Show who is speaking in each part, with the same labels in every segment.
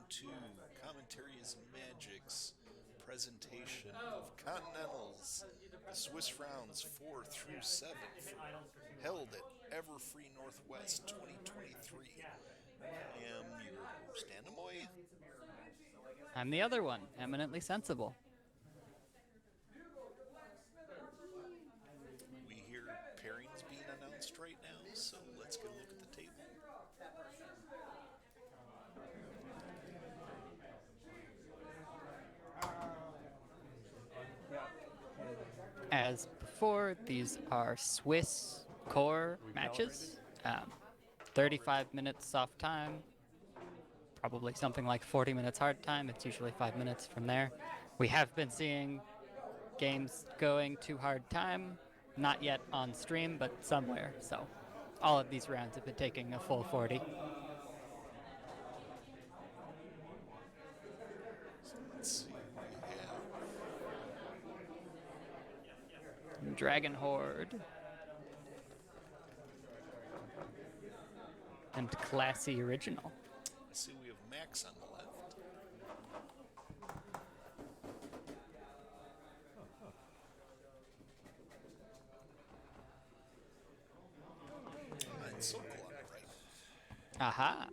Speaker 1: to Commentary is Magic's presentation of Continentals Swiss rounds 4 through 7 held at Everfree Northwest 2023. I am your host, Anamoy.
Speaker 2: I'm the other one, eminently sensible.
Speaker 1: We hear pairings being announced right now, so let's get a look at the table.
Speaker 2: As before, these are Swiss core matches. 35 minutes soft time, probably something like 40 minutes hard time. It's usually 5 minutes from there. We have been seeing games going to hard time, not yet on stream, but somewhere. So all of these rounds have been taking a full 40.
Speaker 1: So let's see who we have.
Speaker 2: Dragon Horde and Classy Original.
Speaker 1: I see we have Max on the left. And Sokol on the right.
Speaker 2: Aha.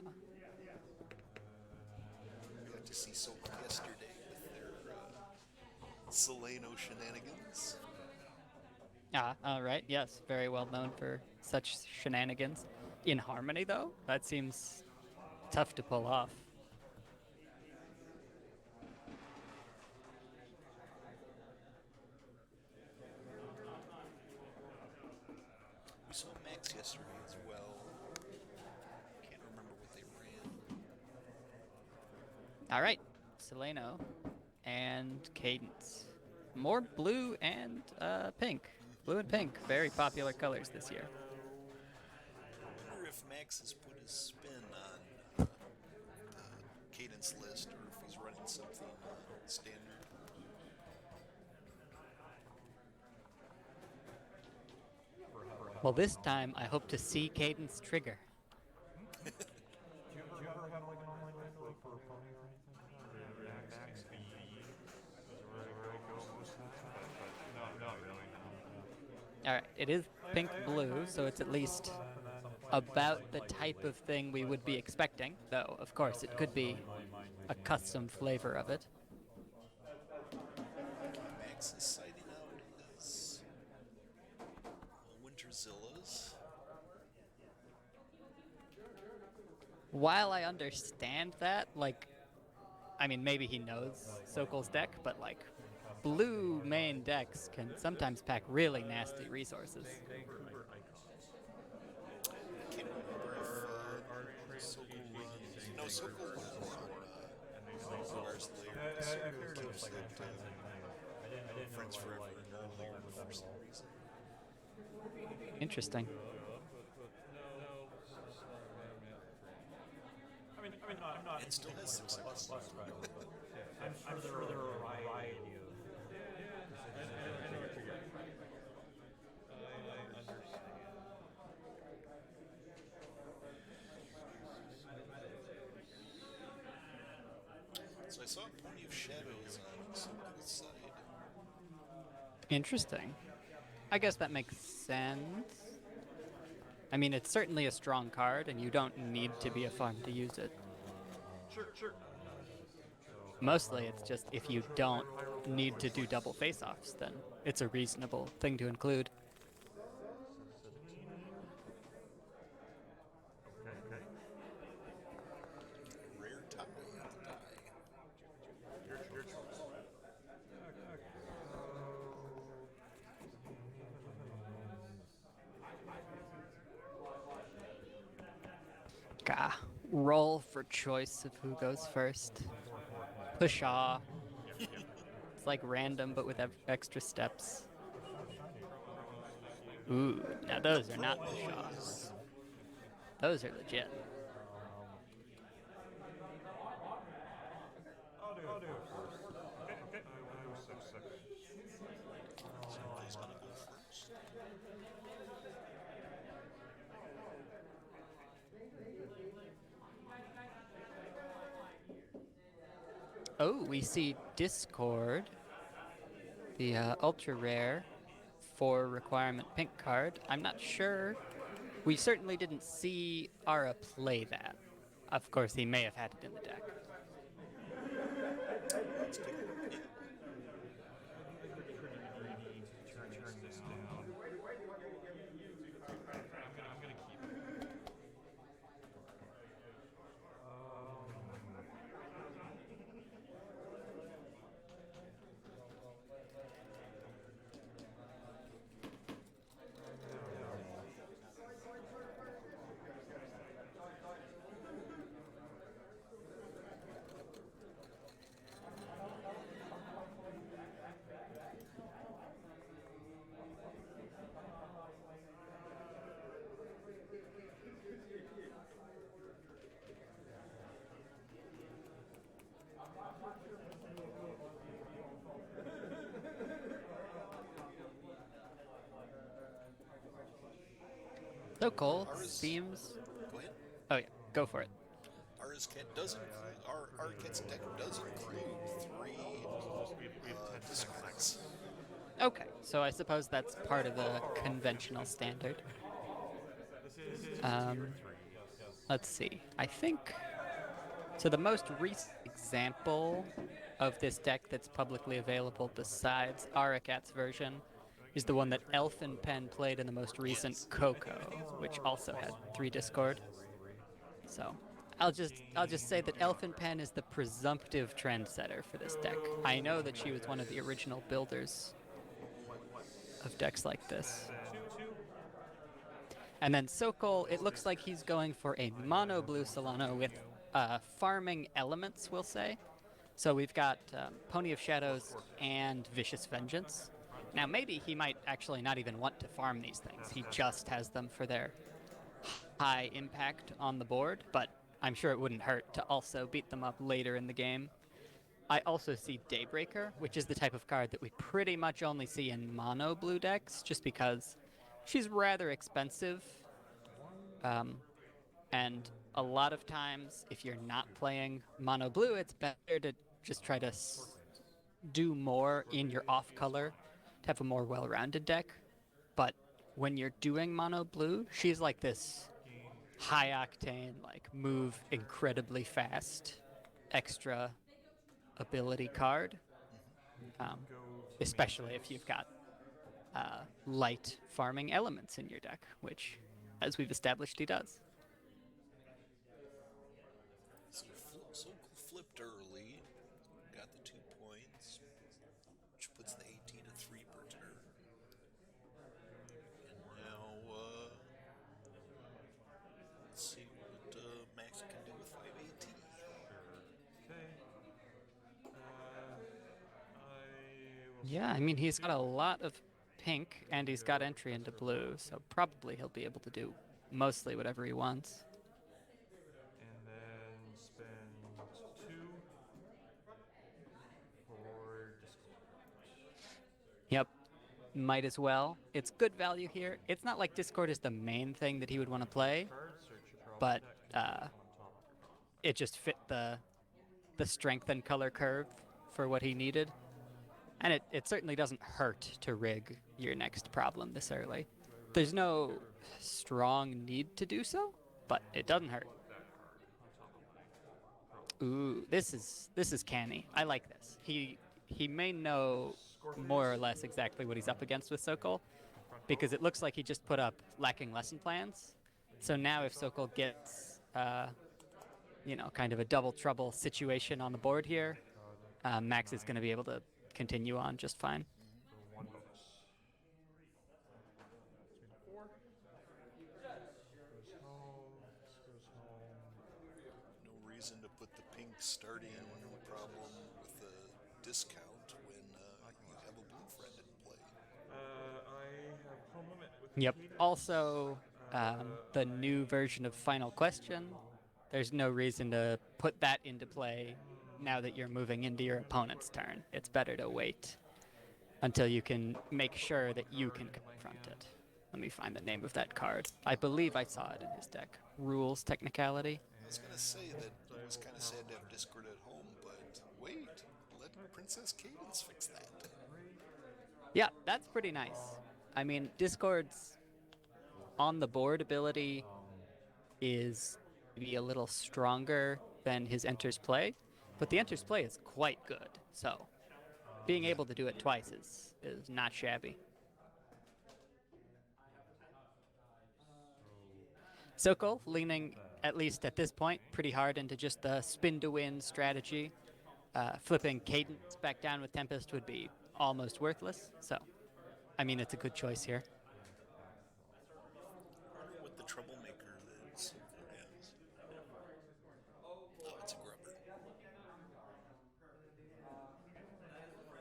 Speaker 1: We got to see Sokol yesterday with their Solano shenanigans.
Speaker 2: Ah, all right. Yes, very well known for such shenanigans. In Harmony, though, that seems tough to pull off.
Speaker 1: We saw Max yesterday as well. Can't remember what they ran.
Speaker 2: All right, Solano and Cadence. More blue and pink. Blue and pink, very popular colors this year.
Speaker 1: I wonder if Max has put his spin on the cadence list or if he's running something standard.
Speaker 2: Well, this time I hope to see Cadence trigger.
Speaker 3: Do you ever have like an online mentor for a pony or anything? Max speed was where I go most of the time, but not really. No.
Speaker 2: All right, it is pink blue, so it's at least about the type of thing we would be expecting, though, of course, it could be a custom flavor of it.
Speaker 1: Max is citing out his Winterzillas.
Speaker 2: While I understand that, like, I mean, maybe he knows Sokol's deck, but like, blue main decks can sometimes pack really nasty resources.
Speaker 1: I can't remember if Sokol runs. No, Sokol runs Wars Lair. Sokol keeps it Friends Forever and earlier for some reason.
Speaker 2: Interesting.
Speaker 3: I'm not.
Speaker 1: It still has success.
Speaker 3: I'm sure there are a variety of.
Speaker 4: I understand.
Speaker 1: So I saw Pony of Shadows on Sokol's side.
Speaker 2: Interesting. I guess that makes sense. I mean, it's certainly a strong card, and you don't need to be a farm to use it.
Speaker 3: Sure.
Speaker 2: Mostly, it's just if you don't need to do double face-offs, then it's a reasonable thing to include.
Speaker 3: Okay.
Speaker 1: Rare tie at the die.
Speaker 3: Your choice.
Speaker 2: Gah. Roll for choice of who goes first. Pshaw. It's like random, but with extra steps. Ooh, now those are not Pshaws. Those are legit.
Speaker 3: I'll do it first. Okay. I will 6.
Speaker 1: So who's gonna go first?
Speaker 2: Oh, we see Discord, the ultra rare 4 requirement pink card. I'm not sure. We certainly didn't see Ara play that. Of course, he may have had it in the deck.
Speaker 1: Let's take a look. Yeah.
Speaker 3: I think they're pretty greedy to turn this down. I'm gonna keep it.
Speaker 2: So Cole
Speaker 1: Ours.
Speaker 2: seems.
Speaker 1: Go ahead.
Speaker 2: Oh yeah, go for it.
Speaker 1: Ours cat does include our cat's deck does include 3
Speaker 3: We have 10
Speaker 1: discards.
Speaker 2: Okay, so I suppose that's part of the conventional standard.
Speaker 3: This is
Speaker 2: Um,
Speaker 3: tier 3. Yes.
Speaker 2: Let's see. I think so. The most recent example of this deck that's publicly available, besides Arakat's version, is the one that Elfin Pen played in the most recent
Speaker 1: Yes.
Speaker 2: Coco, which also had 3 Discord. So I'll just say that Elfin Pen is the presumptive trendsetter for this deck. I know that she was one of the original builders of decks like this.
Speaker 3: Two.
Speaker 2: And then Sokol, it looks like he's going for a mono blue Solano with farming elements, we'll say. So we've got Pony of Shadows and Vicious Vengeance. Now maybe he might actually not even want to farm these things. He just has them for their high impact on the board, but I'm sure it wouldn't hurt to also beat them up later in the game. I also see Daybreaker, which is the type of card that we pretty much only see in mono blue decks, just because she's rather expensive. And a lot of times, if you're not playing mono blue, it's better to just try to do more in your off color to have a more well rounded deck. But when you're doing mono blue, she's like this high octane, like move incredibly fast, extra ability card. Um, Especially if you've got light farming elements in your deck, which, as we've established, he does.
Speaker 1: So Sokol flipped early, got the 2 points, which puts the 18 to 3 per turn. And now, let's see what Max can do with 5AT.
Speaker 3: Okay.
Speaker 2: Yeah, I mean, he's got a lot of pink and he's got entry into blue, so probably he'll be able to do mostly whatever he wants.
Speaker 3: And then spend 2 for Discord.
Speaker 2: Yep, might as well. It's good value here. It's not like Discord is the main thing that he would want to play,
Speaker 3: Cards, search your problem
Speaker 2: but
Speaker 3: deck, on top of your problem.
Speaker 2: it just fit the strength and color curve for what he needed. And it certainly doesn't hurt to rig your next problem this early. There's no strong need to do so, but it doesn't hurt. Ooh, this is canny. I like this. He may know more or less exactly what he's up against with Sokol, because it looks like he just put up lacking lesson plans. So now if Sokol gets kind of a double trouble situation on the board here, Max is going to be able to continue on just fine.
Speaker 3: So 1 bonus. 4. Goes home. This goes home.
Speaker 1: No reason to put the pink starting problem with a discount when you have a blue friend in play.
Speaker 3: I have home limit with
Speaker 2: Yep.
Speaker 3: Katie.
Speaker 2: Also, the new version of Final Question, there's no reason to put that into play now that you're moving into your opponent's turn. It's better to wait until you can make sure that you can confront it. Let me find the name of that card. I believe I saw it in his deck. Rules Technicality.
Speaker 1: I was going to say that it was kind of sad to have Discord at home, but Wait, let Princess Cadence fix that.
Speaker 2: Yeah, that's pretty nice. I mean, Discord's on the board ability is maybe a little stronger than his enters play, but the enters play is quite good. So being
Speaker 1: Yeah.
Speaker 2: able to do it twice is not shabby. Sokol leaning, at least at this point, pretty hard into just the spin to win strategy. Flipping Cadence back down with Tempest would be almost worthless. So, I mean, it's a good choice here.
Speaker 1: I wonder what the troublemaker that Sokol has. Oh, it's a grubber.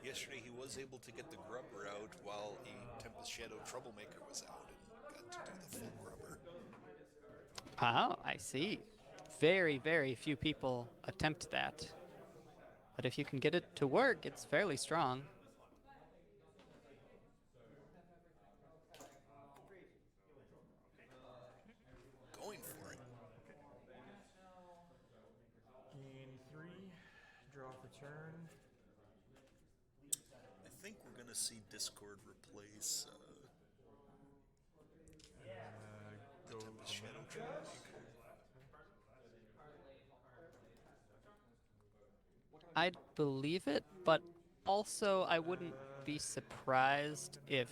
Speaker 1: Yesterday he was able to get the grubber out while a Tempest Shadow troublemaker was out and got to do the full grubber.
Speaker 2: Oh, I see. Very, very few people attempt that. But if you can get it to work, it's fairly strong.
Speaker 1: Going for it.
Speaker 3: Gain 3, draw for turn.
Speaker 1: I think we're going to see Discord replace the
Speaker 3: Go
Speaker 1: Tempest
Speaker 3: to
Speaker 1: Shadow
Speaker 3: Mantis.
Speaker 1: troublemaker.
Speaker 2: I'd believe it, but also I wouldn't be surprised if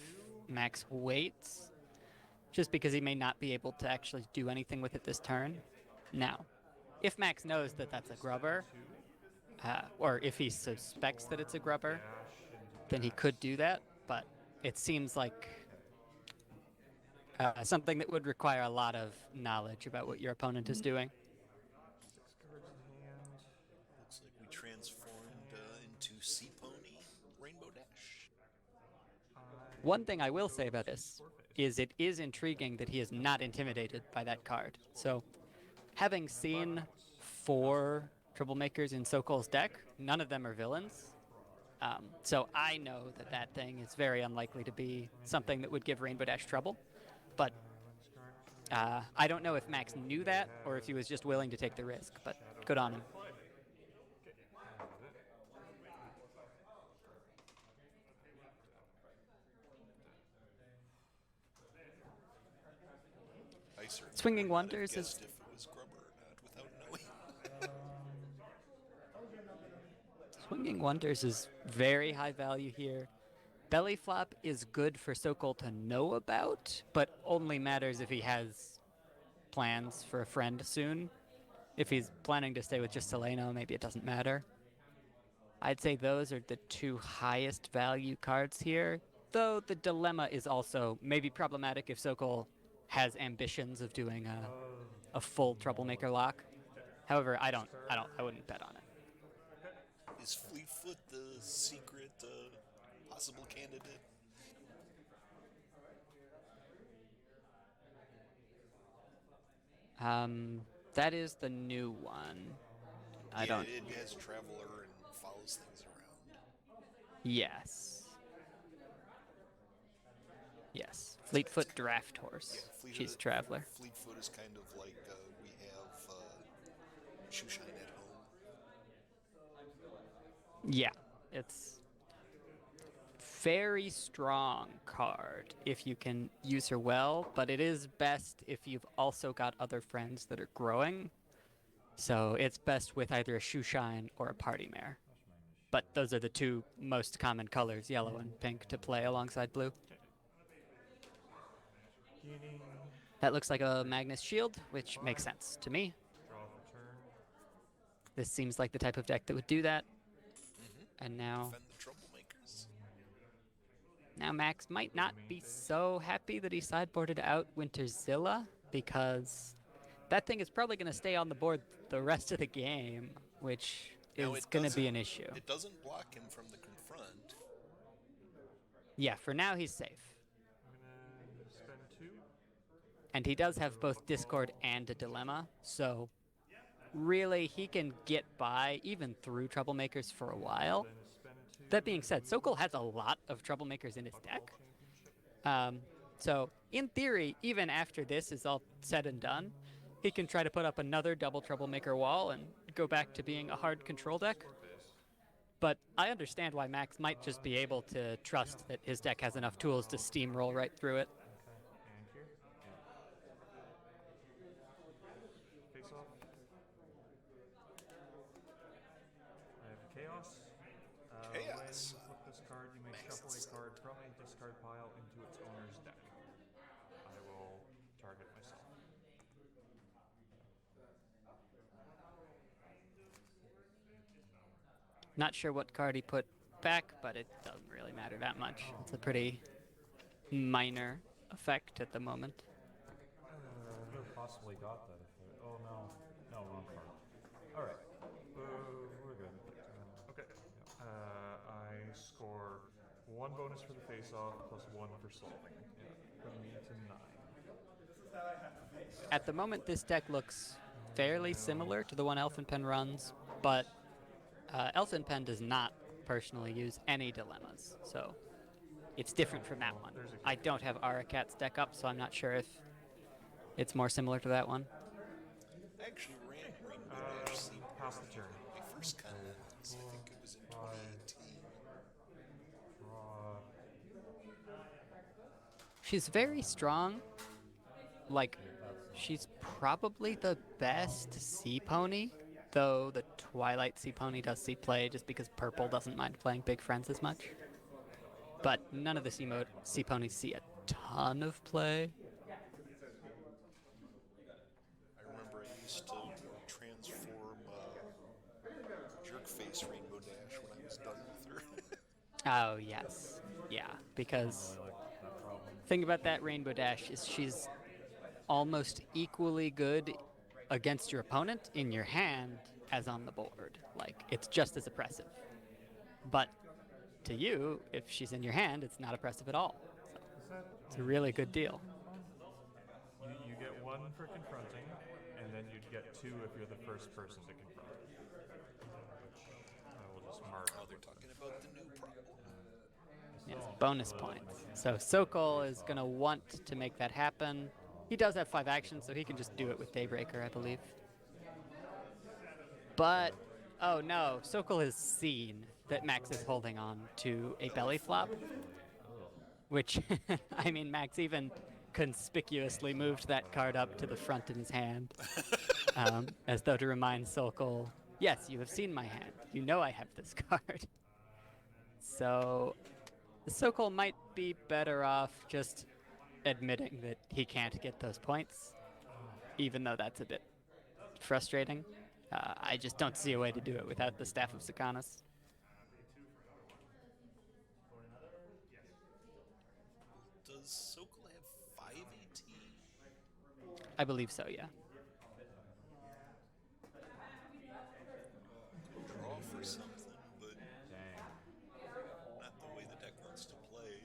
Speaker 2: Max waits, just because he may not be able to actually do anything with it this turn. Now, if Max knows that that's a grubber, or if he suspects that it's a grubber, then he could do that, but it seems like something that would require a lot of knowledge about what your opponent is doing.
Speaker 3: 6 cards in hand.
Speaker 1: Looks like we transformed into Sea Pony Rainbow Dash.
Speaker 2: One thing I will say about this is it is intriguing that he is not intimidated by that card. So, having seen 4 troublemakers in Sokol's deck, none of them are villains. So I know that that thing is very unlikely to be something that would give Rainbow Dash trouble. But I don't know if Max knew that or if he was just willing to take the risk, but good on him.
Speaker 1: I certainly
Speaker 2: Swinging
Speaker 1: would not have
Speaker 2: Wonders is
Speaker 1: guessed if it was grubber or not without knowing.
Speaker 2: Swinging Wonders is very high value here. Belly Flop is good for Sokol to know about, but only matters if he has plans for a friend soon. If he's planning to stay with just Seleno, maybe it doesn't matter. I'd say those are the 2 highest value cards here, though the dilemma is also maybe problematic if Sokol has ambitions of doing a full troublemaker lock. However, I wouldn't bet on it.
Speaker 1: Is Fleetfoot the secret possible candidate?
Speaker 2: That is the new one. I
Speaker 1: Yeah,
Speaker 2: don't.
Speaker 1: it has Traveler and follows things around.
Speaker 2: Yes. Yes. Fleetfoot Draft Horse. She's Traveler.
Speaker 1: Fleetfoot is kind of like we have Shoeshine at home.
Speaker 2: Yeah. It's very strong card if you can use her well, but it is best if you've also got other friends that are growing. So it's best with either a Shoeshine or a Party Mare. But those are the 2 most common colors, yellow and pink, to play alongside blue.
Speaker 3: Gaining,
Speaker 2: That looks like a Magnus Shield, which makes sense to me.
Speaker 3: draw for turn.
Speaker 2: This seems like the type of deck that would do that. And now
Speaker 1: Defend the troublemakers.
Speaker 2: Max might not be so happy that he sideboarded out Winterzilla, because that thing is probably going to stay on the board the rest of the game, which is going to be an issue.
Speaker 1: It doesn't block him from the confront.
Speaker 2: Yeah, for now he's safe.
Speaker 3: I'm gonna spend 2.
Speaker 2: And he does have both Discord and a Dilemma, so really he can get by even through Troublemakers for a while.
Speaker 3: Then spend 2.
Speaker 2: That being said, Sokol has a lot of Troublemakers in his deck. So in theory, even after this is all said and done, he can try to put up another double Troublemaker wall and go back to being a hard control deck. But I understand why Max might just be able to trust that his deck has enough tools to steamroll right through it.
Speaker 3: Okay, and here? Yeah. Face off. I have Chaos. When you
Speaker 1: Chaos.
Speaker 3: flip this card, you may
Speaker 1: Max
Speaker 3: shuffle a
Speaker 1: is
Speaker 3: card from a discard pile into its owner's deck. I will target myself.
Speaker 2: Not sure what card he put back, but it doesn't really matter that much. It's a pretty minor effect at the moment.
Speaker 3: I could have possibly got that if I... Oh, no. No, wrong card. Alright. We're good. Okay. I score 1 bonus for the face-off, plus 1 for solving. Yeah, putting me to 9.
Speaker 2: At the moment, this deck looks fairly similar to the one Elfenpen runs, but Elfenpen does not personally use any dilemmas, so it's different from that one. I don't have Arakat's deck up, so I'm not sure if it's more similar to that one.
Speaker 1: I actually ran Rainbow Dash Sea
Speaker 3: Pass the turn.
Speaker 1: my first Continentals. I think it was in 2018.
Speaker 3: Draw.
Speaker 2: She's very strong. Like, she's probably the best sea pony, though the Twilight Sea Pony does see play just because purple doesn't mind playing big friends as much. But none of the sea ponies see a ton of play.
Speaker 1: I remember I used to transform Jerkface Rainbow Dash when I was done with her.
Speaker 2: Oh, yes. Yeah, because the thing about that Rainbow Dash is she's almost equally good against your opponent in your hand as on the board. Like, it's just as oppressive. But to you, if she's in your hand, it's not oppressive at all. So it's a really good deal.
Speaker 3: You get 1 for confronting, and then you'd get 2 if you're the first person to confront. Which I will just mark.
Speaker 1: Now they're talking about the new problem.
Speaker 2: Yes, bonus points. So Sokol is going to want to make that happen. He does have 5 actions, so he can just do it with Daybreaker, I believe. But, oh no, Sokol has seen that Max is holding on to a belly flop. Which, I mean, Max even conspicuously moved that card up to the front in his hand. As though to remind Sokol, yes, you have seen my hand. You know I have this card. So, Sokol might be better off just admitting that he can't get those points, even though that's a bit frustrating. I just don't see a way to do it without the Staff of Sakanas.
Speaker 1: Does Sokol have 5 AT?
Speaker 2: I believe so, yeah.
Speaker 1: Draw for something, but
Speaker 3: Dang.
Speaker 1: not the way the deck wants to play.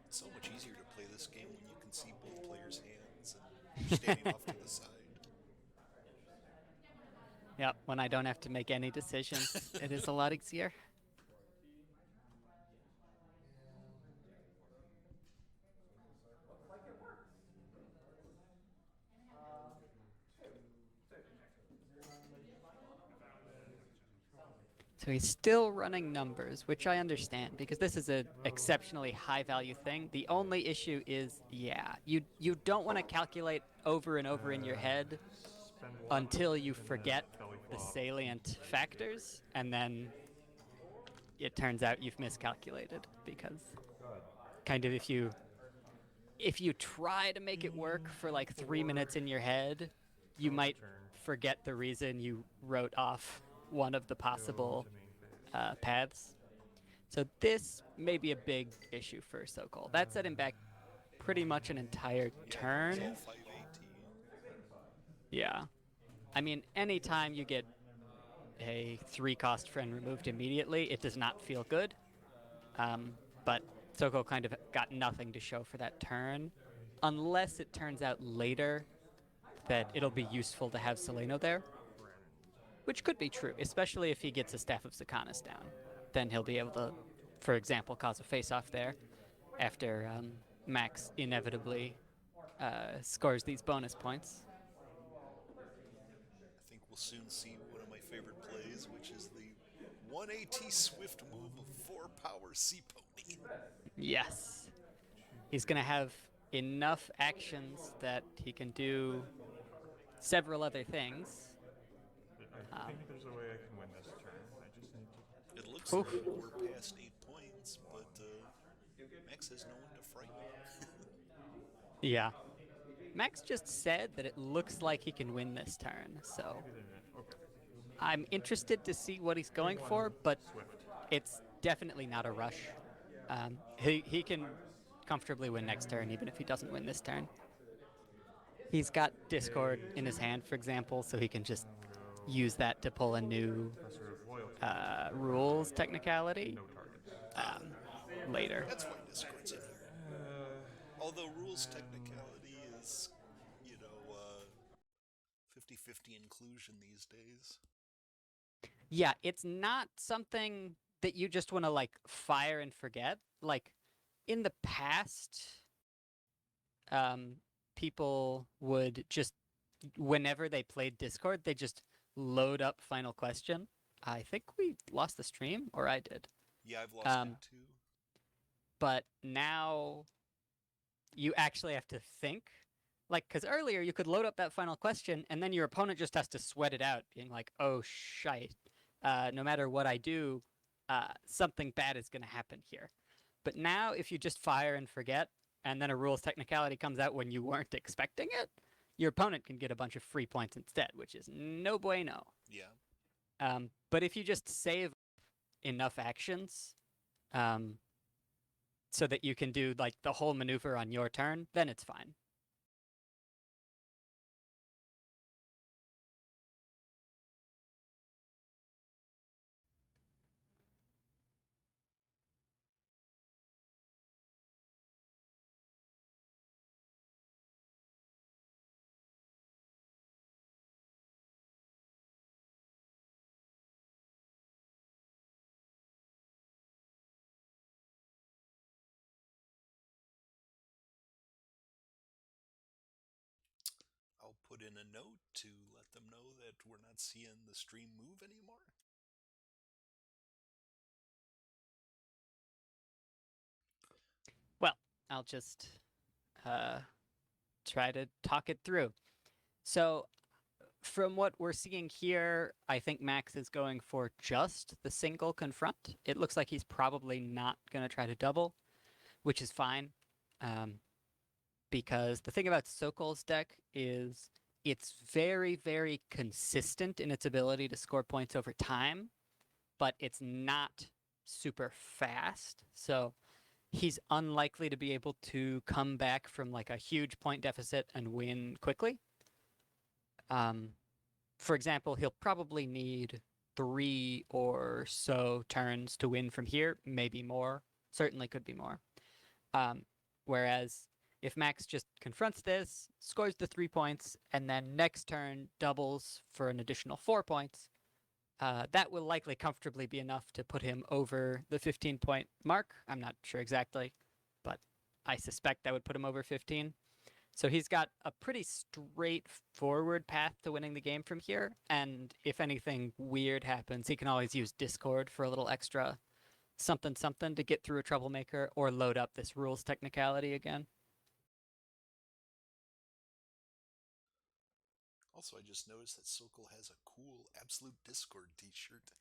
Speaker 1: It's so much easier to play this game when you can see both players' hands and you're standing off to the side.
Speaker 2: Yep, when I don't have to make any decisions, it is a lot easier. So he's still running numbers, which I understand, because this is an exceptionally high-value thing. The only issue is, yeah, you don't want to calculate over and over in your head until you forget the salient factors, and then it turns out you've miscalculated, because kind of if you try to make it work for like 3 minutes in your head, you might forget the reason you wrote off one of the possible paths. So this may be a big issue for Sokol. That set him back pretty much an entire turn.
Speaker 1: It's all 5 AT.
Speaker 2: Yeah. I mean, anytime you get a 3-cost friend removed immediately, it does not feel good. But Sokol kind of got nothing to show for that turn, unless it turns out later that it'll be useful to have Seleno there. which could be true, especially if he gets a Staff of Sakanas down. Then he'll be able to, for example, cause a face-off there after Max inevitably scores these bonus points.
Speaker 1: I think we'll soon see one of my favorite plays, which is the 1AT Swift move of 4 power Sea Pony.
Speaker 2: Yes. He's going to have enough actions that he can do several other things.
Speaker 3: I think there's a way I can win this turn. I just need to.
Speaker 1: It looks
Speaker 2: Oof.
Speaker 1: like we're past 8 points, but Max has no one to frighten.
Speaker 2: Yeah. Max just said that it looks like he can win this turn, so
Speaker 3: Okay.
Speaker 2: I'm interested to see what he's going for, but
Speaker 3: Swift.
Speaker 2: it's definitely not a rush. He can comfortably win next turn, even if he doesn't win this turn. He's got Discord in his hand, for example, so he can just use that to pull a new
Speaker 3: Professor of Loyalty.
Speaker 2: rules technicality
Speaker 3: No targets.
Speaker 2: later.
Speaker 1: That's why Discord's in here. Although rules technicality is, 50-50 inclusion these days.
Speaker 2: Yeah, it's not something that you just want to like fire and forget. Like in the past, people would just whenever they played Discord, they just load up Final Question. I think we lost the stream, or I did.
Speaker 1: Yeah, I've lost it too.
Speaker 2: But now you actually have to think. Like, because earlier you could load up that Final Question, and then your opponent just has to sweat it out, being like, oh, shite. No matter what I do, something bad is going to happen here. But now, if you just fire and forget, and then a rules technicality comes out when you weren't expecting it, your opponent can get a bunch of free points instead, which is no bueno.
Speaker 1: Yeah.
Speaker 2: But if you just save enough actions so that you can do like the whole maneuver on your turn, then it's fine.
Speaker 1: I'll put in a note to let them know that we're not seeing the stream move anymore.
Speaker 2: Well, I'll just try to talk it through. So, from what we're seeing here, I think Max is going for just the single confront. It looks like he's probably not going to try to double, which is fine. Because the thing about Sokol's deck is it's very, very consistent in its ability to score points over time, but it's not super fast. So he's unlikely to be able to come back from like a huge point deficit and win quickly. For example, he'll probably need 3 or so turns to win from here, maybe more. Certainly could be more. Whereas if Max just confronts this, scores the 3 points, and then next turn doubles for an additional 4 points, that will likely comfortably be enough to put him over the 15-point mark. I'm not sure exactly, but I suspect that would put him over 15. So he's got a pretty straightforward path to winning the game from here, and if anything weird happens, he can always use Discord for a little extra something something to get through a troublemaker, or load up this rules technicality again.
Speaker 1: Also, I just noticed that Sokol has a cool Absolute Discord t-shirt.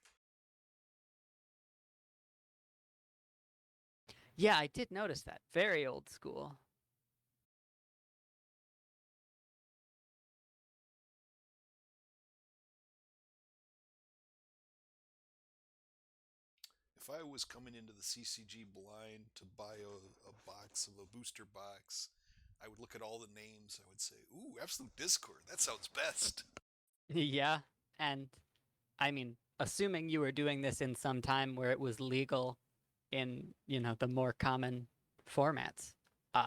Speaker 2: Yeah, I did notice that. Very old school.
Speaker 1: If I was coming into the CCG blind to buy a box of a booster box, I would look at all the names. I would say, ooh, Absolute Discord. That sounds best.
Speaker 2: Yeah, and I mean, assuming you were doing this in some time where it was legal in, the more common formats,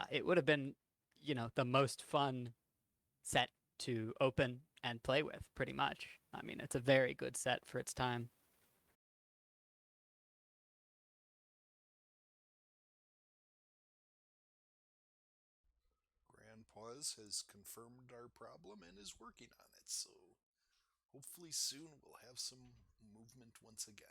Speaker 2: it would have been, the most fun set to open and play with, pretty much. I mean, it's a very good set for its time.
Speaker 1: Grandpa's has confirmed our problem and is working on it, so hopefully soon we'll have some movement once again.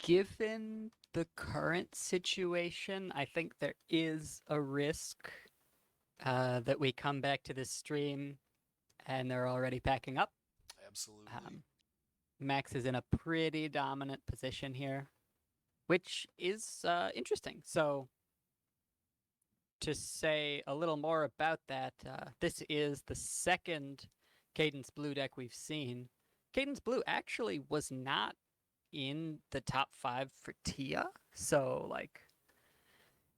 Speaker 2: Given the current situation, I think there is a risk that we come back to this stream and they're already packing up.
Speaker 1: Absolutely.
Speaker 2: Max is in a pretty dominant position here, which is interesting. So, to say a little more about that, this is the second Cadence Blue deck we've seen. Cadence Blue actually was not in the top 5 for TIA, so like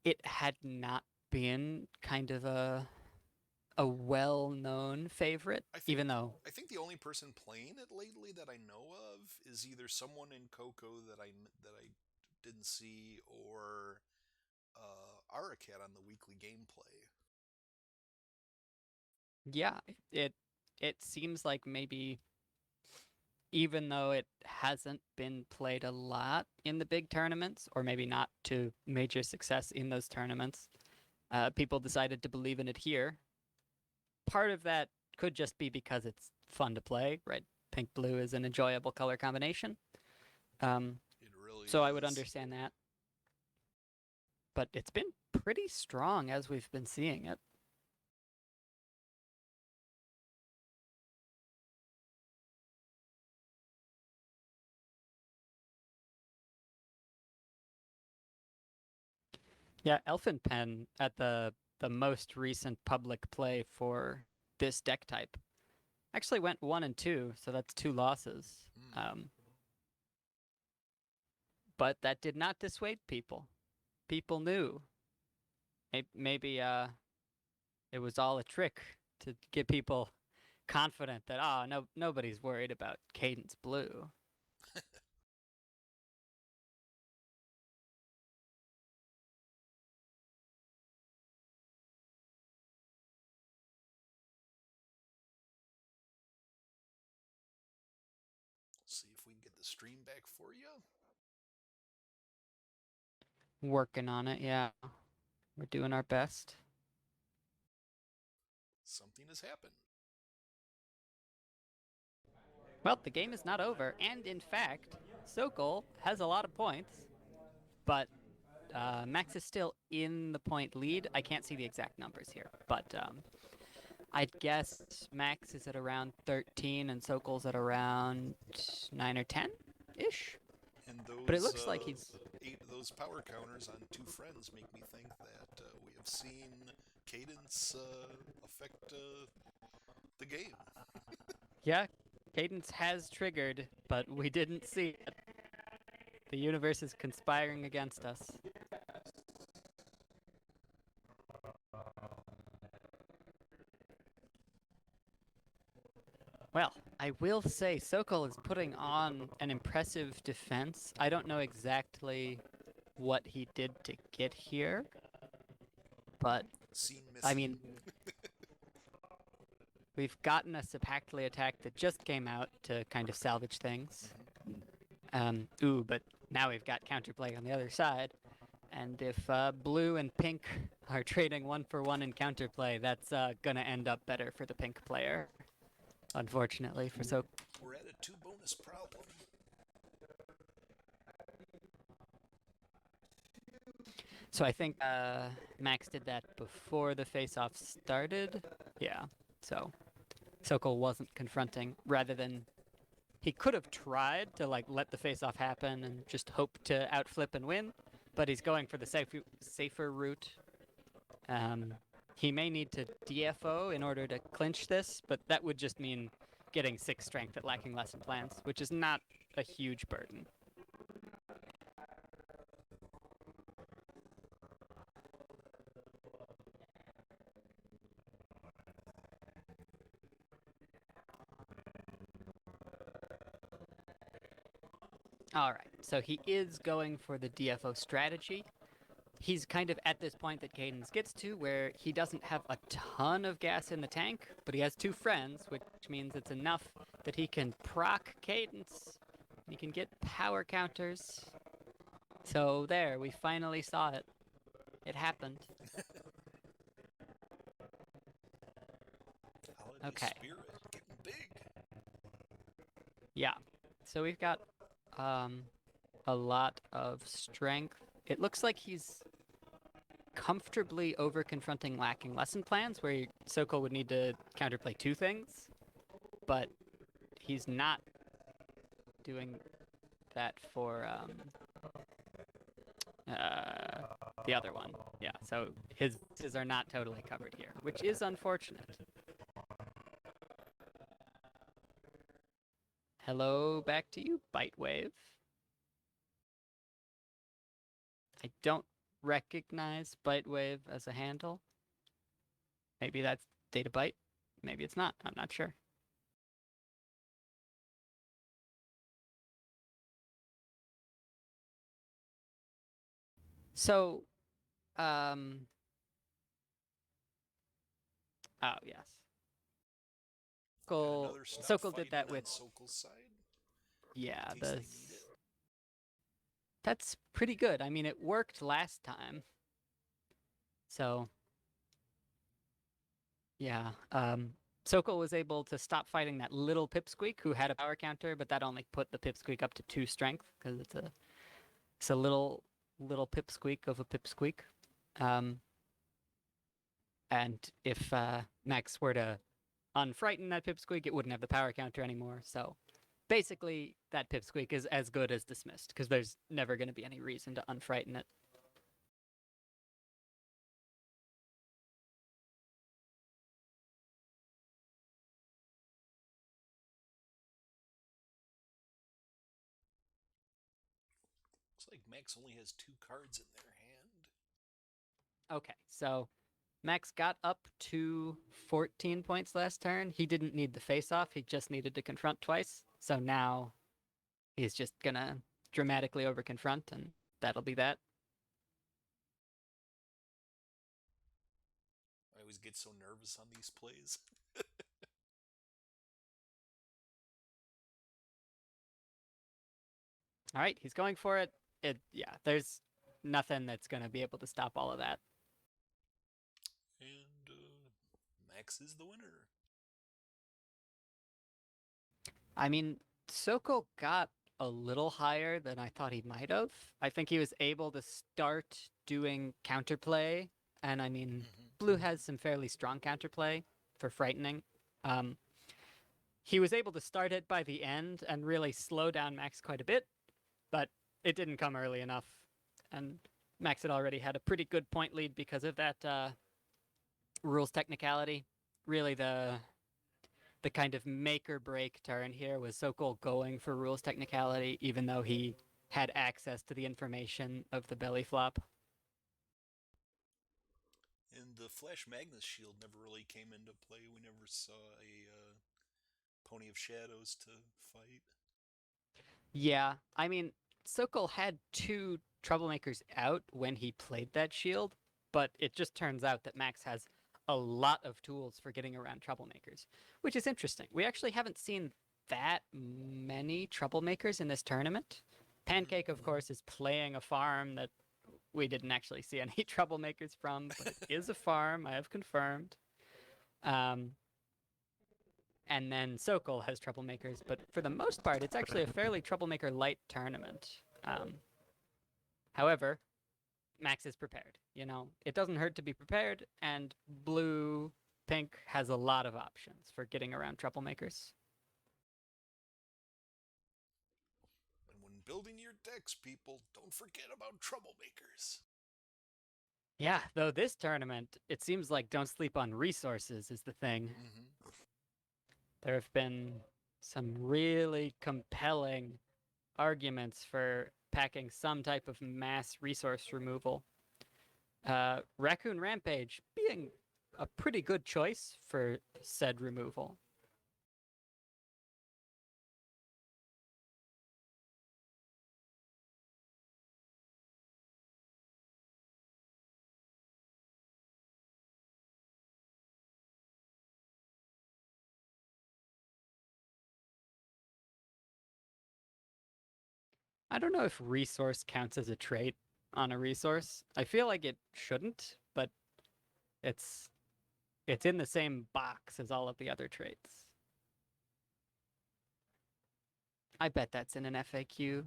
Speaker 2: it had not been kind of a well-known favorite, even though
Speaker 1: I think the only person playing it lately that I know of is either someone in Coco that I didn't see, or Aracat on the weekly gameplay.
Speaker 2: yeah, it seems like maybe even though it hasn't been played a lot in the big tournaments, or maybe not to major success in those tournaments, people decided to believe in it here. Part of that could just be because it's fun to play, right? Pink blue is an enjoyable color combination.
Speaker 1: It really
Speaker 2: So
Speaker 1: is.
Speaker 2: I would understand that. But it's been pretty strong as we've been seeing it. Yeah, Elfin Pen at the most recent public play for this deck type actually went 1-2, so that's 2 losses. But that did not dissuade people. People knew. Maybe it was all a trick to get people confident that no, nobody's worried about Cadence Blue.
Speaker 1: See if we can get the stream back for you.
Speaker 2: Working on it, yeah. We're doing our best.
Speaker 1: Something has happened.
Speaker 2: Well, the game is not over, and in fact, Sokol has a lot of points, but Max is still in the point lead. I can't see the exact numbers here, but I'd guess Max is at around 13 and Sokol's at around 9 or 10-ish.
Speaker 1: And those,
Speaker 2: but it looks like he's...
Speaker 1: those power counters on two friends make me think that we have seen Cadence affect the game.
Speaker 2: Yeah, Cadence has triggered, but we didn't see it. The universe is conspiring against us. Well, I will say Sokol is putting on an impressive defense. I don't know exactly what he did to get here, but I mean, we've gotten a Sepactly attack that just came out to kind of salvage things. But now we've got counterplay on the other side. And if blue and pink are trading 1-for-1 in counterplay, that's going to end up better for the pink player. Unfortunately for Sokol.
Speaker 1: We're at a 2 bonus problem.
Speaker 2: So I think Max did that before the face-off started. Yeah, so Sokol wasn't confronting, rather than... He could have tried to like let the face-off happen and just hope to outflip and win, but he's going for the safer route. He may need to DFO in order to clinch this, but that would just mean getting 6 strength at lacking lesson plans, which is not a huge burden. All right, so he is going for the DFO strategy. he's kind of at this point that Cadence gets to where he doesn't have a ton of gas in the tank, but he has two friends, which means it's enough that he can proc Cadence. He can get power counters. So there, we finally saw it. It happened.
Speaker 1: Holiday
Speaker 2: Okay.
Speaker 1: spirit, getting big.
Speaker 2: Yeah. So we've got a lot of strength. It looks like he's comfortably over confronting lacking lesson plans, where Sokol would need to counterplay two things, but he's not doing that for the other one. Yeah, so his are not totally covered here, which is unfortunate. Hello, back to you, Bitewave. I don't recognize Bitewave as a handle. Maybe that's Data Byte. Maybe it's not. I'm not sure. So, oh yes. Sokol did that with
Speaker 1: Sokol's side.
Speaker 2: yeah.
Speaker 1: In case they need it.
Speaker 2: That's pretty good. I mean, it worked last time. So yeah. Sokol was able to stop fighting that little Pipsqueak who had a power counter, but that only put the Pipsqueak up to 2 strength because it's a little Pipsqueak of a Pipsqueak. And if Max were to unfrighten that Pipsqueak, it wouldn't have the power counter anymore. So basically, that Pipsqueak is as good as dismissed because there's never going to be any reason to unfrighten it.
Speaker 1: Looks like Max only has 2 cards in their hand.
Speaker 2: Okay, so Max got up to 14 points last turn. He didn't need the face-off. He just needed to confront twice. So now he's just going to dramatically over-confront, and that'll be that.
Speaker 1: I always get so nervous on these plays.
Speaker 2: All right, he's going for it. Yeah, there's nothing that's going to be able to stop all of that.
Speaker 1: And Max is the winner.
Speaker 2: I mean, Sokol got a little higher than I thought he might have. I think he was able to start doing counterplay, and I mean, Blue has some fairly strong counterplay for frightening. He was able to start it by the end and really slow down Max quite a bit, but it didn't come early enough, and Max had already had a pretty good point lead because of that rules technicality. Really, the kind of make or break turn here was Sokol going for rules technicality, even though he had access to the information of the belly flop.
Speaker 1: And the Flash Magnus shield never really came into play. We never saw a Pony of Shadows to fight.
Speaker 2: Yeah, I mean, Sokol had 2 troublemakers out when he played that shield, but it just turns out that Max has a lot of tools for getting around troublemakers, which is interesting. We actually haven't seen that many troublemakers in this tournament. Pancake, of course, is playing a farm that we didn't actually see any troublemakers from, but it is a farm, I have confirmed. And then Sokol has troublemakers, but for the most part, it's actually a fairly troublemaker light tournament. However, Max is prepared. You know, it doesn't hurt to be prepared, and Pink has a lot of options for getting around troublemakers.
Speaker 1: And when building your decks, people, don't forget about troublemakers.
Speaker 2: Yeah, though this tournament, it seems like don't sleep on resources is the thing. There have been some really compelling arguments for packing some type of mass resource removal. Raccoon Rampage being a pretty good choice for said removal. I don't know if resource counts as a trait on a resource. I feel like it shouldn't, but it's it's in the same box as all of the other traits. I bet that's in an FAQ.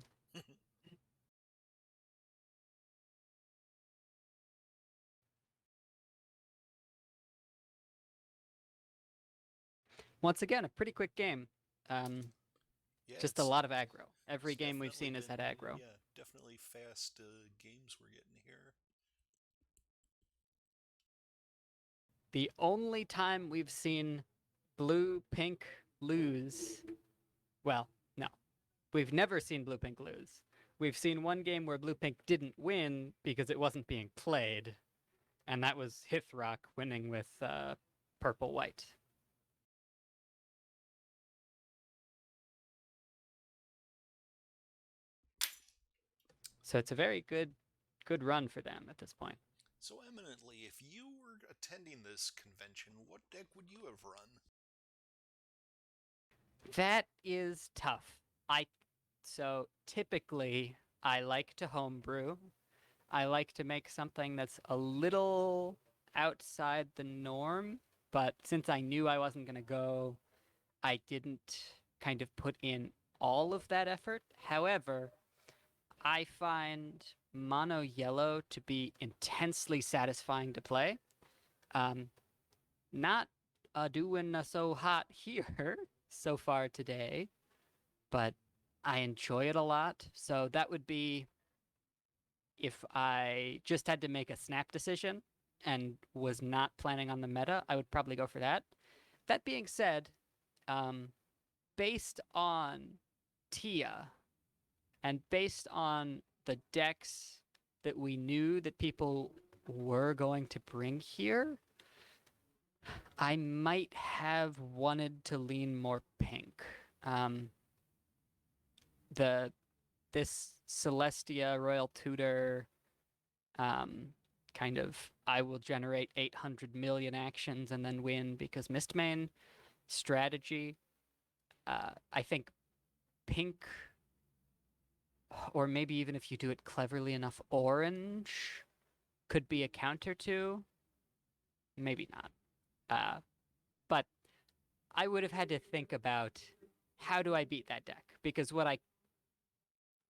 Speaker 2: Once again, a pretty quick game.
Speaker 1: Yeah,
Speaker 2: Just a
Speaker 1: it's
Speaker 2: lot of aggro. Every
Speaker 1: it's
Speaker 2: game we've
Speaker 1: definitely
Speaker 2: seen has had
Speaker 1: been
Speaker 2: aggro.
Speaker 1: yeah, definitely fast games we're getting here.
Speaker 2: The only time we've seen blue pink lose, well, no, we've never seen blue pink lose. We've seen one game where blue pink didn't win because it wasn't being played, and that was Hithrock winning with purple white. So it's a very good run for them at this point.
Speaker 1: So eminently, if you were attending this convention, what deck would you have run?
Speaker 2: That is tough. So typically I like to homebrew. I like to make something that's a little outside the norm, but since I knew I wasn't going to go, I didn't kind of put in all of that effort. However, I find mono yellow to be intensely satisfying to play. Um, not doing so hot here so far today, but I enjoy it a lot. So that would be if I just had to make a snap decision and was not planning on the meta, I would probably go for that. That being said, um, based on Tia and based on the decks that we knew that people were going to bring here, I might have wanted to lean more pink. Um, the this Celestia Royal Tutor um, kind of I will generate 800 million actions and then win because Mistmain strategy. I think pink, or maybe even if you do it cleverly enough, orange could be a counter to. Maybe not. But I would have had to think about how do I beat that deck? Because what I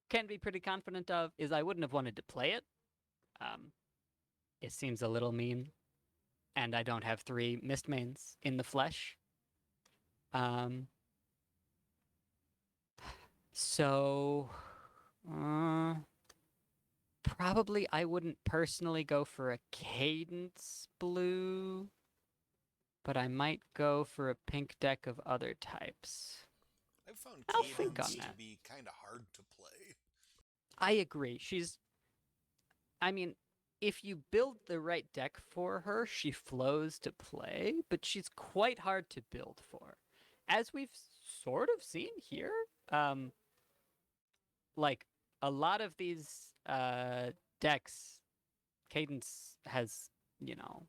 Speaker 2: can be pretty confident of is I wouldn't have wanted to play it. Um, it seems a little mean, and I don't have 3 Mistmains in the flesh. Um, so probably I wouldn't personally go for a Cadence blue, but I might go for a pink deck of other types.
Speaker 1: I've found
Speaker 2: I'll think on
Speaker 1: Cadence to
Speaker 2: that.
Speaker 1: be kind of hard to play.
Speaker 2: I agree. I mean, if you build the right deck for her, she flows to play, but she's quite hard to build for. As we've sort of seen here, um, like a lot of these decks, Cadence has, you know,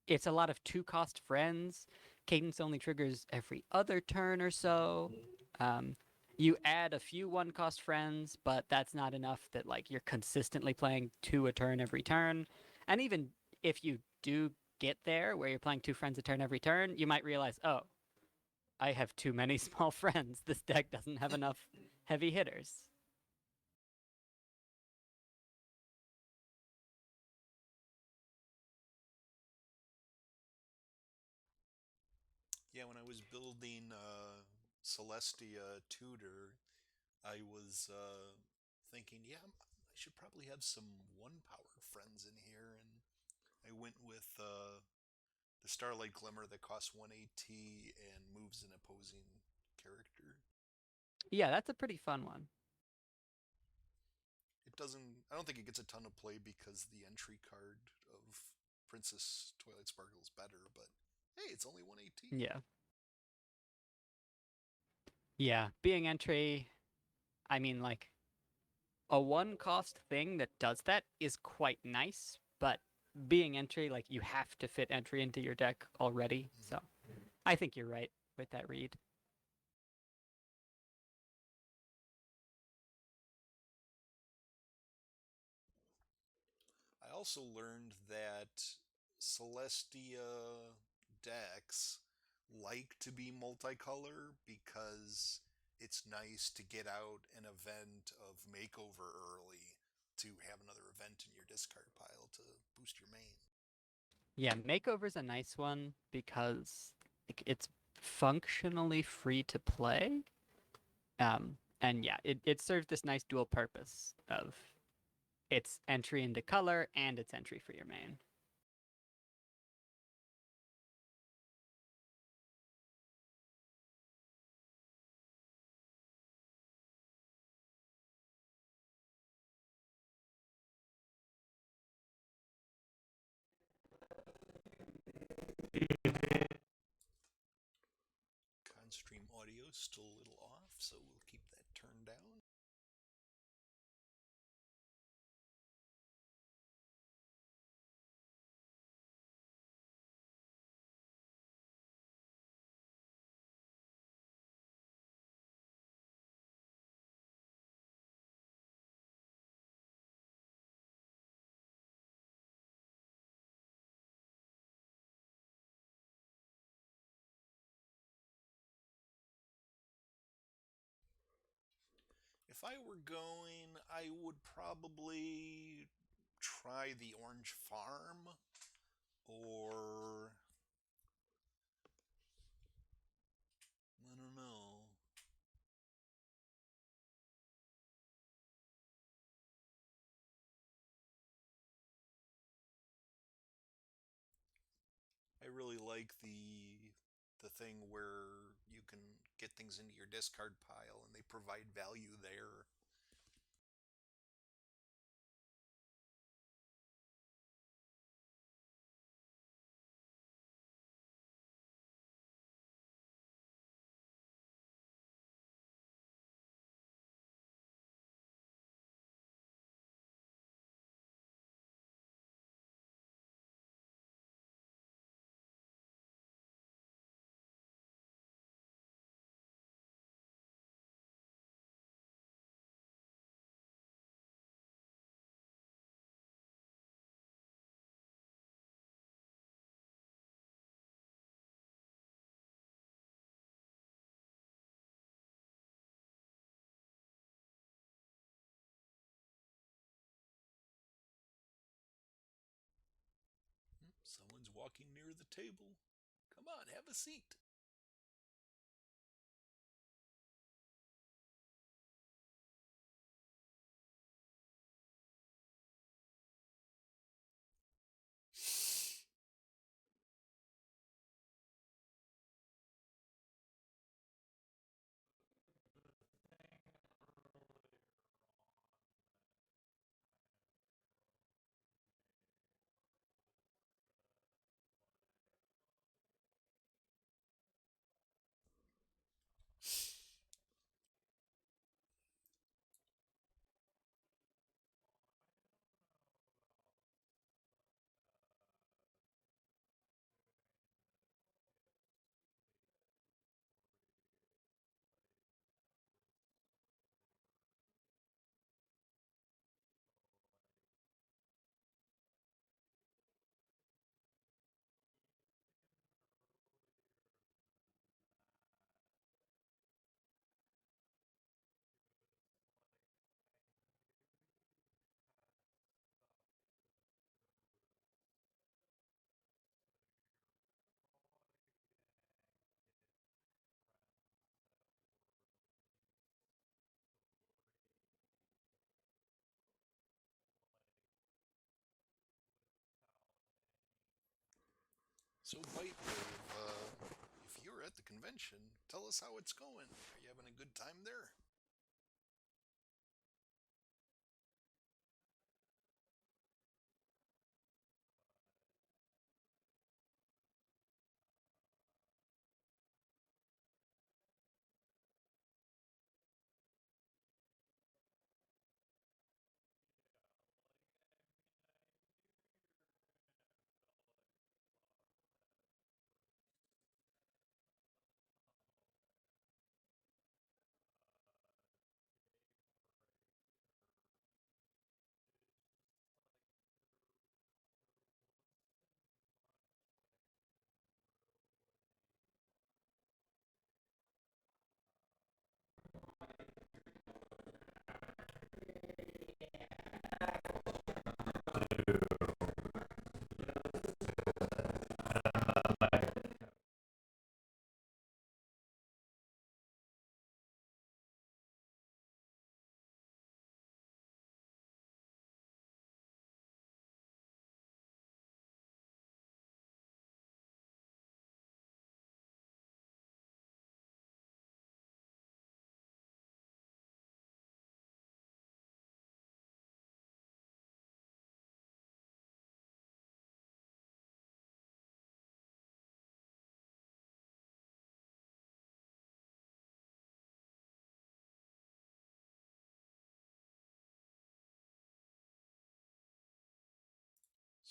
Speaker 2: it's a lot of 2-cost friends. Cadence only triggers every other turn or so. Um, you add a few 1-cost friends, but that's not enough that like you're consistently playing 2 a turn every turn. And even if you do get there where you're playing 2 friends a turn every turn, you might realize, oh, I have too many small friends. This deck doesn't have enough heavy hitters.
Speaker 1: Yeah, when I was building Celestia Tutor, I was thinking, yeah, I should probably have some 1-power friends in here, and I went with the Starlight Glimmer that costs 1 AT and moves an opposing character.
Speaker 2: Yeah, that's a pretty fun one.
Speaker 1: It doesn't. I don't think it gets a ton of play because the entry card of Princess Twilight Sparkle is better, but hey, it's only 1 AT.
Speaker 2: Yeah. Yeah, being entry, I mean, like, a 1-cost thing that does that is quite nice, but being entry, like, you have to fit entry into your deck already. So I think you're right with that read.
Speaker 1: also learned that Celestia decks like to be multicolor because it's nice to get out an event of makeover early to have another event in your discard pile to boost your main.
Speaker 2: Yeah, Makeover's a nice one because it's functionally free to play. And yeah, it serves this nice dual purpose of its entry into color and its entry for your main.
Speaker 1: Constream audio is still a little off, so we'll keep that turned down. If I were going, I would probably try the Orange Farm or I don't know. I really like the thing where you can get things into your discard pile and they provide value there. Someone's walking near the table. Come on, have a seat. So, Whitewave, if you're at the convention, tell us how it's going. Are you having a good time there?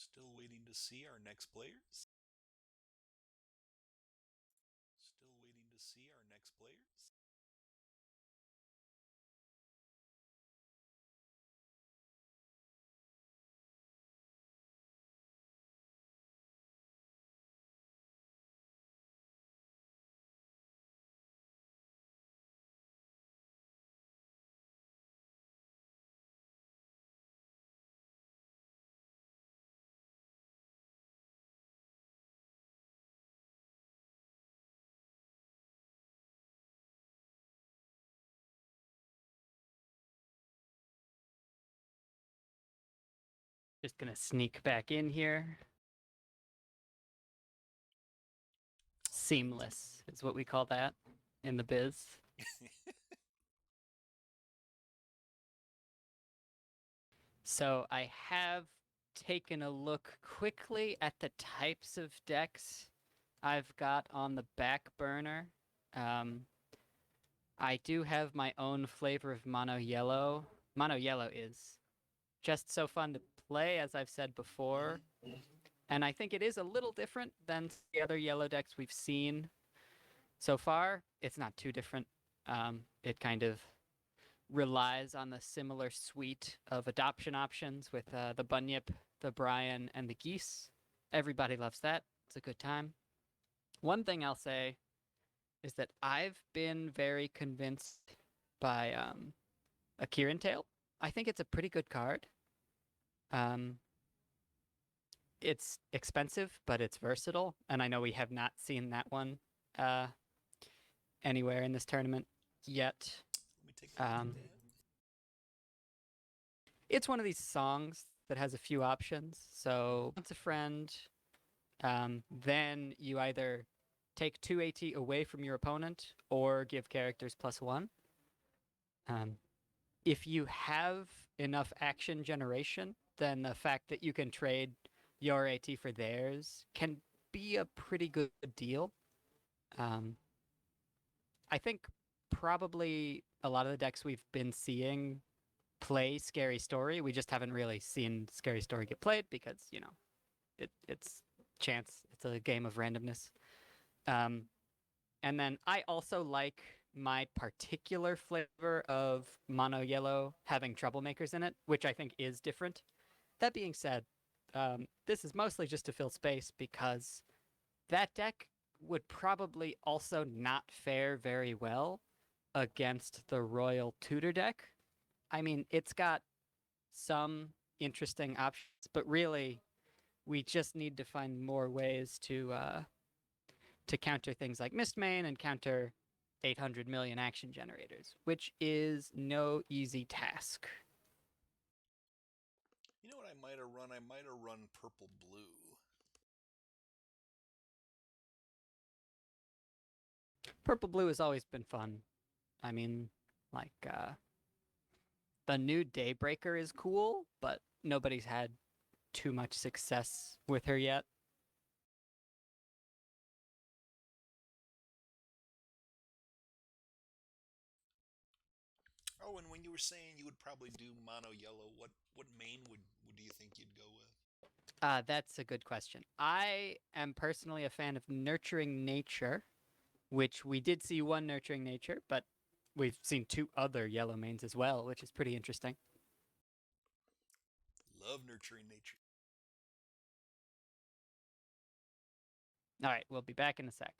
Speaker 1: Still waiting to see our next players. Still waiting to see our next players.
Speaker 2: Just gonna sneak back in here. Seamless is what we call that in the biz. So I have taken a look quickly at the types of decks I've got on the back burner. I do have my own flavor of mono yellow. Mono yellow is just so fun to play, as I've said before. And I think it is a little different than the other yellow decks we've seen so far. It's not too different. It kind of relies on the similar suite of adoption options with the Bunyip, the Brian, and the Geese. Everybody loves that. It's a good time. One thing I'll say is that I've been very convinced by a Kirin Tail. I think it's a pretty good card. It's expensive, but it's versatile, and I know we have not seen that one anywhere in this tournament yet.
Speaker 1: Let me take a look at that.
Speaker 2: It's one of these songs that has a few options. So once a friend, then you either take 2 AT away from your opponent or give characters +1. If you have enough action generation, then the fact that you can trade your AT for theirs can be a pretty good deal. I think probably a lot of the decks we've been seeing play Scary Story. We just haven't really seen Scary Story get played because, you know, it's chance. It's a game of randomness. And then I also like my particular flavor of mono yellow having troublemakers in it, which I think is different. That being said, this is mostly just to fill space because that deck would probably also not fare very well against the Royal Tutor deck. I mean, it's got some interesting options, but really, we just need to find more ways to counter things like Mistmane and counter 800 million action generators, which is no easy task.
Speaker 1: You know what I might have run? I might have run purple blue.
Speaker 2: Purple blue has always been fun. I mean, like, the new Daybreaker is cool, but nobody's had too much success with her yet.
Speaker 1: Oh, and when you were saying you would probably do mono yellow, what main would do you think you'd go with?
Speaker 2: That's a good question. I am personally a fan of Nurturing Nature, which we did see one Nurturing Nature, but we've seen 2 other yellow mains as well, which is pretty interesting.
Speaker 1: Love nurturing nature.
Speaker 2: All right, we'll be back in a sec.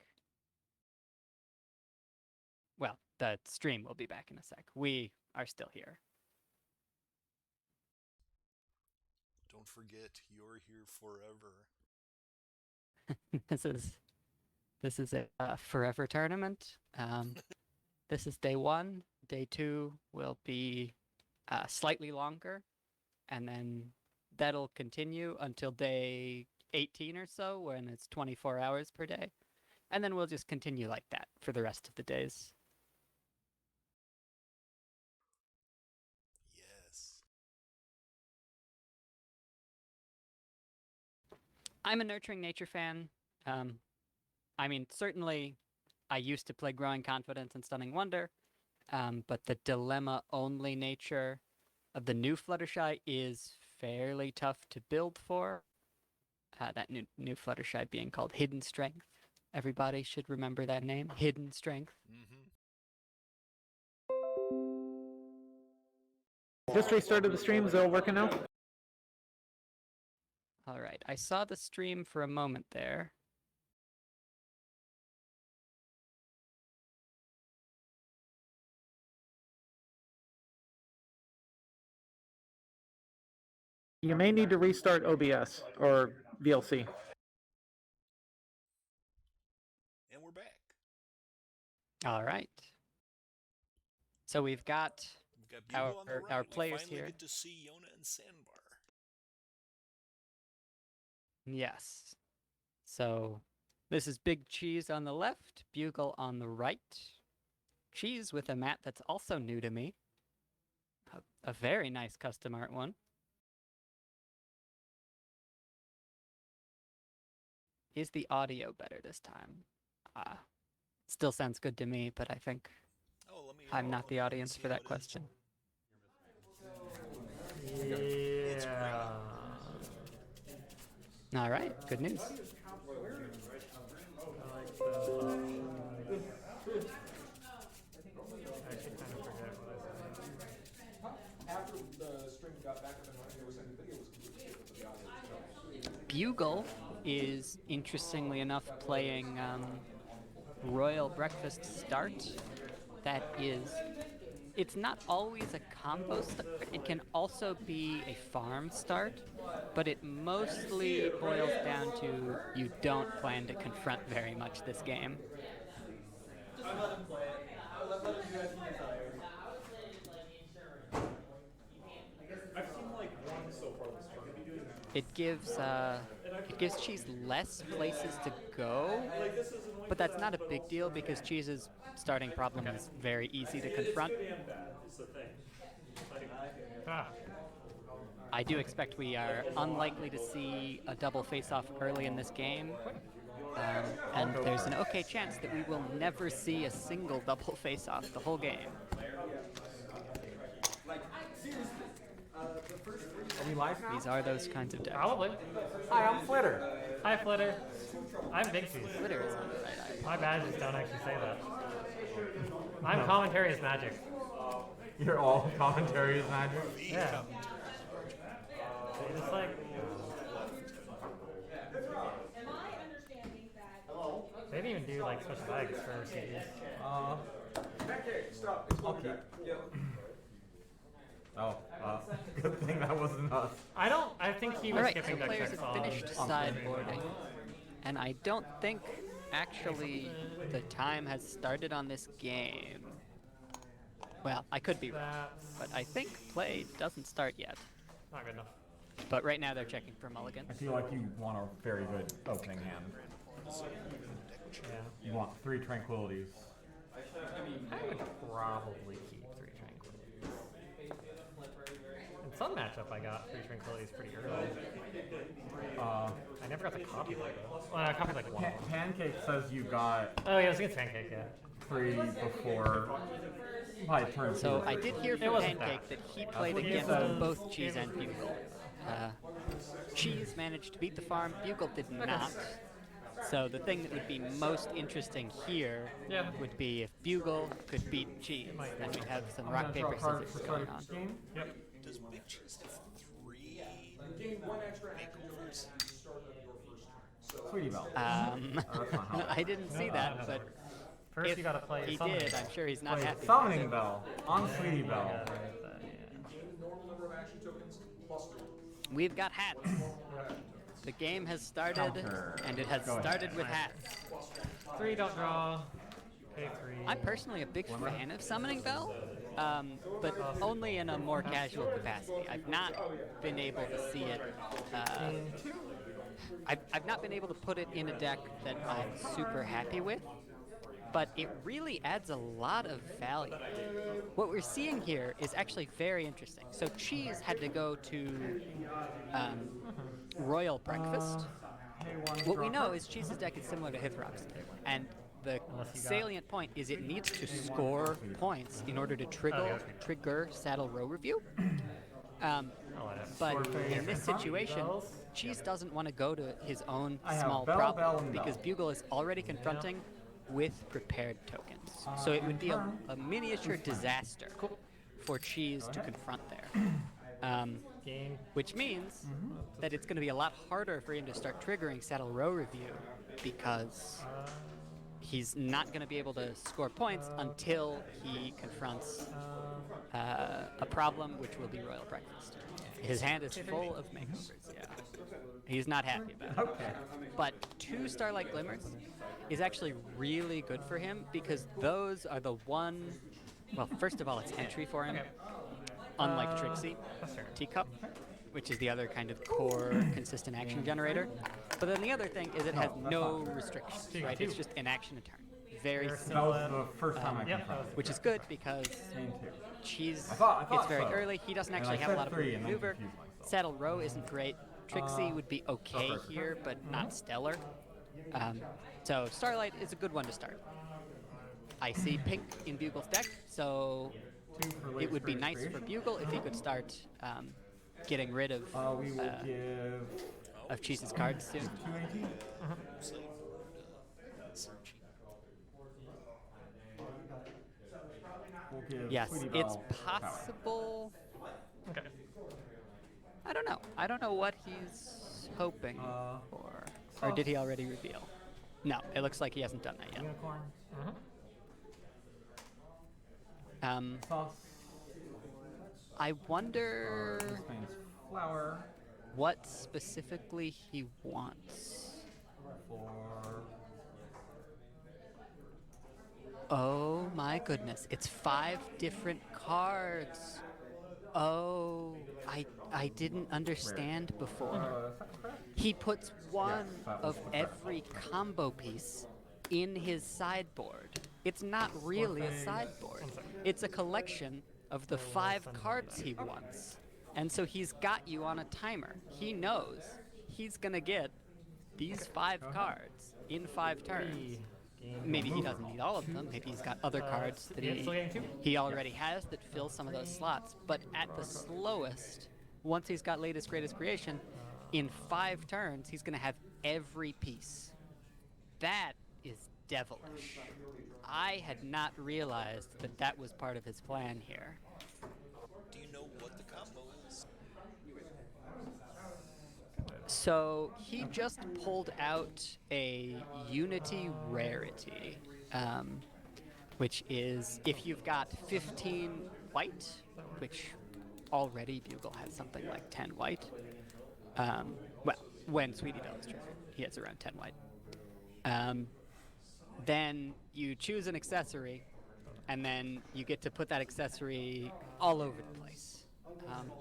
Speaker 2: Well, the stream will be back in a sec. We are still here.
Speaker 1: Don't forget, you're here forever.
Speaker 2: this is a forever tournament. This is day 1. Day 2 will be slightly longer, and then that'll continue until day 18 or so, when it's 24 hours per day. And then we'll just continue like that for the rest of the days.
Speaker 1: Yes.
Speaker 2: I'm a Nurturing Nature fan. I mean, certainly I used to play Growing Confidence and Stunning Wonder, but the dilemma-only nature of the new Fluttershy is fairly tough to build for. That new Fluttershy being called Hidden Strength. Everybody should remember that name, Hidden Strength.
Speaker 1: Mm-hmm.
Speaker 4: Just restarted the stream. Is it all working now?
Speaker 2: All right, I saw the stream for a moment there.
Speaker 4: You may need to restart OBS or VLC.
Speaker 1: And we're back.
Speaker 2: All right. So we've got
Speaker 1: Bugle on the right.
Speaker 2: our players
Speaker 1: we finally
Speaker 2: here.
Speaker 1: get to see Yona and Sandbar.
Speaker 2: Yes. So this is Big Cheese on the left, Bugle on the right. Cheese with a mat that's also new to me. A very nice custom art one. Is the audio better this time? Still sounds good to me, but I think I'm not the audience for that question.
Speaker 3: Yeah.
Speaker 2: All right, good news.
Speaker 3: I like the, I actually kind of forget what I said.
Speaker 5: After the stream got back up and running, they were saying the video was completely shit, but the audio was terrible.
Speaker 2: Bugle is, interestingly enough, playing Royal Breakfast Start. That is, it's not always a combo start. It can also be a farm start, but it mostly boils down to you don't plan to confront very much this game.
Speaker 5: I let him play it. I let him do as he desires. I've seen like one so far this stream.
Speaker 2: It gives Cheese less places to go, but that's not a big deal because Cheese's starting problem is very easy to confront.
Speaker 3: Ah.
Speaker 2: I do expect we are unlikely to see a double face-off early in this game, and there's an okay chance that we will never see a single double face-off the whole game.
Speaker 6: Are we live now?
Speaker 2: These are those kinds of decks.
Speaker 3: Probably.
Speaker 6: Hi, I'm Flitter.
Speaker 3: Hi, Flitter. I'm Big Cheese.
Speaker 2: Twitter is on the right eye.
Speaker 3: My badges don't actually say that. I'm commentary is magic.
Speaker 6: You're all commentary is magic.
Speaker 3: Yeah. It's like they didn't even do like special bags for CDs.
Speaker 5: Stop. It's
Speaker 6: Okay.
Speaker 5: Yeah.
Speaker 6: Oh, good thing that wasn't us.
Speaker 3: I think he was
Speaker 2: All right, so
Speaker 3: skipping deck
Speaker 2: players
Speaker 3: checks
Speaker 2: have
Speaker 3: on.
Speaker 2: finished sideboarding, and I don't think actually the time has started on this game. Well, I could be wrong,
Speaker 3: That's
Speaker 2: but I think play doesn't start yet.
Speaker 3: not good enough.
Speaker 2: But right now they're checking for mulligan.
Speaker 6: I feel like you want a very good opening hand.
Speaker 3: Yeah.
Speaker 6: You want 3 tranquilities.
Speaker 3: I would probably keep 3 tranquilities. In some matchup, I got 3 tranquilities pretty early. I never got the copy like though. Well, I copied like one.
Speaker 6: Pancake says you got
Speaker 3: Oh yeah, it was against Pancake, yeah.
Speaker 6: 3 before by turn 2.
Speaker 2: So I did hear from
Speaker 3: wasn't
Speaker 2: Pancake
Speaker 3: bad.
Speaker 2: that he played
Speaker 6: what he
Speaker 2: against
Speaker 6: said.
Speaker 2: both Cheese and Bugle. Cheese managed to beat the farm, Bugle did not. So the thing that would be most interesting here
Speaker 3: Yeah.
Speaker 2: would be if Bugle could beat Cheese, then we'd have some rock, paper, scissors going on.
Speaker 3: Yep.
Speaker 1: Does Big Cheese have 3
Speaker 5: Gain one extra action
Speaker 1: makeovers?
Speaker 5: at the start of your first turn. So
Speaker 6: Sweetie Belle.
Speaker 2: Um,
Speaker 6: That's not how it
Speaker 2: I didn't see that, but
Speaker 3: First
Speaker 2: if
Speaker 3: you gotta play
Speaker 2: he
Speaker 3: Summoning
Speaker 2: did,
Speaker 3: Bell.
Speaker 2: I'm sure he's not
Speaker 6: Play
Speaker 2: happy.
Speaker 6: Summoning Bell on Sweetie Bell.
Speaker 3: Yeah.
Speaker 5: gain the normal number of action tokens plus 3.
Speaker 2: We've got hats. The game has started,
Speaker 6: Counter.
Speaker 2: and it has
Speaker 6: Go ahead.
Speaker 2: started with hats.
Speaker 3: 3 don't draw. Pay 3.
Speaker 2: I'm personally a big fan of Summoning Bell, but only in a more casual capacity. I've not been able to see it. I've not been able to put it in a deck that I'm super happy with, but it really adds a lot of value. What we're seeing here is actually very interesting. So Cheese had to go to Royal Breakfast. What we know is Cheese's deck is similar to Hithrop's, and the salient point is it needs to score points in order to trigger Saddle Row Review. But
Speaker 6: Swordfish
Speaker 2: in this
Speaker 6: in front,
Speaker 2: situation,
Speaker 6: bells.
Speaker 2: Cheese doesn't want to go to his own
Speaker 6: I have
Speaker 2: small
Speaker 6: bell,
Speaker 2: problem
Speaker 6: bell, and
Speaker 2: because
Speaker 6: bell.
Speaker 2: Bugle is already confronting with prepared tokens. So it would be a miniature disaster for Cheese to confront there.
Speaker 6: Game.
Speaker 2: Which means that it's going to be a lot harder for him to start triggering Saddle Row Review because he's not going to be able to score points until he confronts a problem, which will be Royal Breakfast. His hand is full of makeovers, yeah. He's not happy about it.
Speaker 6: Okay.
Speaker 2: But 2 Starlight Glimmers is actually really good for him because those are the one... Well, first of all, it's entry for him, unlike Trixie, Teacup, which is the other kind of core consistent action generator. But then the other thing is it has no restrictions, right? It's just an action a turn. Very
Speaker 6: That
Speaker 2: simple,
Speaker 6: was the first time I confronted.
Speaker 2: which is good because
Speaker 6: Game 2.
Speaker 2: Cheese
Speaker 6: I thought
Speaker 2: gets very
Speaker 6: so.
Speaker 2: early. He doesn't
Speaker 6: And
Speaker 2: actually
Speaker 6: I
Speaker 2: have a
Speaker 6: said
Speaker 2: lot of
Speaker 6: 3 and then
Speaker 2: maneuver.
Speaker 6: confused myself.
Speaker 2: Saddle Row isn't great. Trixie would be okay here, but not stellar. So Starlight is a good one to start. I see pink in Bugle's deck, so
Speaker 6: 2 for
Speaker 2: it would be
Speaker 6: late
Speaker 2: nice for
Speaker 6: creation.
Speaker 2: Bugle if he could start getting rid of
Speaker 6: We will give
Speaker 2: Cheese's cards soon.
Speaker 6: 280.
Speaker 1: Slave board, searching.
Speaker 6: We'll give
Speaker 2: Yes,
Speaker 6: Sweetie
Speaker 2: it's
Speaker 6: Belle power.
Speaker 2: possible.
Speaker 3: Okay.
Speaker 2: I don't know. I don't know what he's hoping for. Or did he already reveal? No, it looks like he hasn't done that yet.
Speaker 6: Unicorn.
Speaker 2: Um, I wonder
Speaker 6: Spain's flower
Speaker 2: what specifically he wants.
Speaker 6: for
Speaker 2: Oh my goodness, it's 5 different cards. Oh, I didn't understand before. He puts one of every combo piece in his sideboard. It's not really a sideboard. It's a collection of the 5 cards he wants. And so he's got you on a timer. He knows he's gonna get these 5 cards in 5 turns. Maybe he doesn't need all of them. Maybe he's got other cards that he already has that fill some of those slots. But at the slowest, once he's got latest greatest creation, in 5 turns, he's going to have every piece. That is devilish. I had not realized that that was part of his plan here.
Speaker 1: Do you know what the combo is?
Speaker 2: So he just pulled out a Unity rarity, which is if you've got 15 white, which already Bugle has something like 10 white. Well, when Sweetie Belle is triggered, he has around 10 white. Then you choose an accessory, and then you get to put that accessory all over the place.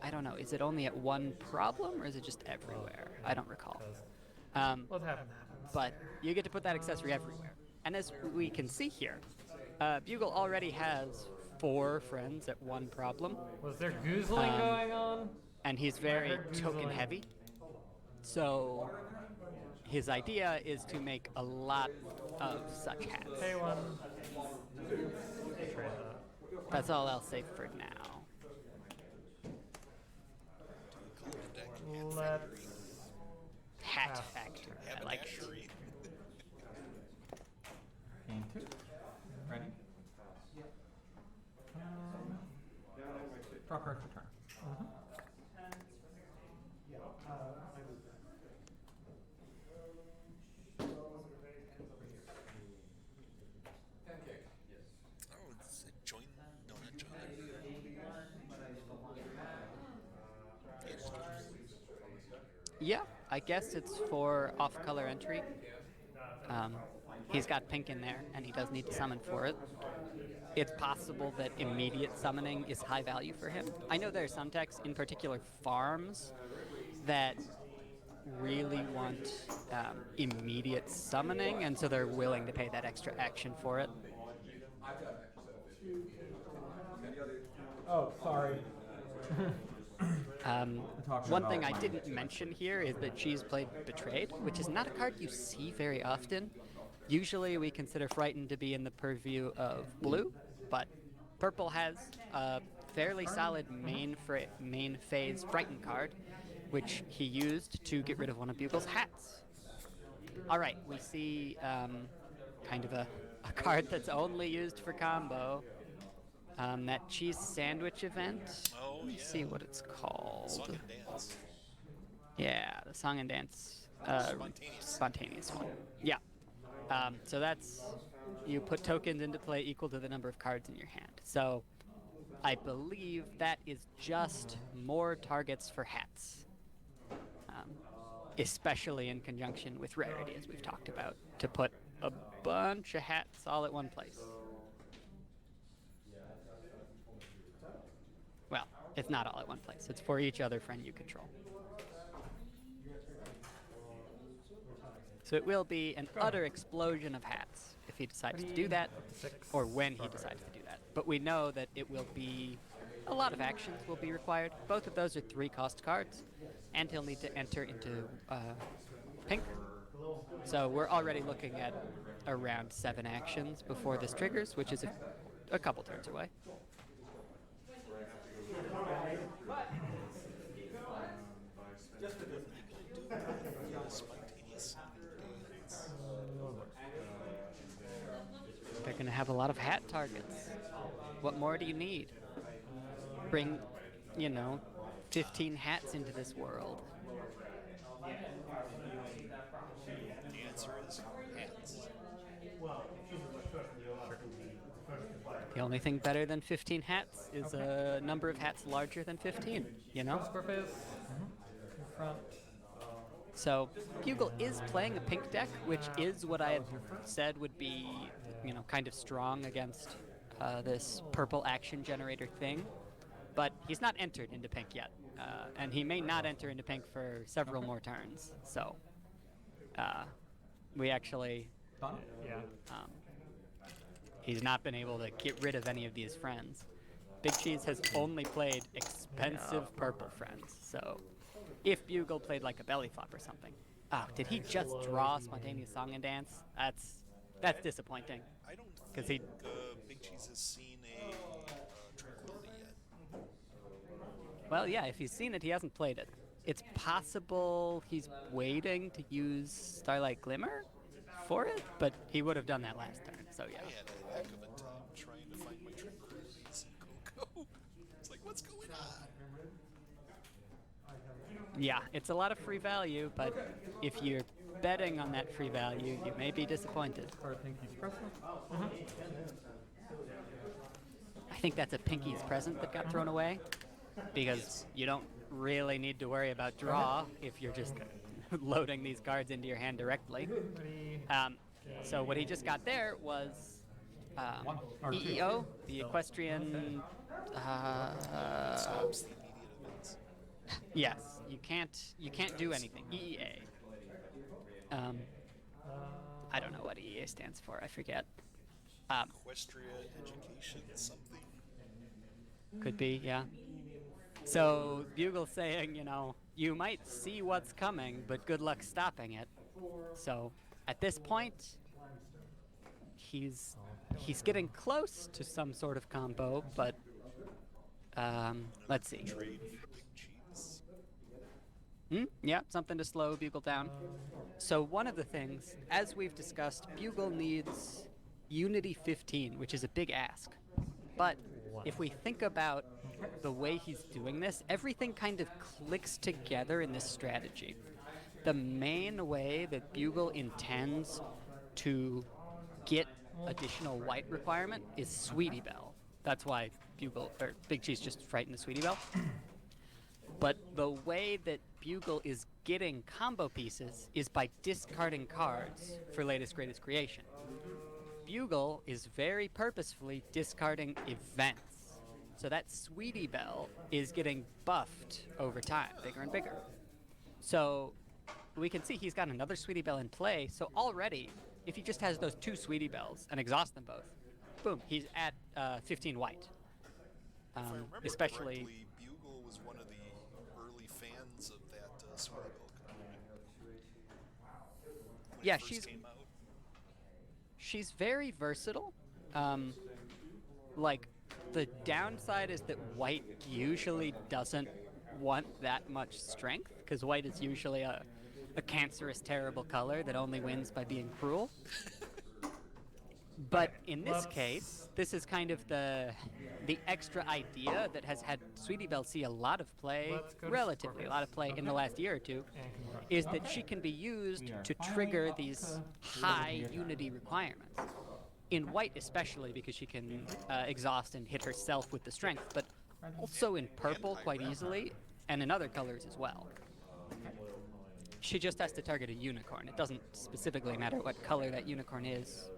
Speaker 2: I don't know. Is it only at one problem, or is it just everywhere? I don't recall.
Speaker 3: What happened?
Speaker 2: But you get to put that accessory everywhere. And as we can see here, Bugle already has 4 friends at one problem,
Speaker 3: Was there goozling going on?
Speaker 2: and he's very
Speaker 3: heard
Speaker 2: token
Speaker 3: goozling.
Speaker 2: heavy. So his idea is to make a lot of such hats.
Speaker 3: Pay one. Trade that.
Speaker 2: That's all I'll say for now.
Speaker 1: Call the deck
Speaker 3: Let's.
Speaker 2: Hat
Speaker 3: Pass.
Speaker 2: Factory.
Speaker 1: Have
Speaker 2: I
Speaker 1: an
Speaker 2: like it.
Speaker 1: hatchery.
Speaker 6: game 2. Ready? Draw card for turn.
Speaker 1: Oh, it's a join. No, not join. Yeah, just join.
Speaker 2: Yeah, I guess it's for off-color entry. He's got pink in there, and he does need to summon for it. It's possible that immediate summoning is high value for him. I know there are some decks, in particular farms, that really want immediate summoning, and so they're willing to pay that extra action for it.
Speaker 6: Oh, sorry.
Speaker 2: One thing I didn't mention here is that Cheese played Betrayed, which is not a card you see very often. Usually we consider Frightened to be in the purview of blue, but purple has a fairly solid main phase Frighten card, which he used to get rid of one of Bugle's hats. All right, we see kind of a card that's only used for combo. That cheese sandwich event.
Speaker 1: Oh,
Speaker 2: Let me
Speaker 1: yeah.
Speaker 2: see what it's called.
Speaker 1: Song and dance.
Speaker 2: Yeah, the song and dance.
Speaker 1: Spontaneous.
Speaker 2: Spontaneous one. Yeah. So that's, you put tokens into play equal to the number of cards in your hand. So I believe that is just more targets for hats. Especially in conjunction with rarity, as we've talked about, to put a bunch of hats all at one place. Well, it's not all at one place. It's for each other friend you control. So it will be an utter explosion of hats if he decides to do that, or when he decides to do that. But we know that it will be, a lot of actions will be required. Both of those are 3-cost cards, and he'll need to enter into pink. So we're already looking at around 7 actions before this triggers, which is a couple turns away.
Speaker 1: Spontaneous song and dance.
Speaker 2: They're going to have a lot of hat targets. What more do you need? Bring, 15 hats into this world.
Speaker 1: The answer is hats.
Speaker 2: The only thing better than 15 hats is a number of hats larger than 15,
Speaker 6: Square face. Front.
Speaker 2: So Bugle is playing a pink deck, which is what I had said would be, kind of strong against this purple action generator thing. But he's not entered into pink yet, and he may not enter into pink for several more turns. So we actually,
Speaker 6: Done.
Speaker 3: Yeah.
Speaker 2: he's not been able to get rid of any of these friends. Big Cheese has only played expensive purple friends, so if Bugle played like a belly flop or something. Oh, did he just draw Spontaneous Song and Dance? That's disappointing.
Speaker 1: I don't
Speaker 2: 'Cause
Speaker 1: think Big Cheese has seen a Tranquility yet.
Speaker 2: Well, yeah, if he's seen it, he hasn't played it. It's possible he's waiting to use Starlight Glimmer for it, but he would have done that last turn, so yeah.
Speaker 1: I had a heck of a time trying to find my Tranquilities in Coco. It's like, what's going on?
Speaker 2: Yeah, it's a lot of free value, but if you're betting on that free value, you may be disappointed.
Speaker 6: Or Pinky's present.
Speaker 2: I think that's a Pinky's present that got thrown away, because you don't really need to worry about draw if you're just loading these cards into your hand directly. So what he just got there was EEO, the Equestrian.
Speaker 1: Stops the immediate events.
Speaker 2: Yes, you can't do anything. EEA. I don't know what EEA stands for. I forget.
Speaker 1: Equestria Education something.
Speaker 2: Could be, yeah. So Bugle's saying, you might see what's coming, but good luck stopping it. So at this point, he's getting close to some sort of combo, but let's see.
Speaker 1: Trade for Big Cheese.
Speaker 2: Yeah, something to slow Bugle down. So one of the things, as we've discussed, Bugle needs Unity 15, which is a big ask. But if we think about the way he's doing this, everything kind of clicks together in this strategy. The main way that Bugle intends to get additional white requirement is Sweetie Belle. That's why Big Cheese just frightened the Sweetie Belle. But the way that Bugle is getting combo pieces is by discarding cards for latest greatest creation. Bugle is very purposefully discarding events. So that Sweetie Belle is getting buffed over time, bigger and bigger. So we can see he's got another Sweetie Belle in play, so already, if he just has those 2 Sweetie Bells and exhausts them both, boom, he's at 15 white.
Speaker 1: If I remember
Speaker 2: Especially
Speaker 1: correctly, Bugle was one of the early fans of that Sweetie Belle card. When
Speaker 2: Yeah,
Speaker 1: it first came out.
Speaker 2: she's very versatile. Like, The downside is that white usually doesn't want that much strength, because white is usually a cancerous, terrible color that only wins by being cruel. But in this case, this is kind of the extra idea that has had Sweetie Belle see a lot of play, relatively a lot of play in the last year or two, is that she can be used to trigger these high unity requirements. In white especially, because she can exhaust and hit herself with the strength, but also in purple quite easily, and in other colors as well. She just has to target a unicorn. It doesn't specifically matter what color that unicorn is.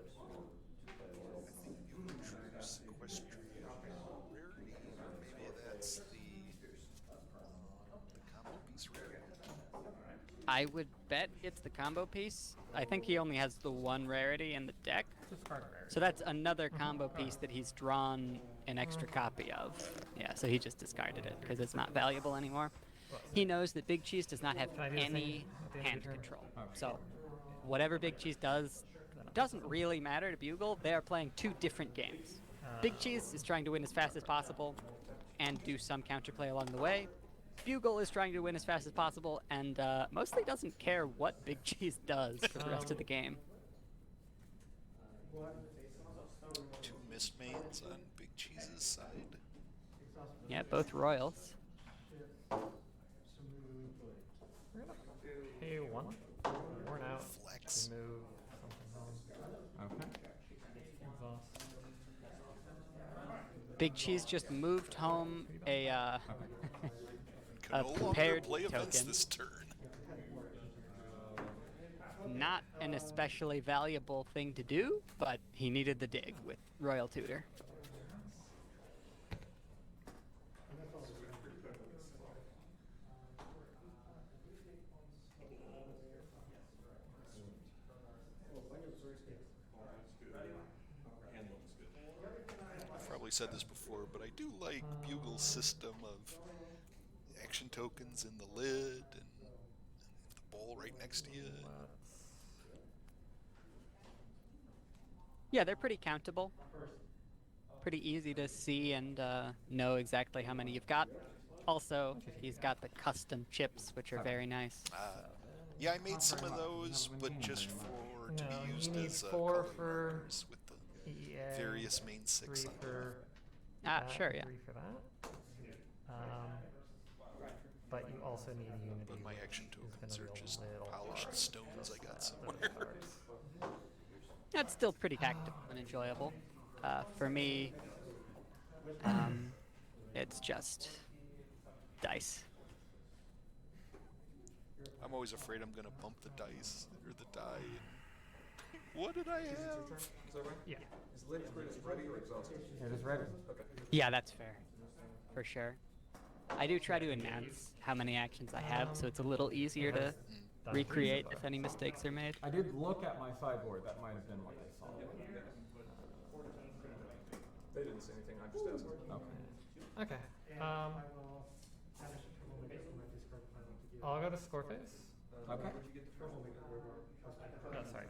Speaker 1: Equestrian rarity. Maybe that's the combo piece rarity.
Speaker 2: I would bet it's the combo piece. I think he only has the one rarity in the deck. So that's another combo piece that he's drawn an extra copy of. Yeah, so he just discarded it because it's not valuable anymore. He knows that Big Cheese does not have any hand control. So whatever Big Cheese does doesn't really matter to Bugle. They are playing two different games. Big Cheese is trying to win as fast as possible and do some counterplay along the way. Bugle is trying to win as fast as possible and mostly doesn't care what Big Cheese does for the rest of the game.
Speaker 1: Two missed mains on Big Cheese's side.
Speaker 2: Yeah, both royals.
Speaker 3: Pay one. Worn out.
Speaker 1: Flex.
Speaker 3: Move something home.
Speaker 6: Okay.
Speaker 3: Exhaust.
Speaker 2: Big Cheese just moved home a
Speaker 1: Can no longer
Speaker 2: prepared
Speaker 1: play events
Speaker 2: token.
Speaker 1: this turn.
Speaker 2: Not an especially valuable thing to do, but he needed the dig with Royal Tutor.
Speaker 1: I've probably said this before, but I do like Bugle's system of action tokens in the lid and the bowl right next to you.
Speaker 2: Yeah, they're pretty countable. Pretty easy to see and know exactly how many you've got. Also, he's got the custom chips, which are very nice.
Speaker 1: Yeah, I made some of those, but just for to be used as
Speaker 3: four
Speaker 1: color
Speaker 3: for
Speaker 1: markers with the
Speaker 3: EA,
Speaker 1: various main 6
Speaker 3: three
Speaker 1: on
Speaker 3: for
Speaker 1: there.
Speaker 2: Ah,
Speaker 3: that,
Speaker 2: sure, yeah.
Speaker 3: 3 for that. But you also need unity.
Speaker 1: But my
Speaker 3: which
Speaker 1: action
Speaker 3: is
Speaker 1: tokens
Speaker 3: gonna
Speaker 1: are
Speaker 3: be a
Speaker 1: just
Speaker 3: little
Speaker 1: polished
Speaker 3: hard
Speaker 1: stones I got
Speaker 3: for
Speaker 1: somewhere.
Speaker 3: the cards.
Speaker 2: That's still pretty tactile and enjoyable. For me, it's just dice.
Speaker 1: I'm always afraid I'm gonna bump the dice or the die. What did I have?
Speaker 3: Yeah.
Speaker 5: Is lid ready or exhausted?
Speaker 6: It is ready.
Speaker 5: Okay.
Speaker 2: Yeah, that's fair. For sure. I do try to announce how many actions I have, so it's a little easier to recreate if any mistakes are made.
Speaker 6: I did look at my sideboard. That might have been what I saw.
Speaker 5: They didn't say anything. I just asked.
Speaker 6: Okay.
Speaker 3: Okay. I'll go to score phase.
Speaker 6: Okay.
Speaker 3: No, sorry.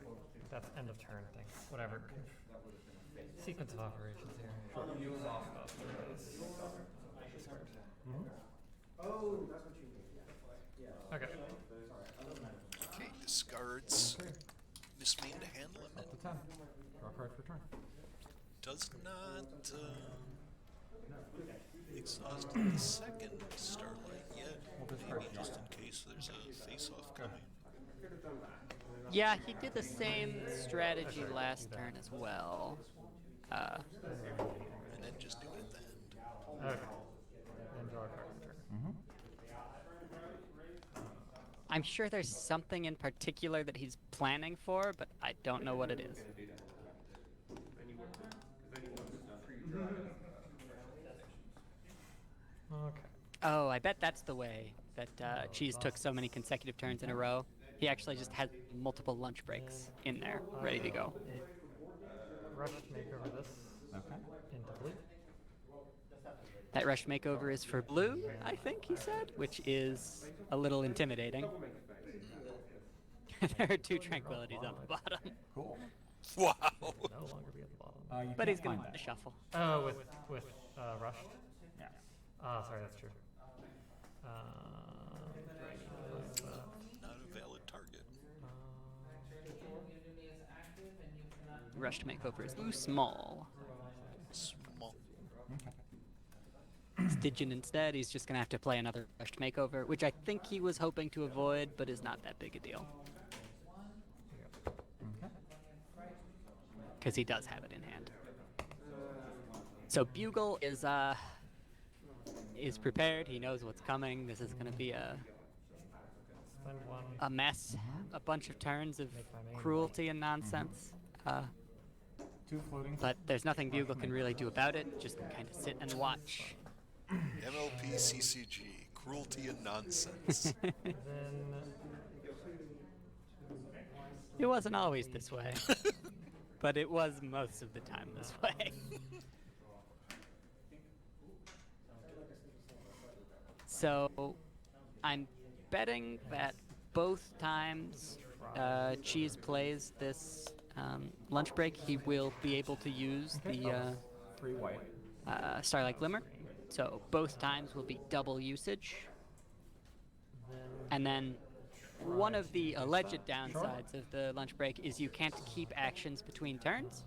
Speaker 3: That's end of turn thing. Whatever. Sequence of operations here. Okay.
Speaker 1: Okay, discards mismained hand limit.
Speaker 6: Up to 10. Draw a card for turn.
Speaker 1: Does not exhaust the second Starlight yet. Maybe just in case there's a face-off coming.
Speaker 2: Yeah, he did the same strategy last turn as well.
Speaker 1: And then just do it at the end.
Speaker 3: Okay. And draw a card for turn.
Speaker 2: I'm sure there's something in particular that he's planning for, but I don't know what it is.
Speaker 3: Okay.
Speaker 2: Oh, I bet that's the way that Cheese took so many consecutive turns in a row. He actually just had multiple lunch breaks in there, ready to go.
Speaker 3: Rush make over this
Speaker 6: Okay.
Speaker 3: into blue.
Speaker 2: That rush makeover is for blue, I think he said, which is a little intimidating. There are 2 tranquilities on the bottom.
Speaker 6: Cool.
Speaker 1: Wow!
Speaker 3: No longer be at the bottom.
Speaker 6: You
Speaker 2: But
Speaker 6: can't
Speaker 2: he's going
Speaker 6: find
Speaker 2: to want
Speaker 6: that.
Speaker 2: to shuffle.
Speaker 3: Oh, with Rushed?
Speaker 6: Yeah.
Speaker 3: Sorry, that's true.
Speaker 1: Not a valid target.
Speaker 2: Rushed makeover is too small.
Speaker 1: Small.
Speaker 2: Stygian instead, he's just going to have to play another rushed makeover, which I think he was hoping to avoid, but is not that big a deal.
Speaker 6: Okay.
Speaker 2: Because he does have it in hand. So Bugle is prepared. He knows what's coming. This is going to be
Speaker 3: Spend one.
Speaker 2: a mess, a bunch of turns of cruelty and nonsense.
Speaker 6: 2 floating.
Speaker 2: But there's nothing Bugle can really do about it. Just kind of sit and watch.
Speaker 1: MLP CCG. Cruelty and nonsense.
Speaker 3: Then
Speaker 2: It wasn't always this way, but it was most of the time this way. So I'm betting that both times Cheese plays this lunch break, he will be able to use the
Speaker 6: 3 white.
Speaker 2: Starlight Glimmer. So both times will be double usage. And then one of the alleged downsides of the lunch break is you can't keep actions between turns.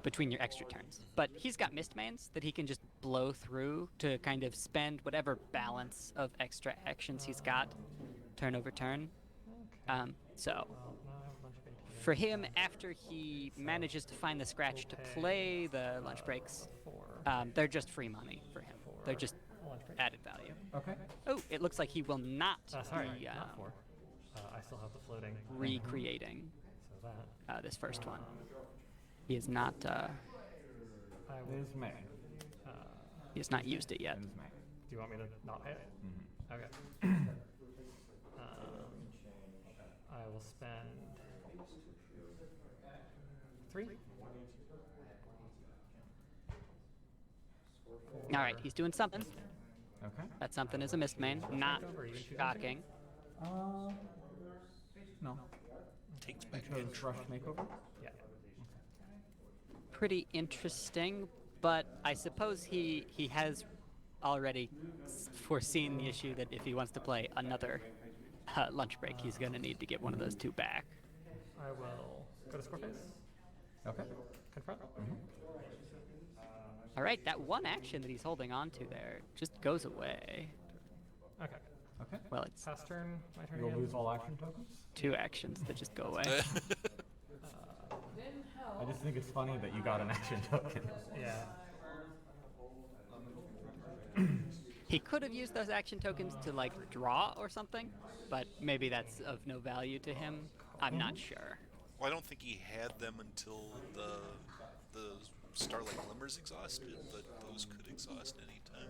Speaker 2: Between your extra turns. But he's got Mist Mains that he can just blow through to kind of spend whatever balance of extra actions he's got turn over turn. So for him, after he manages to find the scratch to play the lunch breaks, they're just free money for him. They're just added value.
Speaker 6: Okay.
Speaker 2: Oh, it looks like he will not
Speaker 3: sorry,
Speaker 2: be
Speaker 3: not 4. I still have the floating.
Speaker 2: recreating
Speaker 3: So that.
Speaker 2: this first one. He is not.
Speaker 3: I
Speaker 6: It
Speaker 3: will,
Speaker 6: is May.
Speaker 2: He has not used it yet.
Speaker 6: It is May.
Speaker 3: do you want me to not pay it?
Speaker 6: Mm-hmm.
Speaker 3: Okay. I will spend 3.
Speaker 2: All right, he's doing something.
Speaker 6: Okay.
Speaker 2: That something is a Mist Main. Not
Speaker 3: Makeover, you choose
Speaker 2: shocking.
Speaker 6: No.
Speaker 1: Takes
Speaker 6: I
Speaker 1: back
Speaker 6: chose
Speaker 1: entry.
Speaker 6: Rush Makeover.
Speaker 3: Yeah.
Speaker 2: Pretty interesting, but I suppose he has already foreseen the issue that if he wants to play another lunch break, he's going to need to get one of those 2 back.
Speaker 3: I will go to score phase.
Speaker 6: Okay.
Speaker 3: Confront.
Speaker 2: All right, that one action that he's holding on to there just goes away.
Speaker 3: Okay.
Speaker 6: Okay.
Speaker 2: Well, it's
Speaker 3: Pass turn. My turn
Speaker 6: You'll
Speaker 3: again.
Speaker 6: lose all action tokens.
Speaker 2: 2 actions that just go away.
Speaker 6: I just think it's funny that you got an action token.
Speaker 3: Yeah.
Speaker 2: He could have used those action tokens to like draw or something, but maybe that's of no value to him. I'm not sure.
Speaker 1: Well, I don't think he had them until the Starlight Glimmers exhausted, but those could exhaust any time.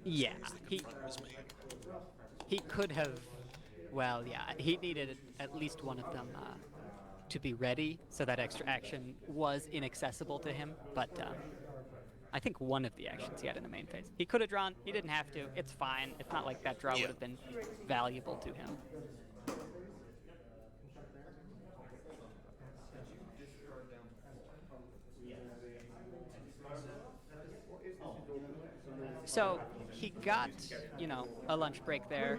Speaker 2: Yeah,
Speaker 1: As the confront was made.
Speaker 2: he could have. Well, yeah, he needed at least one of them to be ready, so that extra action was inaccessible to him. But I think one of the actions he had in the main phase, he could have drawn. He didn't have to. It's fine. It's not like that draw would have been valuable to him. So he got, a lunch break there.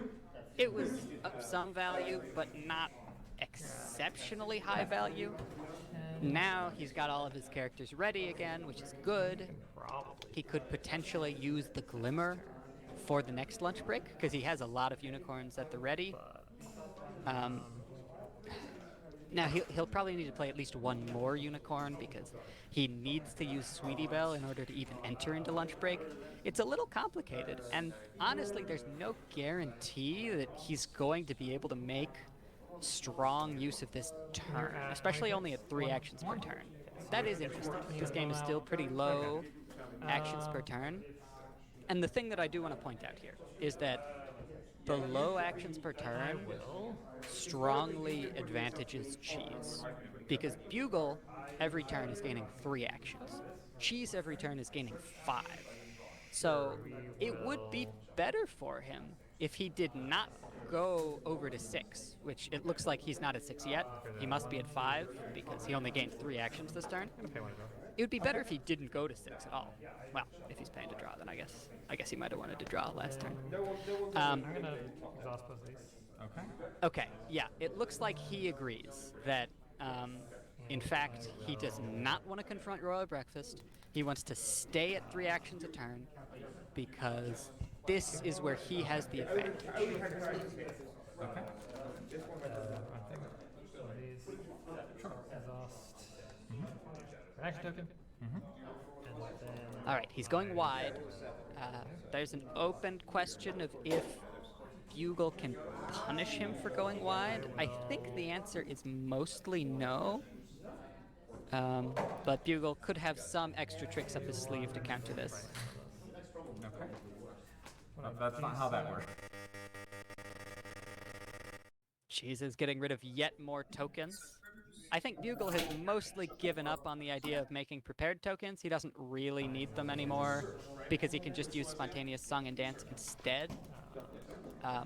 Speaker 2: It was of some value, but not exceptionally high value. Now he's got all of his characters ready again, which is good. He could potentially use the Glimmer for the next lunch break, because he has a lot of unicorns at the ready. Now he'll probably need to play at least one more unicorn, because he needs to use Sweetie Belle in order to even enter into lunch break. It's a little complicated, and honestly there's no guarantee that he's going to be able to make strong use of this turn, especially only at 3 actions per turn. That is interesting. This game is still pretty low actions per turn. And the thing that I do want to point out here is that the low actions per turn strongly advantages Cheese, because Bugle every turn is gaining 3 actions. Cheese every turn is gaining 5. So it would be better for him if he did not go over to 6, which it looks like he's not at 6 yet, he must be at 5 because he only gained 3 actions this turn. It would be better if he didn't go to 6 at all. Well, if he's paying to draw, then I guess he might have wanted to draw last turn.
Speaker 3: I'm gonna exhaust both these.
Speaker 6: Okay.
Speaker 2: Okay, yeah, it looks like he agrees that, in fact, he does not want to confront Royal Breakfast. He wants to stay at 3 actions a turn because this is where he has the advantage.
Speaker 6: Okay.
Speaker 3: I think these exhaust. An action token. And then
Speaker 2: All right, he's going wide. There's an open question of if Bugle can punish him for going wide. I think the answer is mostly no. But Bugle could have some extra tricks up his sleeve to counter this.
Speaker 6: Okay. That's not how that works.
Speaker 2: Cheese is getting rid of yet more tokens. I think Bugle has mostly given up on the idea of making prepared tokens. He doesn't really need them anymore because he can just use spontaneous song and dance instead. I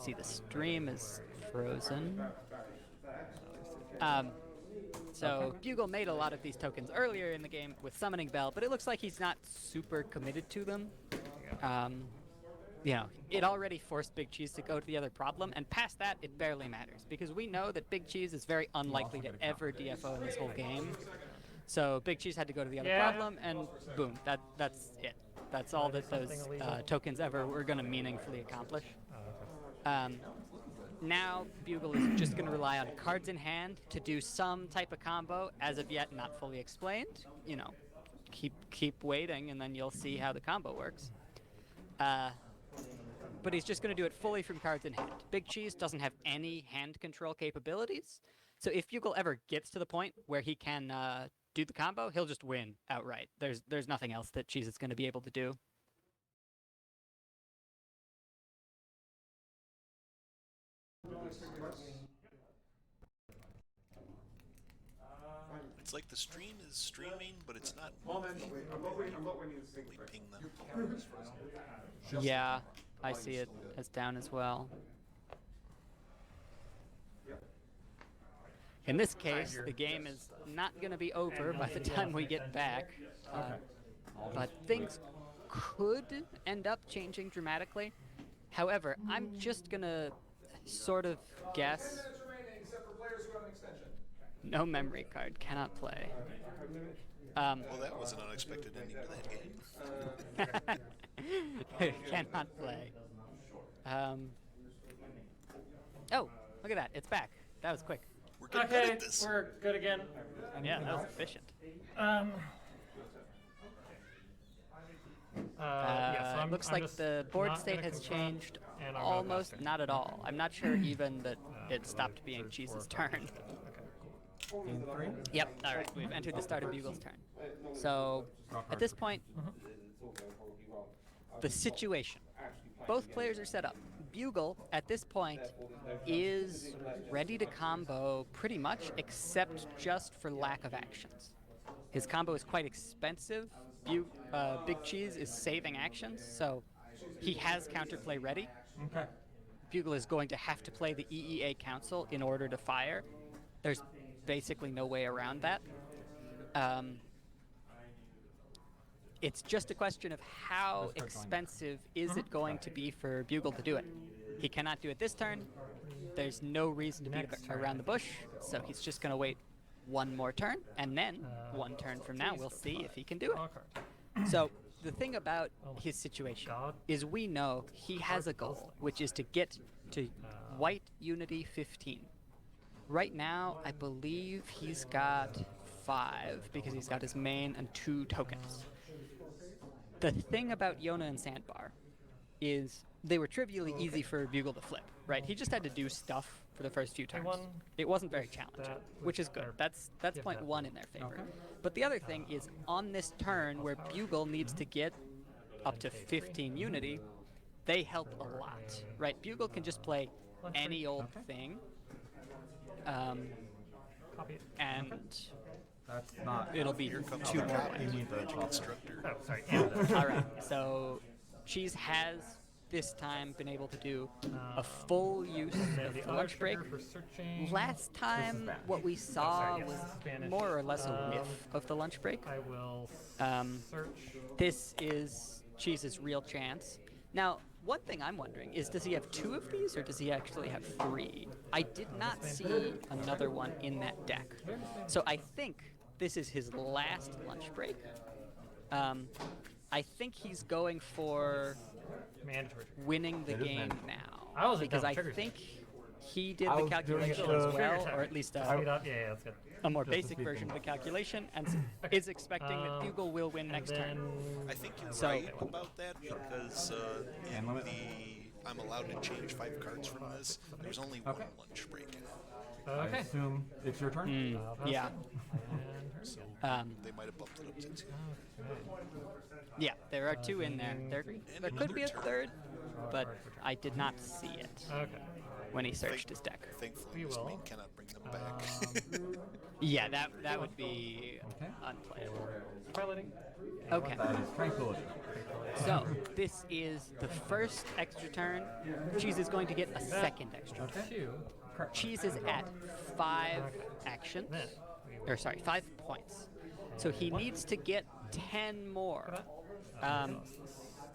Speaker 2: see the stream is frozen. So Bugle made a lot of these tokens earlier in the game with Summoning Bell, but it looks like he's not super committed to them. You know, it already forced Big Cheese to go to the other problem, and past that, it barely matters, because we know that Big Cheese is very unlikely to ever DFO in this whole game. So Big Cheese had to go to the other problem, and boom, that's it. That's all that those tokens ever were going to meaningfully accomplish. Now, Bugle is just going to rely on cards in hand to do some type of combo, as of yet not fully explained. You know, keep waiting, and then you'll see how the combo works. But he's just going to do it fully from cards in hand. Big Cheese doesn't have any hand control capabilities, so if Bugle ever gets to the point where he can do the combo, he'll just win outright. There's nothing else that Cheese is going to be able to do.
Speaker 1: It's like the stream is streaming, but it's not
Speaker 5: I'm not waiting to think.
Speaker 1: ping them.
Speaker 2: Yeah, I see it as down as well. In this case, the game is not going to be over by the time we get back, but things could end up changing dramatically. However, I'm just going to sort of guess. No memory card, cannot play.
Speaker 1: Well, that was an unexpected ending to that game.
Speaker 2: Cannot play. Oh, look at that, it's back. That was quick.
Speaker 1: We're getting good at this.
Speaker 3: We're good again.
Speaker 2: Yeah, that was efficient.
Speaker 3: Yeah, so
Speaker 2: Looks
Speaker 3: I'm
Speaker 2: like
Speaker 3: just
Speaker 2: the board
Speaker 3: not
Speaker 2: state
Speaker 3: gonna
Speaker 2: has
Speaker 3: confront,
Speaker 2: changed
Speaker 3: and I'll go
Speaker 2: almost
Speaker 3: faster.
Speaker 2: not at all. I'm not sure even that it stopped being Cheese's turn.
Speaker 6: Game 3.
Speaker 2: Yep, alright, we've entered the start of Bugle's turn. So, at this point, the situation. Both players are set up. Bugle, at this point, is ready to combo pretty much, except just for lack of actions. His combo is quite expensive. Big Cheese is saving actions, so he has counterplay ready.
Speaker 6: Okay.
Speaker 2: Bugle is going to have to play the EEA Council in order to fire. There's basically no way around that. It's just a question of how expensive is it going to be for Bugle to do it. He cannot do it this turn. There's no reason to beat around the bush, so he's just going to wait one more turn, and then one turn from now we'll see if he can do it. So the thing about his situation is we know he has a goal, which is to get to white unity 15. Right now, I believe he's got 5 because he's got his main and 2 tokens. The thing about Yona and Sandbar is they were trivially easy for Bugle to flip, right? He just had to do stuff for the first few turns. It wasn't very challenging, which is good. That's point 1 in their favor. But the other thing is on this turn where Bugle needs to get up to 15 unity, they help a lot, right? Bugle can just play any old thing. And
Speaker 6: That's not.
Speaker 2: it'll be 2 more
Speaker 1: You
Speaker 2: white.
Speaker 1: need the instructor.
Speaker 3: Oh, sorry.
Speaker 2: All right, so Cheese has this time been able to do a full use of the lunch break. Last time, what we saw was more or less a whiff of the lunch break.
Speaker 7: I will search.
Speaker 2: This is Cheese's real chance. Now, one thing I'm wondering is, does he have 2 of these, or does he actually have 3? I did not see another one in that deck. So I think this is his last lunch break. I think he's going for
Speaker 7: Mandatory.
Speaker 2: winning the
Speaker 6: It is
Speaker 2: game
Speaker 6: mandatory.
Speaker 2: now.
Speaker 7: I was
Speaker 2: because I
Speaker 7: triggers.
Speaker 2: think he did
Speaker 6: I
Speaker 2: the
Speaker 6: was doing
Speaker 2: calculation
Speaker 6: it,
Speaker 2: as well, or at least
Speaker 7: Speed up. Yeah, that's good.
Speaker 2: a more
Speaker 6: Just to
Speaker 2: basic
Speaker 6: speed
Speaker 2: version of
Speaker 6: things
Speaker 2: the calculation, and is expecting that Bugle will win next turn.
Speaker 1: I think you're
Speaker 2: So-
Speaker 1: right about that because in
Speaker 6: limit?
Speaker 1: I'm allowed to change 5 cards from this. There's only one lunch break in it,
Speaker 6: I
Speaker 7: Okay.
Speaker 6: assume it's your turn.
Speaker 2: Yeah.
Speaker 1: so they might have bumped it up to 2.
Speaker 2: Yeah, there are 2 in there. There could be a third, but I did not see it
Speaker 7: Okay.
Speaker 2: when he searched his deck.
Speaker 1: Thankfully,
Speaker 7: We
Speaker 1: this
Speaker 7: will.
Speaker 1: main cannot bring them back.
Speaker 2: Yeah, that would be
Speaker 6: Okay.
Speaker 2: unplayable.
Speaker 7: Piloting.
Speaker 2: Okay,
Speaker 6: That is tranquility.
Speaker 2: so this is the first extra turn. Cheese is going to get a second extra.
Speaker 7: Two.
Speaker 2: Cheese is at 5 actions, or sorry, 5 points. So he needs to get 10 more.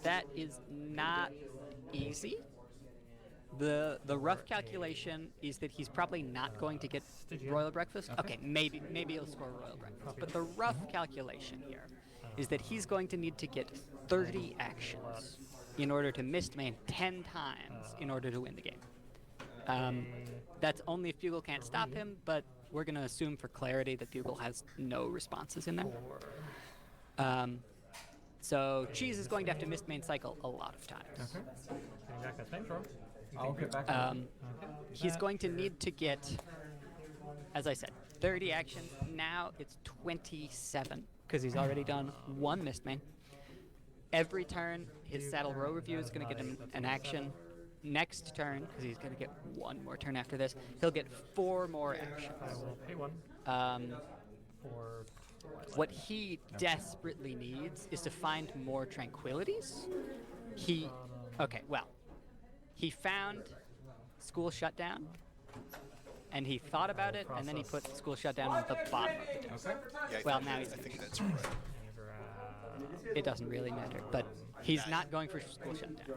Speaker 2: That is not easy. The rough calculation is that he's probably not going to get Royal Breakfast. Okay, maybe he'll score Royal Breakfast. But the rough calculation here is that he's going to need to get 30 actions in order to mist main 10 times in order to win the game. That's only if Bugle can't stop him, but we're going to assume for clarity that Bugle has no responses in there. So Cheese is going to have to mist main cycle a lot of times.
Speaker 7: Getting back that thing, sure.
Speaker 6: I'll get back.
Speaker 2: He's going to need to get, as I said, 30 actions. Now it's 27 because he's already done 1 mist main. Every turn, his saddle row review is going to get him an action. Next turn, because he's going to get 1 more turn after this, he'll get 4 more actions.
Speaker 7: I will pay 1 for.
Speaker 2: What he desperately needs is to find more tranquilities. He found school shutdown, and he thought about it, and then he put school shutdown on the bottom of the deck.
Speaker 1: Yeah,
Speaker 2: Well, now he's
Speaker 1: I think
Speaker 2: finished.
Speaker 1: that's right.
Speaker 2: It doesn't really matter, but he's not going for school shutdown,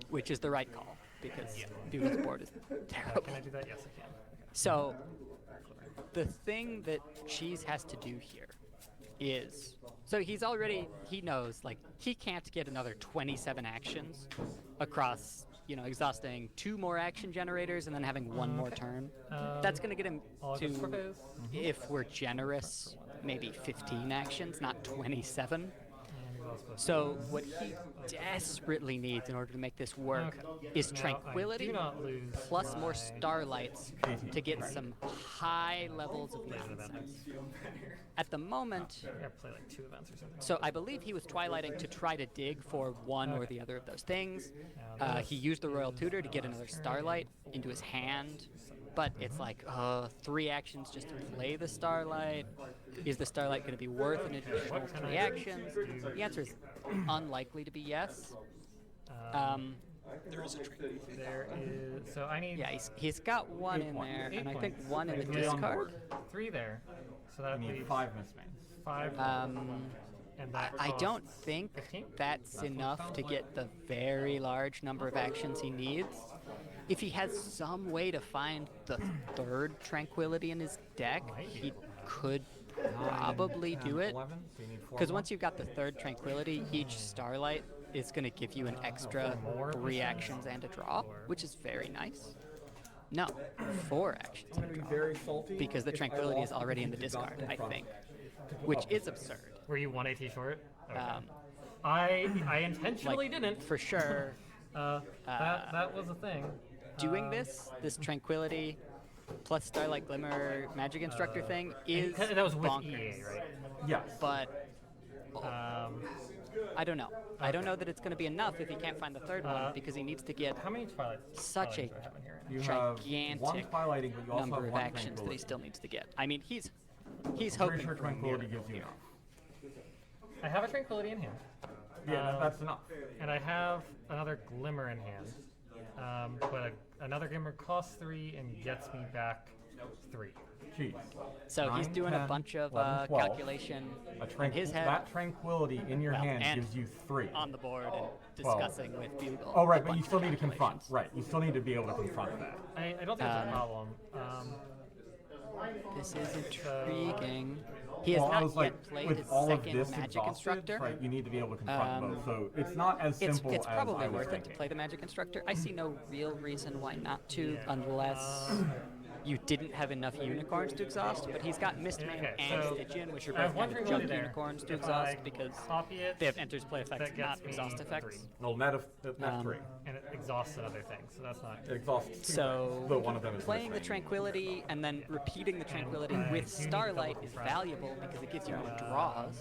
Speaker 2: which is the right call, because Bugle's board is terrible.
Speaker 7: Can I do that? Yes, I can.
Speaker 2: So, the thing that Cheese has to do here is, so he knows, like, he can't get another 27 actions across, exhausting 2 more action generators and then having 1 more turn. That's going to get him to, if we're generous, maybe 15 actions, not 27. So what he desperately needs in order to make this work is tranquility plus more starlights to get some high levels of nonsense. At the moment,
Speaker 7: I play like 2 events or something.
Speaker 2: so I believe he was twilighting to try to dig for one or the other of those things. He used the Royal Tutor to get another starlight into his hand, but it's like 3 actions just to play the starlight. Is the starlight going to be worth an additional 3 actions? The answer is unlikely to be yes.
Speaker 1: There is a tranquility.
Speaker 7: There is. So I need.
Speaker 2: Yeah, he's got 1 in there, and I think 1 in the
Speaker 6: Get on
Speaker 2: discard.
Speaker 6: board.
Speaker 7: 3 there. So that
Speaker 6: I need
Speaker 7: leaves
Speaker 6: 5 mismains.
Speaker 7: 5. And that
Speaker 2: I
Speaker 7: costs
Speaker 2: don't think
Speaker 7: 15?
Speaker 2: that's enough to get the very large number of actions he needs. If he has some way to find the 3rd tranquility in his deck, he could probably do it.
Speaker 6: 11, so you need 4
Speaker 2: Because
Speaker 6: more.
Speaker 2: once you've got the 3rd tranquility, each starlight is going to give you an extra 3 actions and a draw, which is very nice. No, 4 actions
Speaker 5: I'm
Speaker 2: and a
Speaker 5: gonna be
Speaker 2: draw.
Speaker 5: very salty
Speaker 2: Because the
Speaker 5: if I
Speaker 2: tranquility
Speaker 5: lost
Speaker 2: is already in the
Speaker 5: because you got
Speaker 2: discard, I
Speaker 5: front
Speaker 2: think,
Speaker 5: to put
Speaker 2: which
Speaker 5: up
Speaker 2: is
Speaker 5: with it.
Speaker 2: absurd.
Speaker 7: Were you 1 AT short? Okay.
Speaker 2: Um,
Speaker 7: I intentionally didn't.
Speaker 2: For sure.
Speaker 7: That was a thing.
Speaker 2: Doing this tranquility plus Starlight Glimmer Magic Instructor thing is
Speaker 7: That was with
Speaker 2: bonkers.
Speaker 7: EA, right?
Speaker 6: Yes.
Speaker 2: But I don't know. I don't know that it's going to be enough if he can't find the 3rd one, because he needs to get
Speaker 7: How many Twilight?
Speaker 2: such a
Speaker 7: Twilights do I have in here?
Speaker 6: You have 1
Speaker 2: gigantic
Speaker 6: twilighting, but you also
Speaker 2: number
Speaker 6: have
Speaker 2: of
Speaker 6: 1
Speaker 2: actions that he
Speaker 6: tranquility.
Speaker 2: still needs to get. I mean, he's
Speaker 6: Pretty
Speaker 2: hoping
Speaker 6: sure
Speaker 2: for a
Speaker 6: tranquility
Speaker 2: miracle
Speaker 6: gives you
Speaker 2: here.
Speaker 6: enough.
Speaker 7: I have a Tranquility in hand.
Speaker 6: Yeah, that's enough.
Speaker 7: And I have another Glimmer in hand. But another Glimmer costs 3 and gets me back 3.
Speaker 6: Jeez.
Speaker 2: So he's
Speaker 6: 9,
Speaker 2: doing
Speaker 6: 10,
Speaker 2: a bunch of
Speaker 6: 11, 12.
Speaker 2: calculation in his head,
Speaker 6: That tranquility in your
Speaker 2: well,
Speaker 6: hand
Speaker 2: and
Speaker 6: gives you 3.
Speaker 2: on the board and
Speaker 6: 12.
Speaker 2: discussing with Bugle.
Speaker 6: Oh,
Speaker 2: a
Speaker 6: right, but
Speaker 2: bunch
Speaker 6: you
Speaker 2: of
Speaker 6: still need to confront.
Speaker 2: calculations.
Speaker 6: Right, you still need to be able to confront that.
Speaker 7: I don't think it's a problem.
Speaker 2: This is intriguing. He has
Speaker 6: Well, I
Speaker 2: not
Speaker 6: was like,
Speaker 2: yet played
Speaker 6: with
Speaker 2: his
Speaker 6: all of
Speaker 2: second
Speaker 6: this
Speaker 2: Magic
Speaker 6: exhausted,
Speaker 2: Instructor.
Speaker 6: right, you need to be able to confront both. So it's not as simple
Speaker 2: It's
Speaker 6: as
Speaker 2: probably
Speaker 6: I was
Speaker 2: worth it to
Speaker 6: thinking.
Speaker 2: play the Magic Instructor. I see no real reason why not to, unless you didn't have enough unicorns to exhaust. But he's got Mistmane
Speaker 7: Okay,
Speaker 2: and
Speaker 7: so
Speaker 2: Stygian, which are
Speaker 7: I have
Speaker 2: both
Speaker 7: one
Speaker 2: kind of
Speaker 7: Tranquility
Speaker 2: junk
Speaker 7: there.
Speaker 2: unicorns to
Speaker 7: If
Speaker 2: exhaust
Speaker 7: I
Speaker 2: because
Speaker 7: copy it,
Speaker 2: they have enters play effects,
Speaker 7: that
Speaker 2: not
Speaker 7: gets me
Speaker 2: exhaust effects.
Speaker 7: 3.
Speaker 6: No, net 3.
Speaker 7: And it exhausts another thing, so that's not.
Speaker 6: It exhausts 2.
Speaker 2: So
Speaker 6: Though one of them is
Speaker 2: playing the
Speaker 6: Mistmane.
Speaker 2: Tranquility and then repeating the Tranquility
Speaker 7: I
Speaker 2: with
Speaker 7: do need
Speaker 2: Starlight
Speaker 7: double
Speaker 2: is
Speaker 7: confront.
Speaker 2: valuable because it gives you more draws.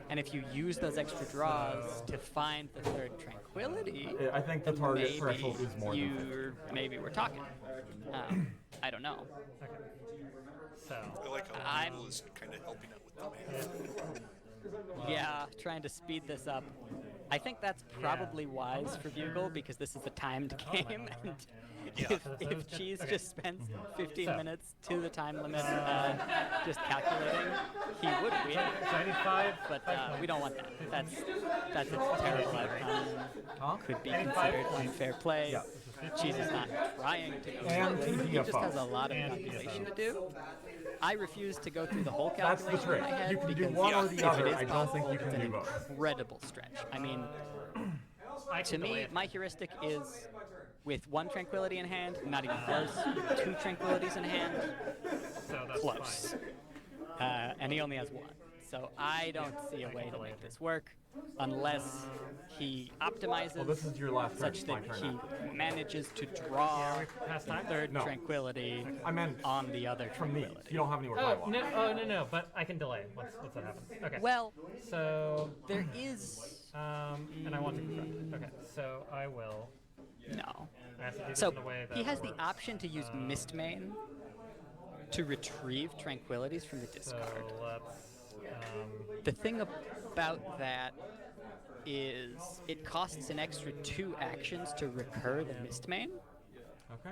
Speaker 2: And if you use those extra draws to find the third Tranquility,
Speaker 6: I think the target threshold is more than 50.
Speaker 2: maybe we're talking. I don't know.
Speaker 7: Okay. So,
Speaker 1: I like how
Speaker 2: I'm-
Speaker 1: Bugle is kind of helping out with the math.
Speaker 2: Yeah, trying to speed this up. I think that's probably wise for Bugle because this is a timed game, and if Cheese just spends 15
Speaker 7: So.
Speaker 2: minutes to the time limit just calculating, he would win.
Speaker 7: so I need 5.
Speaker 2: But we don't want that. That's a terrible outcome.
Speaker 6: Huh?
Speaker 2: Could be
Speaker 7: I need 5
Speaker 2: considered
Speaker 7: points.
Speaker 2: unfair play.
Speaker 6: Yeah.
Speaker 2: Cheese is not trying to go
Speaker 6: And
Speaker 2: slowly. He just
Speaker 6: TDFO.
Speaker 2: has a lot of
Speaker 7: And
Speaker 2: calculation
Speaker 7: TDFO.
Speaker 2: to do. I refuse to go through the whole
Speaker 6: That's the
Speaker 2: calculation
Speaker 6: trick.
Speaker 2: in my head
Speaker 6: You can do
Speaker 2: because
Speaker 6: one or
Speaker 2: if
Speaker 6: the other.
Speaker 2: it is
Speaker 6: I don't think you
Speaker 2: possible,
Speaker 6: can
Speaker 2: it's
Speaker 6: do
Speaker 2: an
Speaker 6: both.
Speaker 2: incredible stretch. I mean,
Speaker 7: I
Speaker 2: to
Speaker 7: can delay
Speaker 2: me,
Speaker 7: it.
Speaker 2: my heuristic is with 1 Tranquility in hand, not even close. 2 Tranquilities in hand,
Speaker 7: So that's
Speaker 2: close.
Speaker 7: fine.
Speaker 2: And he only has 1. So I don't see a way to make this work unless he optimizes
Speaker 6: Well, this is your last turn.
Speaker 2: such
Speaker 6: It's my
Speaker 2: that
Speaker 6: turn
Speaker 2: he
Speaker 6: now.
Speaker 2: manages to draw
Speaker 7: Past
Speaker 2: the
Speaker 7: time?
Speaker 2: third
Speaker 6: No.
Speaker 2: Tranquility
Speaker 6: I meant
Speaker 2: on the other
Speaker 6: from these.
Speaker 2: Tranquility.
Speaker 6: You don't have any more
Speaker 7: Oh,
Speaker 6: dialogue.
Speaker 7: no, but I can delay once that happens. Okay.
Speaker 2: Well,
Speaker 7: So,
Speaker 2: there is
Speaker 7: and I want to confront. Okay, so I will.
Speaker 2: no.
Speaker 7: I have to do this
Speaker 2: So
Speaker 7: in a way that
Speaker 2: he has the
Speaker 7: works.
Speaker 2: option to use Mistmane to retrieve Tranquilities from the
Speaker 7: So
Speaker 2: discard.
Speaker 7: let's.
Speaker 2: The thing about that is it costs an extra 2 actions to recur the Mistmane,
Speaker 6: Okay.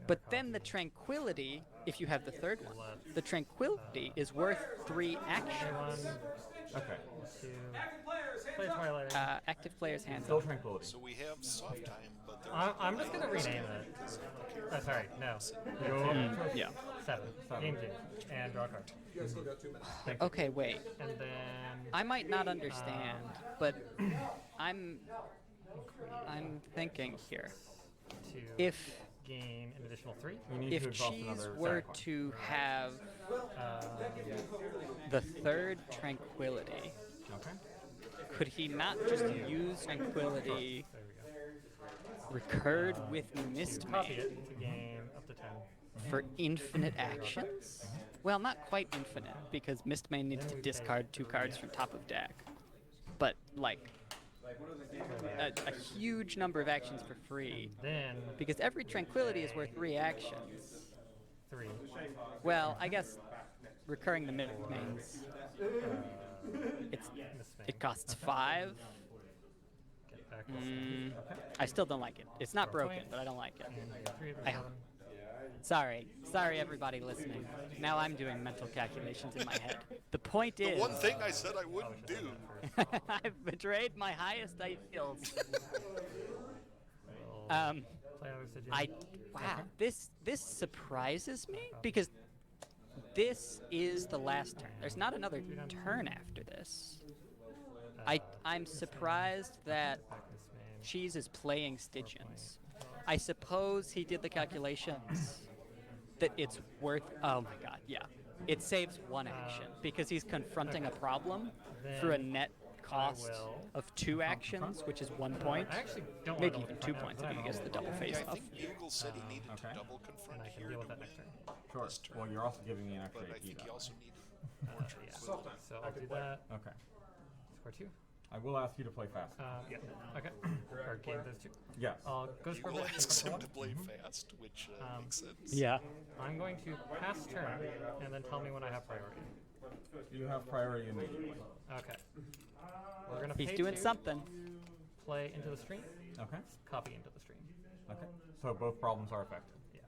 Speaker 2: but then the Tranquility, if you have the third one, the Tranquility is worth 3 actions.
Speaker 7: 1,
Speaker 6: Okay.
Speaker 7: 2. Play Twilight.
Speaker 2: Active player's hands
Speaker 6: Still
Speaker 2: up.
Speaker 6: tranquility.
Speaker 1: So we have soft time, but there's
Speaker 7: I'm just gonna rename it. Oh, sorry, no.
Speaker 2: Yeah.
Speaker 7: 7. Game change. And draw a card.
Speaker 2: Okay, wait.
Speaker 7: And then.
Speaker 2: I might not understand, but I'm thinking here.
Speaker 7: To
Speaker 2: If
Speaker 7: gain an additional 3.
Speaker 6: You need
Speaker 2: if
Speaker 6: to exhaust
Speaker 2: Cheese
Speaker 6: another
Speaker 2: were
Speaker 6: sacrifice.
Speaker 2: to have the third Tranquility,
Speaker 6: Okay.
Speaker 2: could he not just use Tranquility
Speaker 7: There we go.
Speaker 2: recurred with
Speaker 7: Copy
Speaker 2: Mistmane
Speaker 7: it to gain up to 10.
Speaker 2: for infinite actions? Well, not quite infinite, because Mistmane needs to discard 2 cards from top of deck. But, like, a huge number of actions for free,
Speaker 7: Then
Speaker 2: because every Tranquility is worth 3 actions.
Speaker 7: 3.
Speaker 2: Well, I guess recurring the Mistmanes, it costs 5.
Speaker 7: Get back.
Speaker 2: I still don't like it. It's not broken, but I don't like it. I hope. Sorry everybody listening. Now I'm doing mental calculations in my head. The point
Speaker 1: the
Speaker 2: is,
Speaker 1: one thing I said I wouldn't do.
Speaker 2: I've betrayed my highest ideals.
Speaker 7: Play other Stygian.
Speaker 2: Wow, this surprises me because this is the last turn. There's not another turn after this. I'm surprised that Cheese is playing Stygians. I suppose he did the calculations that it's worth. Oh my god, yeah. It saves 1 action because he's confronting a problem for a net cost of 2 actions, which is 1 point.
Speaker 7: I actually don't
Speaker 2: Maybe
Speaker 7: want
Speaker 2: even
Speaker 7: to
Speaker 2: 2 points if he gets the double face
Speaker 1: I
Speaker 2: off.
Speaker 1: think Bugle said he needed
Speaker 6: Okay.
Speaker 1: to double confront
Speaker 7: And I can
Speaker 1: here
Speaker 7: deal
Speaker 1: to
Speaker 7: with that
Speaker 1: win
Speaker 7: next turn.
Speaker 6: Sure.
Speaker 1: this turn.
Speaker 6: Well, you're also giving me an extra
Speaker 1: But I
Speaker 6: AP
Speaker 1: think he
Speaker 6: that
Speaker 1: also
Speaker 6: way.
Speaker 1: needed more
Speaker 7: Yeah.
Speaker 1: tranquility.
Speaker 7: So I'll do that.
Speaker 6: Okay.
Speaker 7: Score 2.
Speaker 6: I will ask you to play fast.
Speaker 7: Yeah. Okay. Or game those two.
Speaker 6: Yes.
Speaker 7: I'll go
Speaker 1: He
Speaker 7: for a
Speaker 1: will
Speaker 7: bit.
Speaker 1: ask him to play fast, which makes sense.
Speaker 2: Yeah.
Speaker 7: I'm going to pass turn and then tell me when I have priority.
Speaker 6: You have priority immediately.
Speaker 7: Okay. We're gonna
Speaker 2: He's
Speaker 7: pay
Speaker 2: doing
Speaker 7: 2,
Speaker 2: something.
Speaker 7: play into the stream,
Speaker 6: Okay.
Speaker 7: copy into the stream.
Speaker 6: Okay. So both problems are affected.
Speaker 7: Yeah.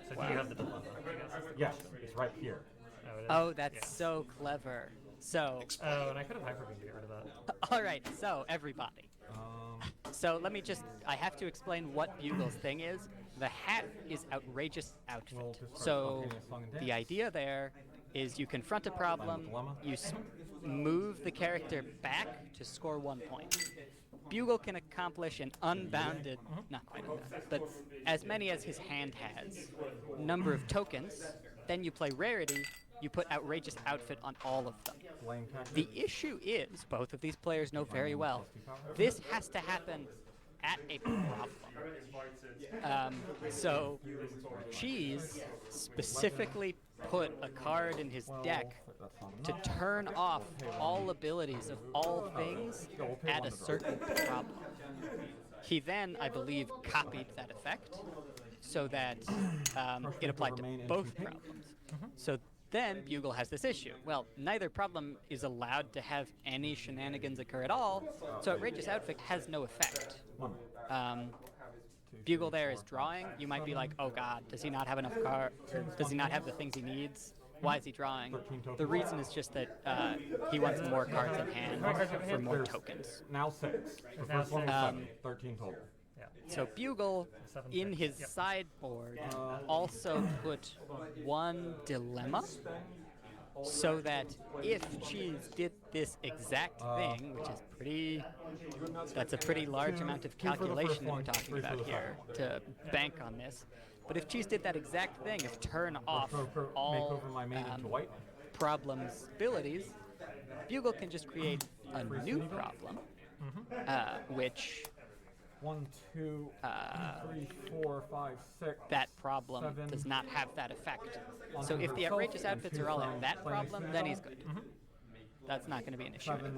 Speaker 7: So do you have the dilemma? I guess is the
Speaker 6: Yes,
Speaker 7: question.
Speaker 6: it's right here.
Speaker 7: Oh, it is?
Speaker 2: Oh, that's
Speaker 7: Yeah.
Speaker 2: so clever. So,
Speaker 7: Oh, and I could have hyperbeamed to get rid of that.
Speaker 2: all right. So everybody.
Speaker 6: Um,
Speaker 2: So let me just, I have to explain what Bugle's thing is. The hat is outrageous outfit.
Speaker 6: Well, discard
Speaker 2: So
Speaker 6: spontaneous song and
Speaker 2: the
Speaker 6: dance.
Speaker 2: idea there is you confront a problem,
Speaker 6: dilemma.
Speaker 2: you move the character back to score 1 point. Bugle can accomplish an unbounded, not quite unbounded, but as many as his hand has, number of tokens. Then you play rarity, you put outrageous outfit on all of them.
Speaker 6: Flame tactic.
Speaker 2: The issue is, both of these players know very well, this has to happen at a problem. So Cheese specifically put a card in his deck
Speaker 6: That's not
Speaker 2: to
Speaker 6: enough.
Speaker 2: turn off all abilities of all things at a certain problem. He then, I believe, copied that effect so that it applied to both problems. So then Bugle has this issue. Well, neither problem is allowed to have any shenanigans occur at all, so outrageous outfit has no effect. Bugle there is drawing. You might be like, oh god, does he not have enough cards? Does he not have the things he needs? Why is he drawing? The reason is just that he wants more cards in hand for more
Speaker 6: There's
Speaker 2: tokens.
Speaker 6: Now 6. The
Speaker 7: Now
Speaker 6: first one was 7. 13 total.
Speaker 7: Yeah.
Speaker 2: So Bugle,
Speaker 7: 7,
Speaker 2: in
Speaker 7: 6.
Speaker 2: his
Speaker 7: Yep.
Speaker 2: sideboard, also put one dilemma, so that if Cheese did this exact thing, which is pretty, that's a pretty large amount of
Speaker 6: Two for the
Speaker 2: calculation
Speaker 6: first
Speaker 2: that we're
Speaker 6: one,
Speaker 2: talking
Speaker 6: 3 for
Speaker 2: about
Speaker 6: the
Speaker 2: here
Speaker 6: second.
Speaker 2: to bank on this. But if Cheese did that exact thing of turn off
Speaker 6: Make
Speaker 2: all
Speaker 6: over my main to white.
Speaker 2: problems abilities, Bugle can just create a new problem, which
Speaker 6: 1, 2, 3, 4, 5, 6.
Speaker 2: that problem
Speaker 6: 7.
Speaker 2: does not have that effect.
Speaker 6: On
Speaker 2: So
Speaker 6: to
Speaker 2: if the
Speaker 6: himself
Speaker 2: outrageous
Speaker 6: and
Speaker 2: outfits
Speaker 6: 2
Speaker 2: are all
Speaker 6: from
Speaker 2: in that
Speaker 6: playing
Speaker 2: problem, then he's good. That's not going to be an issue.
Speaker 6: 7,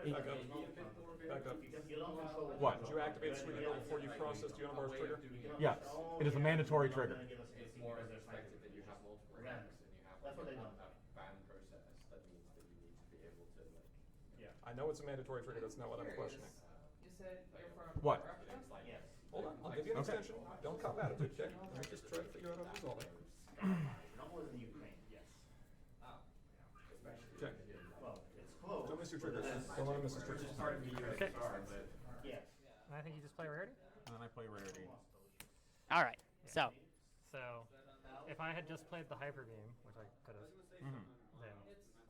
Speaker 6: 8.
Speaker 5: Back up.
Speaker 6: What?
Speaker 5: Did you activate the swing and before you process the Unibar's trigger?
Speaker 6: Yes. It is a mandatory trigger.
Speaker 5: I know it's a mandatory trigger, that's not what I'm questioning.
Speaker 6: What?
Speaker 5: Hold on, I'll give you an
Speaker 6: Okay.
Speaker 5: extension. Don't cop out of it, okay? Let me just try to figure out how to resolve it. Okay. Don't miss your triggers. Don't let him miss his triggers.
Speaker 7: Okay. And I think you just play rarity.
Speaker 6: And then I play rarity.
Speaker 2: All right. So
Speaker 7: So, if I had just played the hyper beam, which I could have,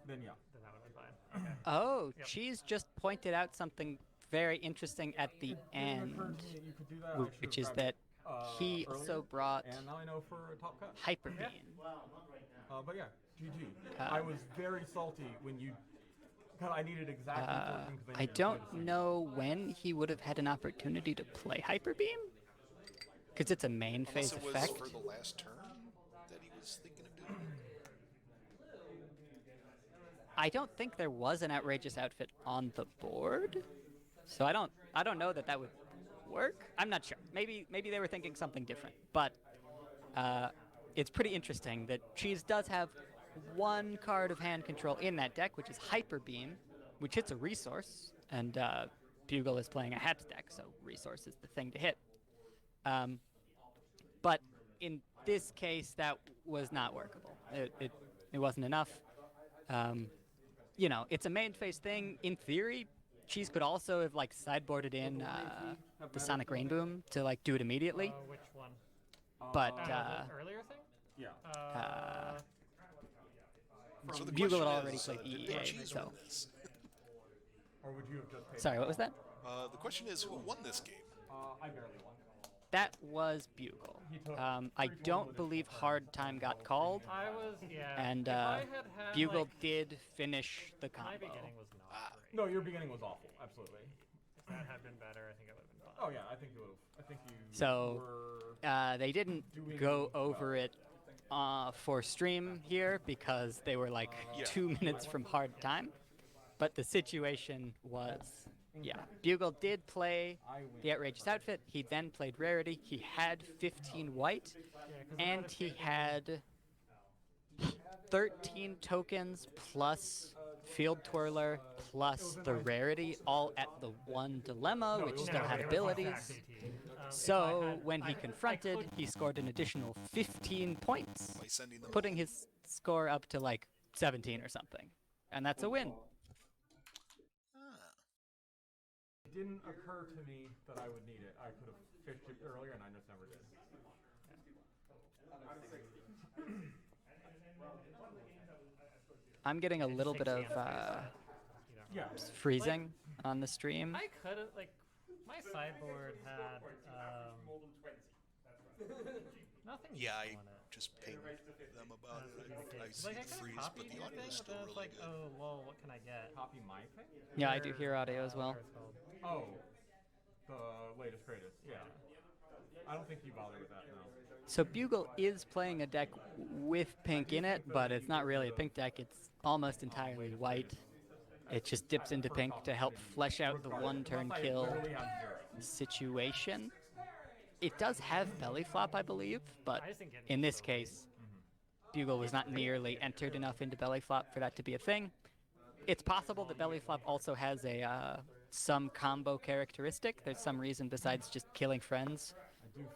Speaker 6: Then yeah.
Speaker 7: then that would have been fine. Okay.
Speaker 2: Oh,
Speaker 7: Yep.
Speaker 2: Cheese just pointed out something very interesting at the end,
Speaker 6: You could do that. I
Speaker 2: which
Speaker 6: should've
Speaker 2: is
Speaker 6: grabbed
Speaker 2: that
Speaker 6: it,
Speaker 2: he
Speaker 6: earlier,
Speaker 2: also brought
Speaker 6: And now I know for a top cut.
Speaker 2: Hyper Beam.
Speaker 6: But yeah, GG. I was very salty when you. God, I needed exactly 14 'cause
Speaker 2: I
Speaker 6: needed to
Speaker 2: don't
Speaker 6: play the same.
Speaker 2: know when he would have had an opportunity to play Hyper Beam, because it's a main
Speaker 1: Unless
Speaker 2: phase
Speaker 1: it was
Speaker 2: effect.
Speaker 1: for the last turn that he was thinking of doing.
Speaker 2: I don't think there was an outrageous outfit on the board, so I don't know that would work. I'm not sure. Maybe they were thinking something different, but it's pretty interesting that Cheese does have one card of hand control in that deck, which is Hyper Beam, which hits a resource, and Bugle is playing a Hats deck, so resource is the thing to hit. But in this case, that was not workable. It wasn't enough. You know, it's a main phase thing. In theory, Cheese could also have like sideboarded in the Sonic Rainboom to like do it immediately,
Speaker 7: Which one?
Speaker 2: but
Speaker 7: The earlier thing?
Speaker 6: Yeah.
Speaker 1: So the
Speaker 2: Bugle had
Speaker 1: question
Speaker 2: already
Speaker 1: is,
Speaker 2: played
Speaker 1: did
Speaker 2: EEA,
Speaker 1: Big Cheese
Speaker 2: so
Speaker 1: win this?
Speaker 6: Or would you have just paid?
Speaker 2: sorry, what was that?
Speaker 1: The question is, who won this game?
Speaker 6: I barely won.
Speaker 2: That was Bugle. I don't believe Hard Time got called,
Speaker 7: I was, yeah.
Speaker 2: and
Speaker 7: if I had
Speaker 2: Bugle
Speaker 7: like,
Speaker 2: did finish the
Speaker 7: my
Speaker 2: combo.
Speaker 7: beginning was not great.
Speaker 6: No, your beginning was awful. Absolutely.
Speaker 7: If that had been better, I think it would have been fine.
Speaker 6: Oh yeah, I think you would have. I think you
Speaker 2: So,
Speaker 6: were.
Speaker 2: They didn't go over it for stream here because they were like 2 minutes from Hard Time. But the situation was, yeah, Bugle did play the Outrageous Outfit. He then played Rarity. He had 15 white, and he had 13 tokens plus Field Twirler plus the Rarity, all at the one dilemma, which still had abilities. So when he confronted, he scored an additional 15 points,
Speaker 1: By sending them
Speaker 2: putting
Speaker 1: home.
Speaker 2: his score up to like 17 or something. And that's a win.
Speaker 1: Ah.
Speaker 6: It didn't occur to me that I would need it. I could have fished it earlier, and I just never did.
Speaker 2: I'm getting a little bit of
Speaker 6: Yeah.
Speaker 2: freezing on the stream.
Speaker 7: I could have, like, my sideboard had nothing
Speaker 1: Yeah, I
Speaker 7: useful in it.
Speaker 1: just pinged them about it. I
Speaker 7: It's
Speaker 1: see
Speaker 7: like, I
Speaker 1: the
Speaker 7: could
Speaker 1: freeze,
Speaker 7: have
Speaker 1: but
Speaker 7: copied
Speaker 1: the
Speaker 7: it,
Speaker 1: audio is still
Speaker 7: but it's
Speaker 1: really
Speaker 7: like,
Speaker 1: good.
Speaker 7: oh, well, what can I get?
Speaker 6: Copy my thing?
Speaker 2: Yeah, I do hear audio as well.
Speaker 7: Whatever it's called.
Speaker 6: Oh, the latest greatest. Yeah. I don't think you bother with that, no.
Speaker 2: So Bugle is playing a deck with pink in it, but it's not really a pink deck. It's almost entirely white. It just dips into pink to help flesh out the one-turn kill
Speaker 6: Literally have zero.
Speaker 2: situation. It does have belly flop, I believe, but
Speaker 7: I just didn't get
Speaker 2: in this
Speaker 7: so
Speaker 2: case, Bugle was not nearly entered enough into belly flop for that to be a thing. It's possible that belly flop also has a some combo characteristic. There's some reason besides just killing friends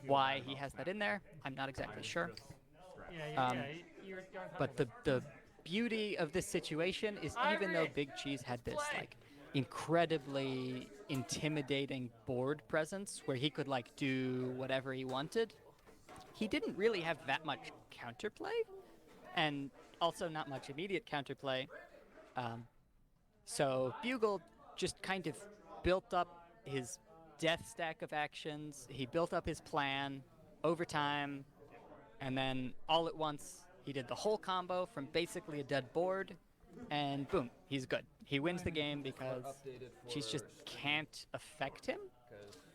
Speaker 2: why he has that in there. I'm not exactly sure.
Speaker 7: Yeah, you're on top
Speaker 2: But
Speaker 7: of it.
Speaker 2: the beauty of this situation is even though Big Cheese had this like incredibly intimidating board presence where he could like do whatever he wanted, he didn't really have that much counterplay, and also not much immediate counterplay. So Bugle just kind of built up his death stack of actions. He built up his plan over time, and then all at once he did the whole combo from basically a dead board, and boom, he's good. He wins the game because Cheese just can't affect him.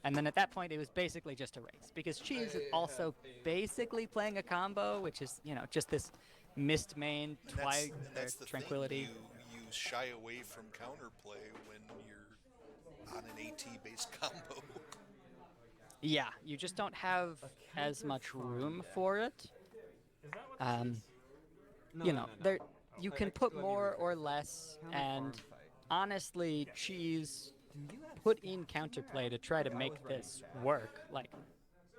Speaker 2: And then at that point, it was basically just a race because Cheese is also basically playing a combo, which is, you know, just this mist main,
Speaker 1: And that's the
Speaker 2: tranquility.
Speaker 1: thing. You shy away from counterplay when you're on an AT-based combo.
Speaker 2: Yeah, you just don't have as much room for it. You know, there you can put more or less, and honestly, Cheese put in counterplay to try to make this work. Like,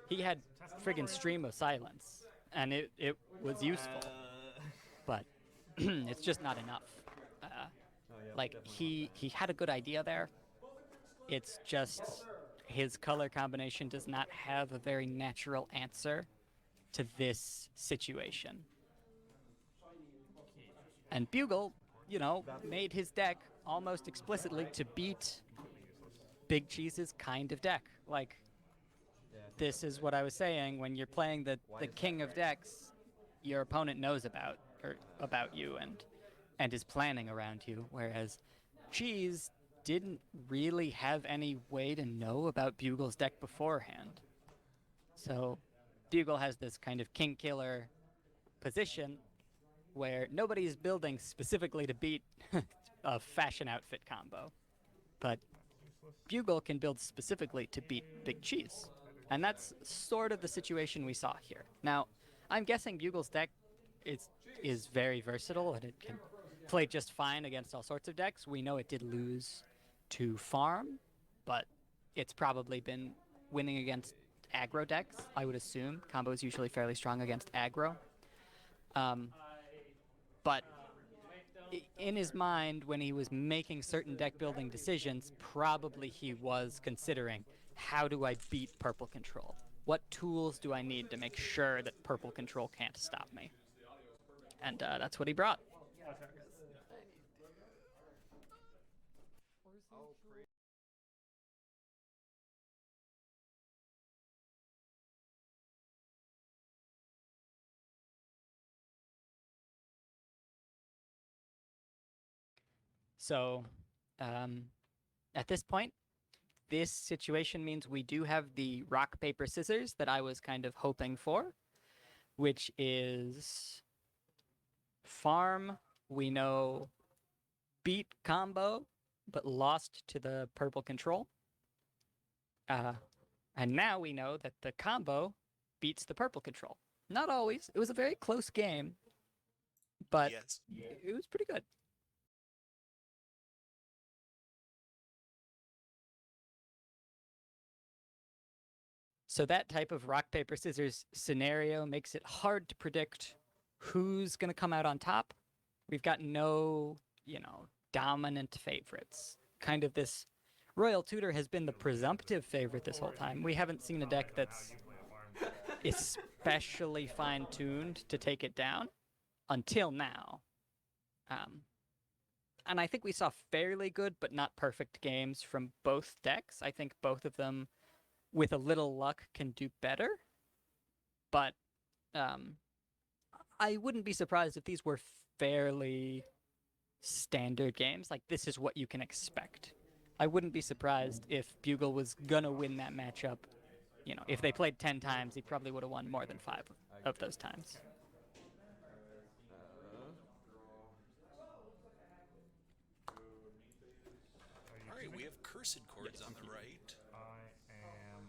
Speaker 2: he had friggin' Stream of Silence, and it was useful, but it's just not enough. Like, he had a good idea there. It's just his color combination does not have a very natural answer to this situation. And Bugle, you know, made his deck almost explicitly to beat Big Cheese's kind of deck. Like, this is what I was saying, when you're playing the king of decks, your opponent knows about you and is planning around you, whereas Cheese didn't really have any way to know about Bugle's deck beforehand. So Bugle has this kind of king killer position where nobody is building specifically to beat a fashion outfit combo, but Bugle can build specifically to beat Big Cheese. And that's sort of the situation we saw here. Now, I'm guessing Bugle's deck is very versatile and it can play just fine against all sorts of decks. We know it did lose to Farm, but it's probably been winning against aggro decks, I would assume. Combo is usually fairly strong against aggro. But in his mind, when he was making certain deck building decisions, probably he was considering, how do I beat purple control? What tools do I need to make sure that purple control can't stop me? And that's what he brought. So, at this point, this situation means we do have the rock, paper, scissors that I was kind of hoping for, which is Farm. We know beat combo, but lost to the purple control. And now we know that the combo beats the purple control. Not always. It was a very close game, but
Speaker 1: Yes.
Speaker 2: it was pretty good. So that type of rock, paper, scissors scenario makes it hard to predict who's going to come out on top. We've got no, dominant favorites. Kind of this Royal Tutor has been the presumptive favorite this whole time. We haven't seen a deck that's especially fine-tuned to take it down until now. And I think we saw fairly good but not perfect games from both decks. I think both of them, with a little luck, can do better. But I wouldn't be surprised if these were fairly standard games. Like, this is what you can expect. I wouldn't be surprised if Bugle was gonna win that matchup. If they played 10 times, he probably would have won more than 5 of those times.
Speaker 1: All right, we have Cursed Chords on the right,
Speaker 3: I am.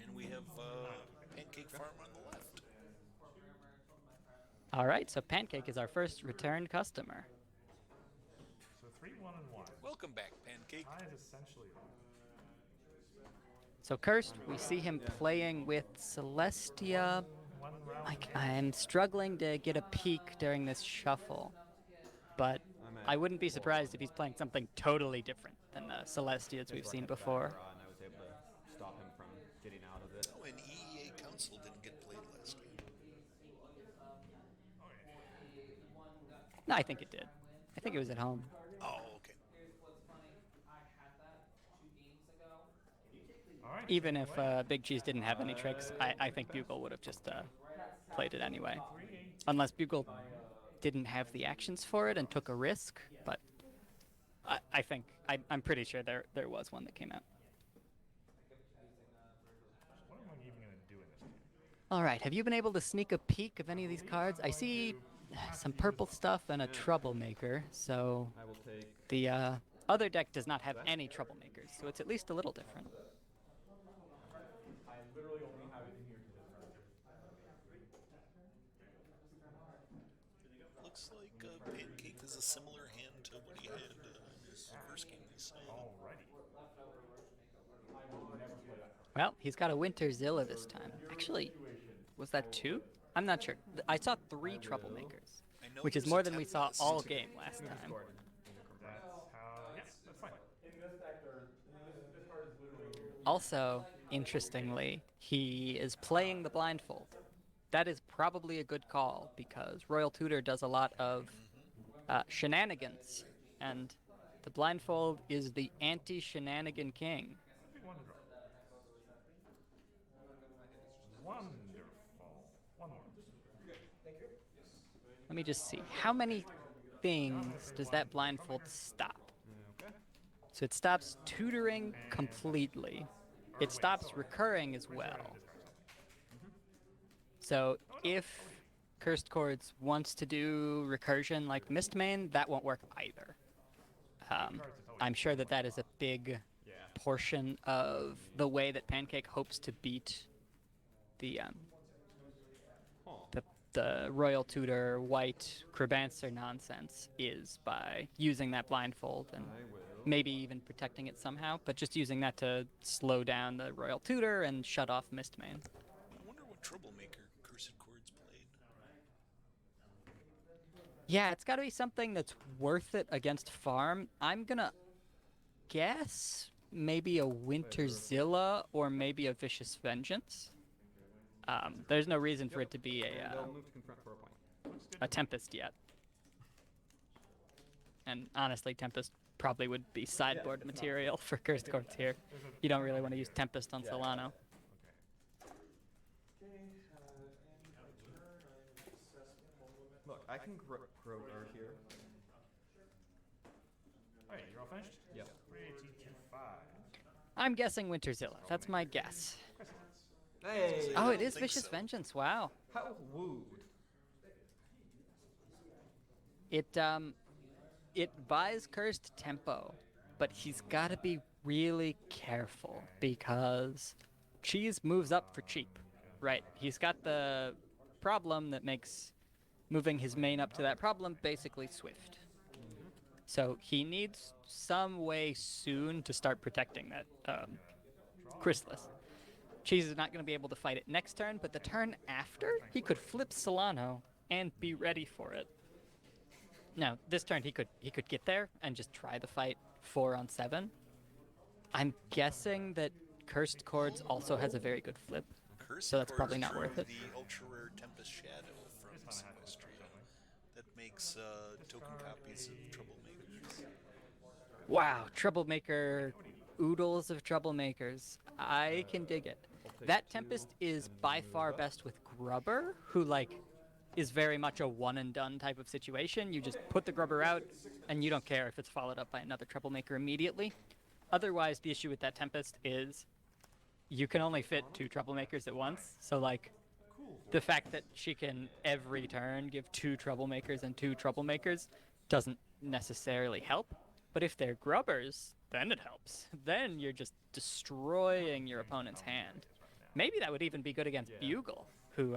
Speaker 1: and we have Pancake Farm on the left.
Speaker 2: All right, so Pancake is our first return customer.
Speaker 3: So 3, 1, and 1.
Speaker 1: Welcome back, Pancake.
Speaker 3: Tie is essentially on.
Speaker 2: So Cursed, we see him playing with Celestia.
Speaker 3: One round.
Speaker 2: I'm struggling to get a peek during this shuffle, but I wouldn't be surprised if he's playing something totally different than the Celestias we've seen before.
Speaker 8: And I was able to stop him from getting out of it.
Speaker 1: Oh, and EEA Council didn't get played last game.
Speaker 2: No, I think it did. I think it was at home.
Speaker 1: Oh, okay.
Speaker 3: All right.
Speaker 2: Even if Big Cheese didn't have any tricks, I think Bugle would have just played it anyway. Unless Bugle didn't have the actions for it and took a risk, but I'm pretty sure there was one that came out.
Speaker 3: What am I even going to do in this game?
Speaker 2: All right, have you been able to sneak a peek of any of these cards? I see some purple stuff and a Troublemaker, so
Speaker 8: I will take.
Speaker 2: the other deck does not have any Troublemakers, so it's at least a little different.
Speaker 6: I literally only have it in here to this turn.
Speaker 1: Looks like Pancake has a similar hand to what he had in his first game we saw.
Speaker 3: Alrighty.
Speaker 2: Well, he's got a Winter Zilla this time. Actually, was that 2? I'm not sure. I saw 3 Troublemakers,
Speaker 1: I know
Speaker 2: which is
Speaker 1: there's
Speaker 2: more
Speaker 1: a
Speaker 2: than we
Speaker 1: 10
Speaker 2: saw
Speaker 1: list.
Speaker 2: all game last time.
Speaker 3: That's how. Yeah, that's fine.
Speaker 6: In this deck, this card is literally here.
Speaker 2: Also, interestingly, he is playing the blindfold. That is probably a good call because Royal Tutor does a lot of shenanigans, and the blindfold is the anti-shenanigan king.
Speaker 3: Big one to draw. Wonderful. One more.
Speaker 2: Let me just see. How many things does that blindfold stop? So it stops tutoring completely. It stops recurring as well. So if Cursed Chords wants to do recursion like Mistmane, that won't work either. I'm sure that is a big portion of the way that Pancake hopes to beat the Royal Tutor white Krabancer nonsense is by using that blindfold and maybe even protecting it somehow, but just using that to slow down the Royal Tutor and shut off Mistmane.
Speaker 1: I wonder what Troublemaker Cursed Chords played.
Speaker 2: Yeah, it's got to be something that's worth it against farm. I'm gonna guess maybe a Winter Zilla or maybe a Vicious Vengeance. There's no reason for it to be
Speaker 8: They'll move to confront for a point.
Speaker 2: a Tempest yet. And honestly, Tempest probably would be sideboard material for Cursed Chords here. You don't really want to use Tempest on Solano.
Speaker 8: Look, I can Kroger here.
Speaker 3: Alright, you're all finished?
Speaker 8: Yep.
Speaker 3: 3, 2, 5.
Speaker 2: I'm guessing Winter Zilla. That's my guess.
Speaker 8: Hey!
Speaker 2: Oh, it
Speaker 1: don't
Speaker 2: is
Speaker 1: think
Speaker 2: Vicious
Speaker 1: so.
Speaker 2: Vengeance. Wow.
Speaker 8: How wooed.
Speaker 2: It it buys Cursed tempo, but he's got to be really careful because Cheese moves up for cheap, right? He's got the problem that makes moving his main up to that problem basically swift. So he needs some way soon to start protecting that Chrysalis. Cheese is not going to be able to fight it next turn, but the turn after, he could flip Solano and be ready for it. Now, this turn he could get there and just try the fight 4 on 7. I'm guessing that Cursed Chords also has a very good flip, so that's probably not worth it.
Speaker 1: The ultra rare Tempest Shadow from Sequestria that makes token copies of Troublemakers.
Speaker 2: Wow, Troublemaker, oodles of Troublemakers. I can dig it. That Tempest is by far best with Grubber, who is very much a one and done type of situation. You just put the Grubber out, and you don't care if it's followed up by another Troublemaker immediately. Otherwise, the issue with that Tempest is you can only fit 2 Troublemakers at once. So, the fact that she can every turn give 2 Troublemakers and 2 Troublemakers doesn't necessarily help. But if they're Grubbers, then it helps. Then you're just destroying your opponent's hand. Maybe that would even be good against Bugle, who,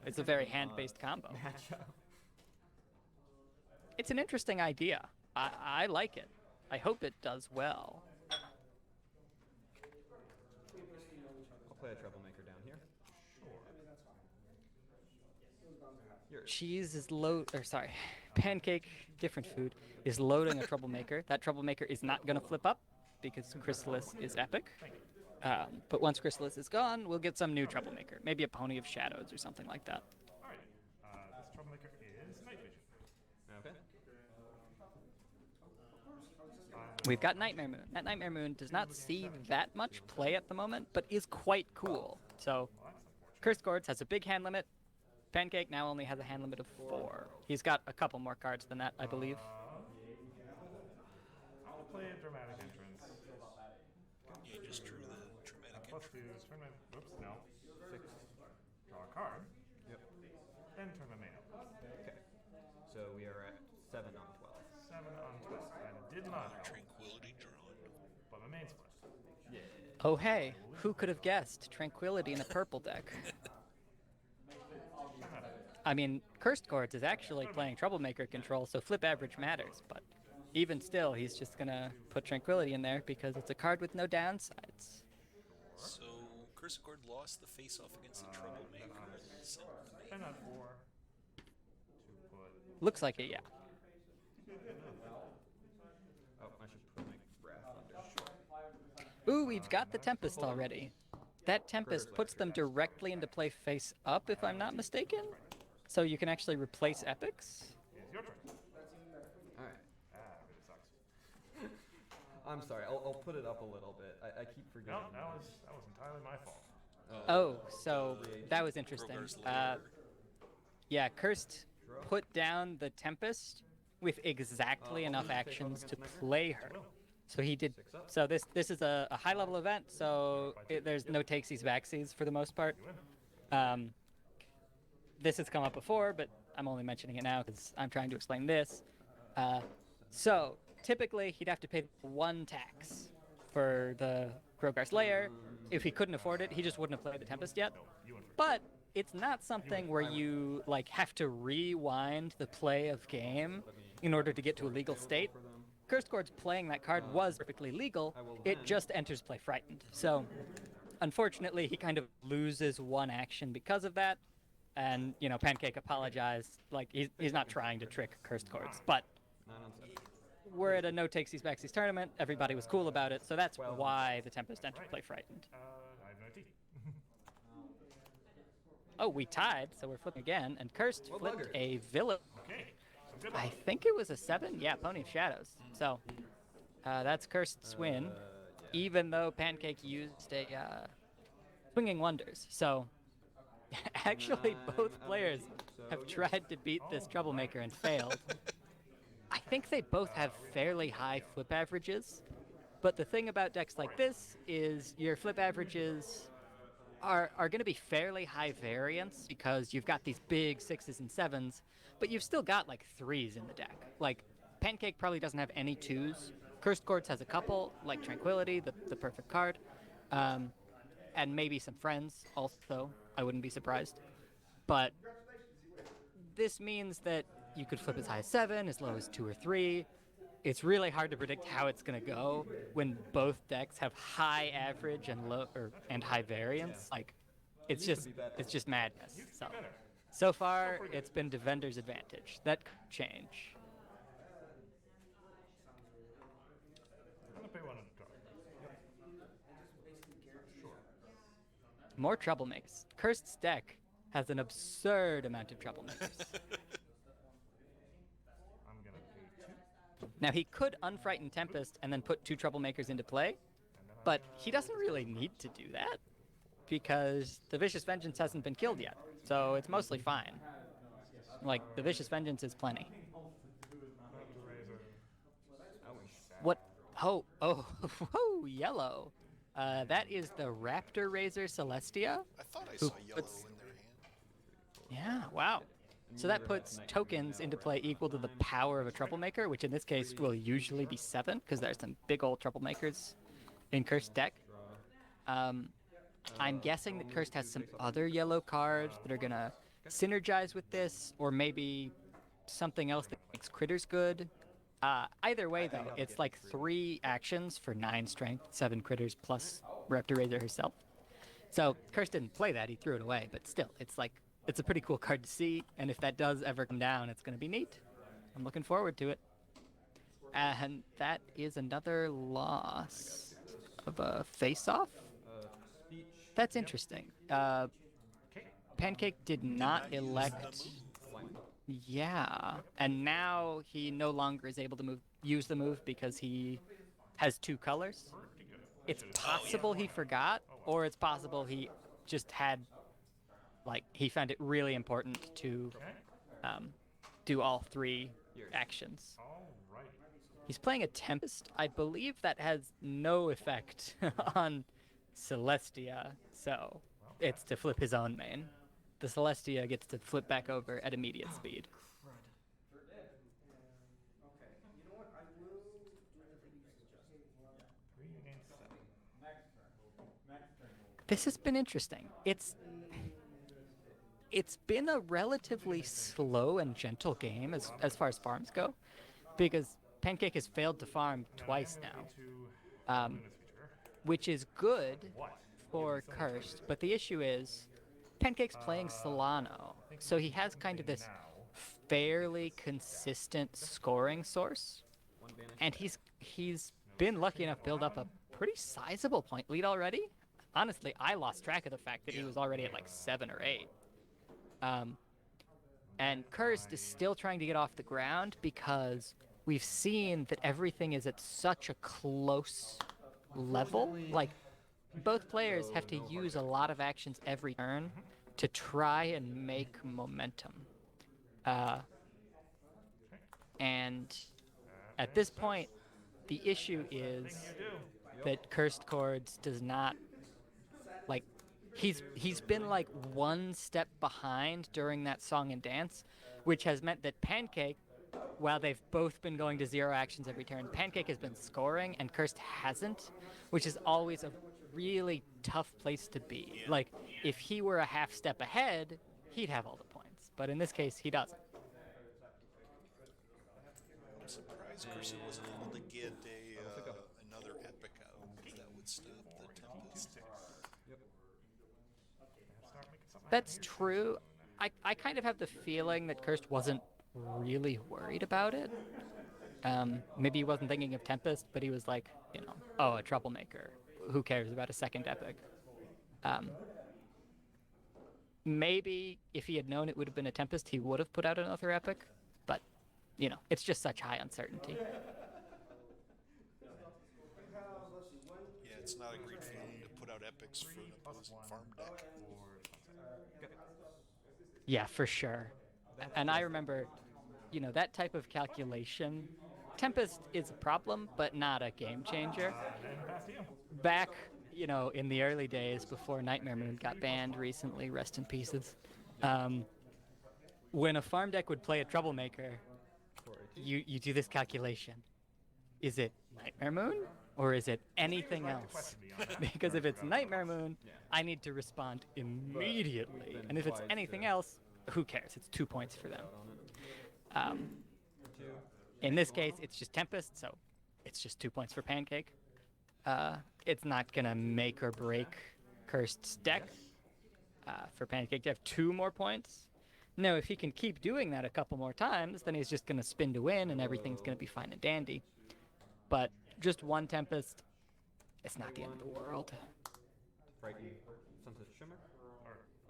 Speaker 2: it's a very hand-based combo. It's an interesting idea. I like it. I hope it does well.
Speaker 8: I'll play a Troublemaker down here.
Speaker 2: Cheese is Pancake, different food, is loading a Troublemaker. That Troublemaker is not going to flip up because Chrysalis is epic. But once Chrysalis is gone, we'll get some new Troublemaker. Maybe a Pony of Shadows or something like that.
Speaker 3: Alright, this Troublemaker is Night Vision.
Speaker 8: Okay.
Speaker 2: We've got Nightmare Moon. That Nightmare Moon does not see that much play at the moment, but is quite cool. So, Cursed Chords has a big hand limit. Pancake now only has a hand limit of 4. He's got a couple more cards than that, I believe.
Speaker 3: I'll play a Dramatic Entrance.
Speaker 1: You just drew the dramatic
Speaker 3: Plus
Speaker 1: entrance.
Speaker 3: turn my, whoops, no. 6. Draw a card.
Speaker 8: Yep.
Speaker 3: Then turn my main up.
Speaker 8: Okay. So we are at 7 on 12.
Speaker 3: 7 on 12. And it did not help,
Speaker 1: Tranquility drawn.
Speaker 3: but my main split.
Speaker 8: Yeah.
Speaker 2: Oh hey, who could have guessed Tranquility in a purple deck? I mean, Cursed Chords is actually playing Troublemaker control, so flip average matters, but even still, he's just gonna put Tranquility in there because it's a card with no downsides.
Speaker 1: So, Cursed Chord lost the face-off against the Troublemaker.
Speaker 3: And on 4. To put.
Speaker 2: Looks like it, yeah.
Speaker 8: Oh, I should put my Wrath under.
Speaker 2: Ooh, we've got the Tempest already. That Tempest puts them directly into play face up, if I'm not mistaken. So you can actually replace epics.
Speaker 3: It's your turn.
Speaker 8: Alright.
Speaker 3: Really sucks.
Speaker 8: I'm sorry, I'll put it up a little bit. I keep forgetting.
Speaker 3: No, that was entirely my fault.
Speaker 2: Oh, so that was interesting. Yeah, Cursed put down the Tempest with exactly enough actions to play her. So he did. So this is a high-level event, so there's no takesies, backsies for the most part. This has come up before, but I'm only mentioning it now because I'm trying to explain this. So typically, he'd have to pay 1 tax for the Krogar's Lair. If he couldn't afford it, he just wouldn't have played the Tempest yet. But it's not something where you have to rewind the play of game in order to get to a legal state. Cursed Chords playing that card was perfectly legal. It just enters play frightened. So, unfortunately, he kind of loses 1 action because of that. And, Pancake apologized. He's not trying to trick Cursed Chords. But
Speaker 8: 9 on 7.
Speaker 2: we're at a no takesies backsies tournament. Everybody was cool about it. So that's why the Tempest entered play frightened.
Speaker 3: I have no teeth.
Speaker 2: Oh, we tied, so we're flipping again. And Cursed flipped a villain.
Speaker 3: Okay. So good luck.
Speaker 2: I think it was a 7. Yeah, Pony of Shadows. So that's Cursed's win, even though Pancake used a Swinging Wonders. So actually, both players have tried to beat this Troublemaker and failed. I think they both have fairly high flip averages, but the thing about decks like this is your flip averages are going to be fairly high variance because you've got these big 6s and 7s, but you've still got 3s in the deck. Pancake probably doesn't have any 2s. Cursed Chords has a couple, like Tranquility, the perfect card, and maybe some friends also. I wouldn't be surprised. But this means that you could flip as high as 7, as low as 2 or 3. It's really hard to predict how it's going to go when both decks have high average and low and high variance. Like, it's just madness. So far, it's been Defender's advantage. That could change.
Speaker 3: I'm gonna pay one on the draw. Sure.
Speaker 2: More troublemakers. Cursed's deck has an absurd amount of troublemakers.
Speaker 3: I'm gonna pay 2.
Speaker 2: Now, he could Unfrightened Tempest and then put 2 troublemakers into play, but he doesn't really need to do that because the Vicious Vengeance hasn't been killed yet, so it's mostly fine. Like, the Vicious Vengeance is plenty. What? Oh, whoa, yellow. That is the Raptor Razor Celestia.
Speaker 1: I thought I saw yellow in their hand.
Speaker 2: Yeah, wow. So that puts tokens into play equal to the power of a troublemaker, which in this case will usually be 7, because there's some big old troublemakers in Cursed deck. I'm guessing that Cursed has some other yellow cards that are going to synergize with this, or maybe something else that makes critters good. Either way, though, it's like 3 actions for 9 strength, 7 critters plus Raptor Razor herself. So Cursed didn't play that, he threw it away, but still, it's a pretty cool card to see, and if that does ever come down, it's going to be neat. I'm looking forward to it. And that is another loss of a face-off? That's interesting. Pancake did not elect... Yeah, and now he no longer is able to use the move because he has 2 colors. It's possible he forgot, or it's possible he just had, like, he found it really important to do all 3 actions. He's playing a Tempest. I believe that has no effect on Celestia, so it's to flip his own main. The Celestia gets to flip back over at immediate speed. This has been interesting. It's been a relatively slow and gentle game as far as farms go, because Pancake has failed to farm twice now, which is good for Cursed, but the issue is Pancake's playing Solano, so he has kind of this fairly consistent scoring source, and he's been lucky enough to build up a pretty sizable point lead already. Honestly, I lost track of the fact that he was already at like 7 or 8. And Cursed is still trying to get off the ground because we've seen that everything is at such a close level. Like, both players have to use a lot of actions every turn to try and make momentum. And at this point, the issue is that Cursed Chords does not, like, he's been like 1 step behind during that song and dance, which has meant that Pancake, while they've both been going to 0 actions every turn, Pancake has been scoring and Cursed hasn't, which is always a really tough place to be. Like, if he were a half step ahead, he'd have all the points, but in this case, he doesn't.
Speaker 1: I'm surprised Cursor wasn't able to get another epic out that would stop the Tempest.
Speaker 2: That's true. I kind of have the feeling that Cursed wasn't really worried about it. Maybe he wasn't thinking of Tempest, but he was like, you know, oh, a troublemaker. Who cares about a second epic? Maybe if he had known it would have been a Tempest, he would have put out another epic, but, you know, it's just such high uncertainty.
Speaker 1: Yeah, it's not a great feeling to put out epics for an opposing farm deck.
Speaker 2: Yeah, for sure. And I remember, you know, that type of calculation, Tempest is a problem, but not a game changer. Back, you know, in the early days before Nightmare Moon got banned recently, rest in pieces, when a farm deck would play a troublemaker, you do this calculation. Is it Nightmare Moon or is it anything else? Because if it's Nightmare Moon, I need to respond immediately. And if it's anything else, who cares? It's 2 points for them. In this case, it's just Tempest, so it's just 2 points for Pancake. It's not gonna make or break Cursed's deck. For Pancake to have 2 more points. No, if he can keep doing that a couple more times, then he's just gonna spin to win and everything's gonna be fine and dandy. But just 1 Tempest, it's not the end of the world.
Speaker 8: Frighten Sunset Shimmer?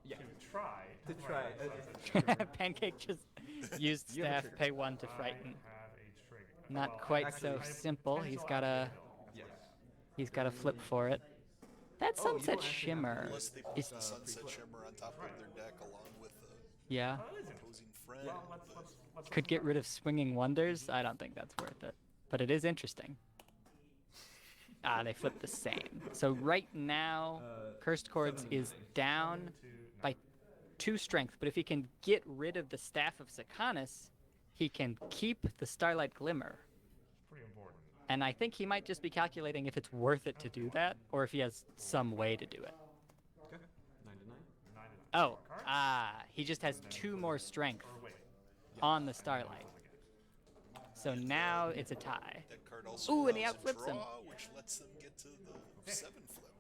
Speaker 3: Yeah. To
Speaker 8: try.
Speaker 2: Pancake just used staff, pay 1 to frighten. Not quite so simple. He's gotta flip for it. That Sunset Shimmer
Speaker 1: Unless they put
Speaker 2: is
Speaker 1: the Sunset Shimmer on top of their deck along with the
Speaker 2: yeah.
Speaker 1: opposing friend.
Speaker 2: Could get rid of Swinging Wonders. I don't think that's worth it, but it is interesting. They flipped the same. So right now, Cursed Chords is down by 2 strength, but if he can get rid of the Staff of Sakanis, he can keep the Starlight Glimmer.
Speaker 3: Pretty important.
Speaker 2: And I think he might just be calculating if it's worth it to do that, or if he has some way to do it.
Speaker 8: Okay. 99.
Speaker 2: Oh, he just has 2 more strength on the Starlight. So now it's a tie.
Speaker 1: That card also
Speaker 2: Ooh, and he
Speaker 1: allows a
Speaker 2: outflips him.
Speaker 1: draw, which lets them get to the 7 flip.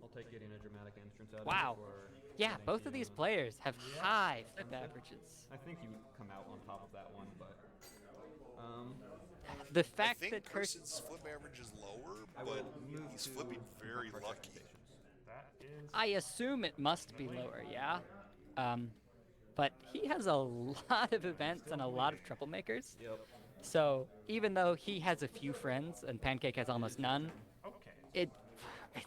Speaker 8: I'll take getting a dramatic entrance out
Speaker 2: Wow.
Speaker 8: of it for
Speaker 2: Yeah, both of these players have high flip averages.
Speaker 8: I think you come out on top of that one, but
Speaker 2: The
Speaker 1: I
Speaker 2: fact
Speaker 1: think
Speaker 2: that Cursed...
Speaker 1: Cursed's flip average is lower,
Speaker 8: I
Speaker 1: but
Speaker 8: will move
Speaker 1: he's
Speaker 8: to
Speaker 1: flipping very
Speaker 8: Harsh
Speaker 1: lucky.
Speaker 8: Expectations.
Speaker 3: That is.
Speaker 2: I assume it must be lower, yeah? But he has a lot of events and a lot of troublemakers.
Speaker 8: Yep.
Speaker 2: So even though he has a few friends and Pancake has almost none,
Speaker 3: Okay.
Speaker 2: it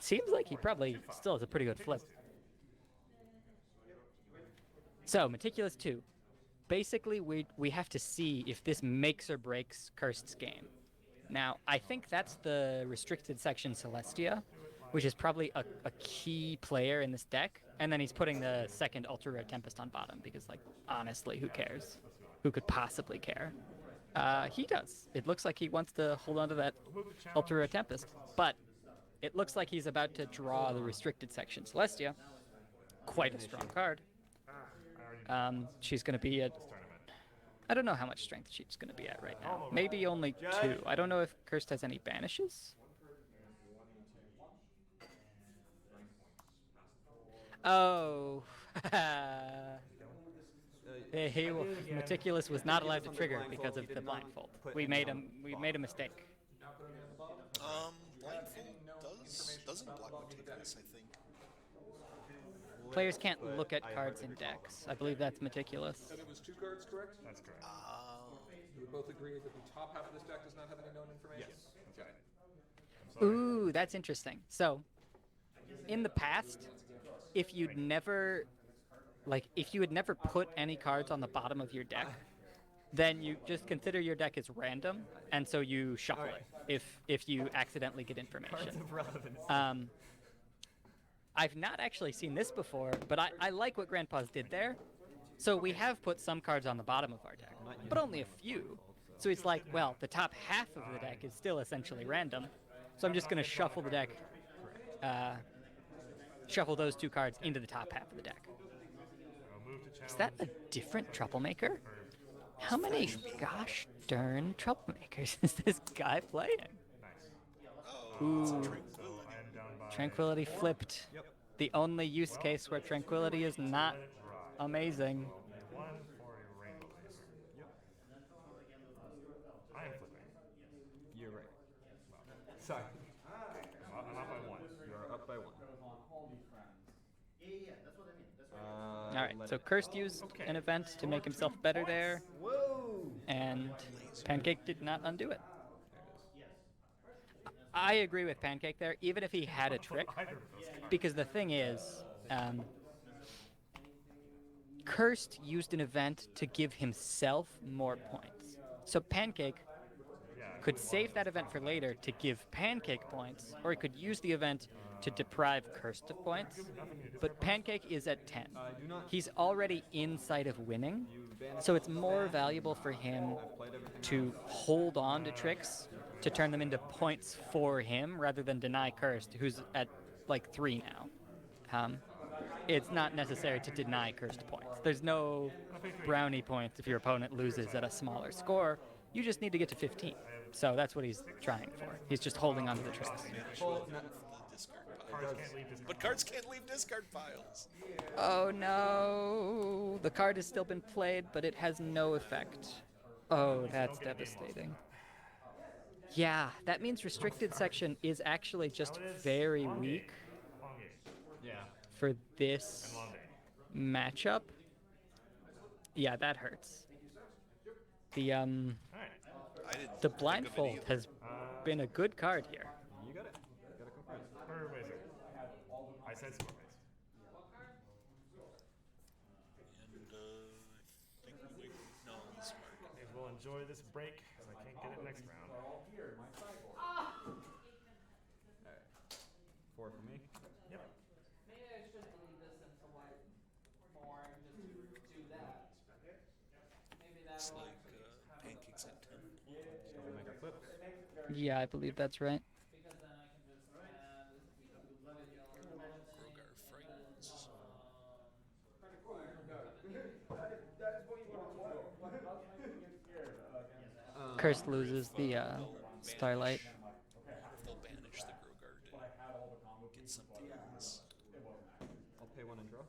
Speaker 2: seems like he probably still has a pretty good flip. So, Meticulous 2. Basically, we have to see if this makes or breaks Cursed's game. Now, I think that's the restricted section Celestia, which is probably a key player in this deck. And then he's putting the second Ultra Rare Tempest on bottom because, like, honestly, who cares? Who could possibly care? He does. It looks like he wants to hold on to that Ultra Rare Tempest. But it looks like he's about to draw the restricted section Celestia. Quite a strong card. She's going to be at... I don't know how much strength she's going to be at right now. Maybe only 2. I don't know if Cursed has any banishes. Oh. Meticulous was not allowed to trigger because of the blindfold. We made a mistake.
Speaker 1: Blindfold doesn't block Meticulous, I think.
Speaker 2: Players can't look at cards in decks. I believe that's Meticulous.
Speaker 5: And it was 2 cards, correct?
Speaker 3: That's correct.
Speaker 5: You would both agree that the top half of this deck does not have any known information?
Speaker 3: Yes.
Speaker 5: Okay.
Speaker 2: Ooh, that's interesting. So, in the past, if you had never put any cards on the bottom of your deck, then you just consider your deck as random, and so you shuffle it if you accidentally get information. I've not actually seen this before, but I like what Grandpa's did there. So we have put some cards on the bottom of our deck, but only a few. So it's like, well, the top half of the deck is still essentially random. So I'm just going to shuffle the deck, shuffle those 2 cards into the top half of the deck. Is that a different troublemaker? How many gosh darn troublemakers is this guy playing? Ooh. Tranquility flipped.
Speaker 8: Yep.
Speaker 2: The only use case where Tranquility is not amazing.
Speaker 3: One for a rainbow laser.
Speaker 8: Yep.
Speaker 3: I am flipping.
Speaker 8: You're right. Sorry.
Speaker 3: I'm up by 1.
Speaker 8: You are up by 1.
Speaker 2: All right, so Cursed used an event to make himself better there, and Pancake did not undo it. I agree with Pancake there, even if he had a trick, because the thing is, Cursed used an event to give himself more points. So Pancake could save that event for later to give Pancake points, or he could use the event to deprive Cursed of points, but Pancake is at 10.
Speaker 8: do not.
Speaker 2: He's already inside of winning, so it's more valuable for him to hold on to tricks to turn them into points for him rather than deny Cursed, who's at like 3 now. It's not necessary to deny Cursed points. There's no brownie points if your opponent loses at a smaller score. You just need to get to 15. So that's what he's trying for. He's just holding on to the tricks.
Speaker 8: Well,
Speaker 1: The discard pile. But cards can't leave discard piles.
Speaker 2: Oh no! The card has still been played, but it has no effect. Oh, that's devastating. Yeah, that means restricted section is actually just very weak
Speaker 3: Long game.
Speaker 8: yeah.
Speaker 2: for this
Speaker 3: Long day.
Speaker 2: matchup. Yeah, that hurts. The
Speaker 3: Alright.
Speaker 1: I didn't
Speaker 2: the
Speaker 1: think of it
Speaker 2: blindfold
Speaker 1: either.
Speaker 2: has been a good card here.
Speaker 8: You got it. You got to confront.
Speaker 3: Or wizard. I said sport based.
Speaker 1: And I think we no, he's smart.
Speaker 3: Okay, we'll enjoy this break because I can't get it next round.
Speaker 8: All right. 4 for me.
Speaker 3: Yep.
Speaker 1: It's like pancakes at 10.
Speaker 8: Troublemaker flips.
Speaker 2: Yeah, I believe that's right.
Speaker 1: Grogar frightens.
Speaker 2: Cursed loses the Starlight.
Speaker 1: I wonder if they'll banish the Grogar to get something else.
Speaker 8: I'll pay 1 and draw.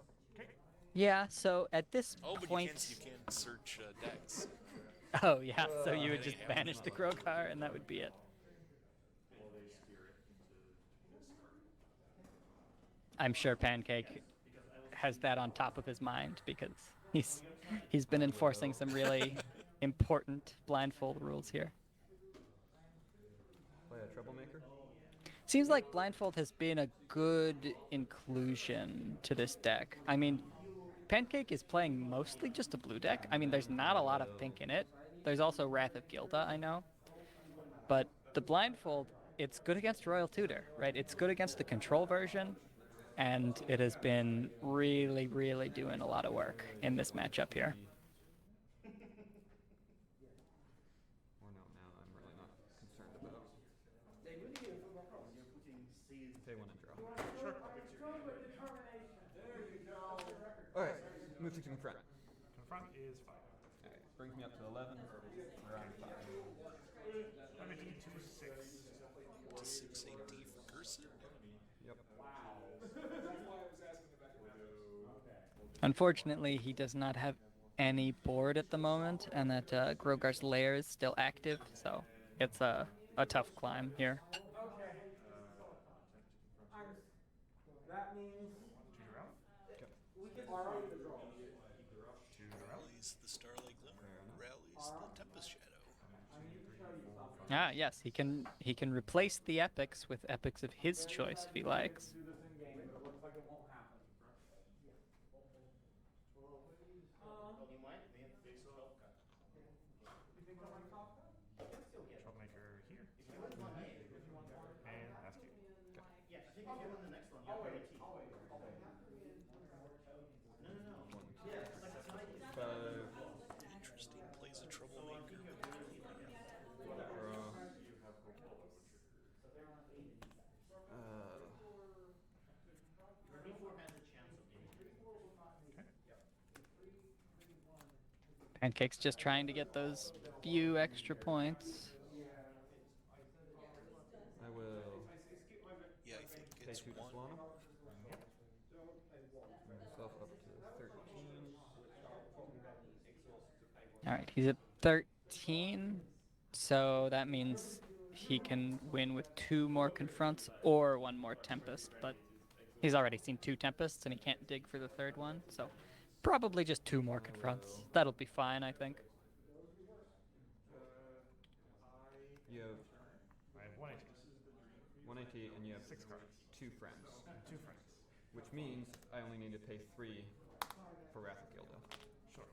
Speaker 2: Yeah, so at this
Speaker 1: Oh, but
Speaker 2: point...
Speaker 1: you can't search decks.
Speaker 2: Oh, yeah, so you would
Speaker 1: They
Speaker 2: just
Speaker 1: have
Speaker 2: banish the Grogar and that would be it. I'm sure Pancake has that on top of his mind because he's been enforcing some really important blindfold rules here.
Speaker 8: Play a troublemaker.
Speaker 2: Seems like blindfold has been a good inclusion to this deck. I mean, Pancake is playing mostly just a blue deck. I mean, there's not a lot of pink in it. There's also Wrath of Gilda, I know. But the blindfold, it's good against Royal Tutor, right? It's good against the control version, and it has been really, really doing a lot of work in this matchup here.
Speaker 8: Or no, now I'm really not concerned about. Pay 1 and draw.
Speaker 3: Sure.
Speaker 8: Alright, move to confront.
Speaker 3: Confront is 5.
Speaker 8: Alright, brings me up to 11. We're on 5.
Speaker 3: Let me do 2, 6.
Speaker 1: To 6 AD for Cursed.
Speaker 8: Yep.
Speaker 2: Unfortunately, he does not have any board at the moment, and that Grogar's Lair is still active, so it's a tough climb here.
Speaker 6: That means
Speaker 3: Choose a round. Choose a round.
Speaker 1: Rallies the Starlight Glimmer. Rallies the Tempest Shadow.
Speaker 2: Ah, yes, he can replace the epics with epics of his choice if he likes.
Speaker 6: do this in game, but it looks like it won't happen.
Speaker 3: Troublemaker here. And ask you.
Speaker 1: Interesting. Plays a troublemaker.
Speaker 8: Draw.
Speaker 2: Pancake's just trying to get those few extra points.
Speaker 8: I will
Speaker 1: Yeah, I think
Speaker 8: pay
Speaker 1: it's
Speaker 8: 2 to
Speaker 1: 1.
Speaker 8: Solana. Bring myself up to 13.
Speaker 2: All right, he's at 13, so that means he can win with 2 more confronts or 1 more Tempest, but he's already seen 2 Tempests and he can't dig for the 3rd one, so probably just 2 more confronts. That'll be fine, I think.
Speaker 8: You have
Speaker 3: I have 1 AT.
Speaker 8: 180 and you have
Speaker 3: 6 cards.
Speaker 8: 2 friends.
Speaker 3: And 2 friends.
Speaker 8: Which means I only need to pay 3 for Wrath of Gilda.
Speaker 3: Sure.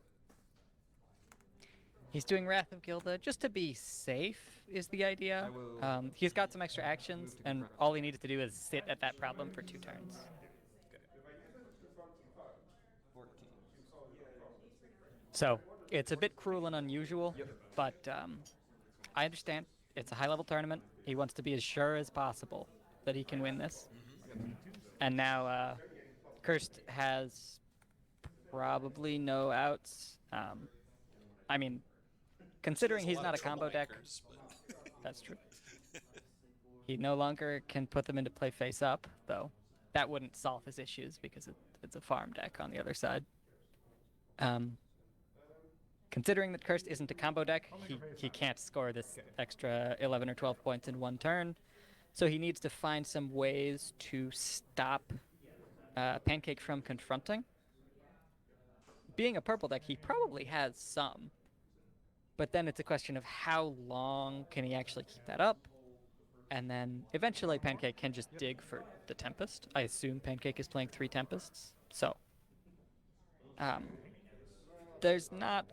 Speaker 2: He's doing Wrath of Gilda just to be safe is the idea.
Speaker 8: I will
Speaker 2: He's got some extra actions,
Speaker 8: move to
Speaker 2: and
Speaker 8: confront.
Speaker 2: all he needed to do is sit at that problem for 2 turns.
Speaker 8: Okay. 14.
Speaker 2: So it's a bit cruel and unusual,
Speaker 8: Yep.
Speaker 2: but I understand. It's a high-level tournament. He wants to be as sure as possible that he can win this. And now Cursed has probably no outs. I mean, considering
Speaker 1: There's
Speaker 2: he's
Speaker 1: lot
Speaker 2: not
Speaker 1: of
Speaker 2: a combo deck,
Speaker 1: troublemakers, but
Speaker 2: that's true. He no longer can put them into play face up, though. That wouldn't solve his issues because it's a farm deck on the other side. Considering that Cursed isn't a combo deck, he can't score this extra 11 or 12 points in 1 turn. So he needs to find some ways to stop Pancake from confronting. Being a purple deck, he probably has some. But then it's a question of how long can he actually keep that up? And then eventually Pancake can just dig for the Tempest. I assume Pancake is playing 3 Tempests. So there's not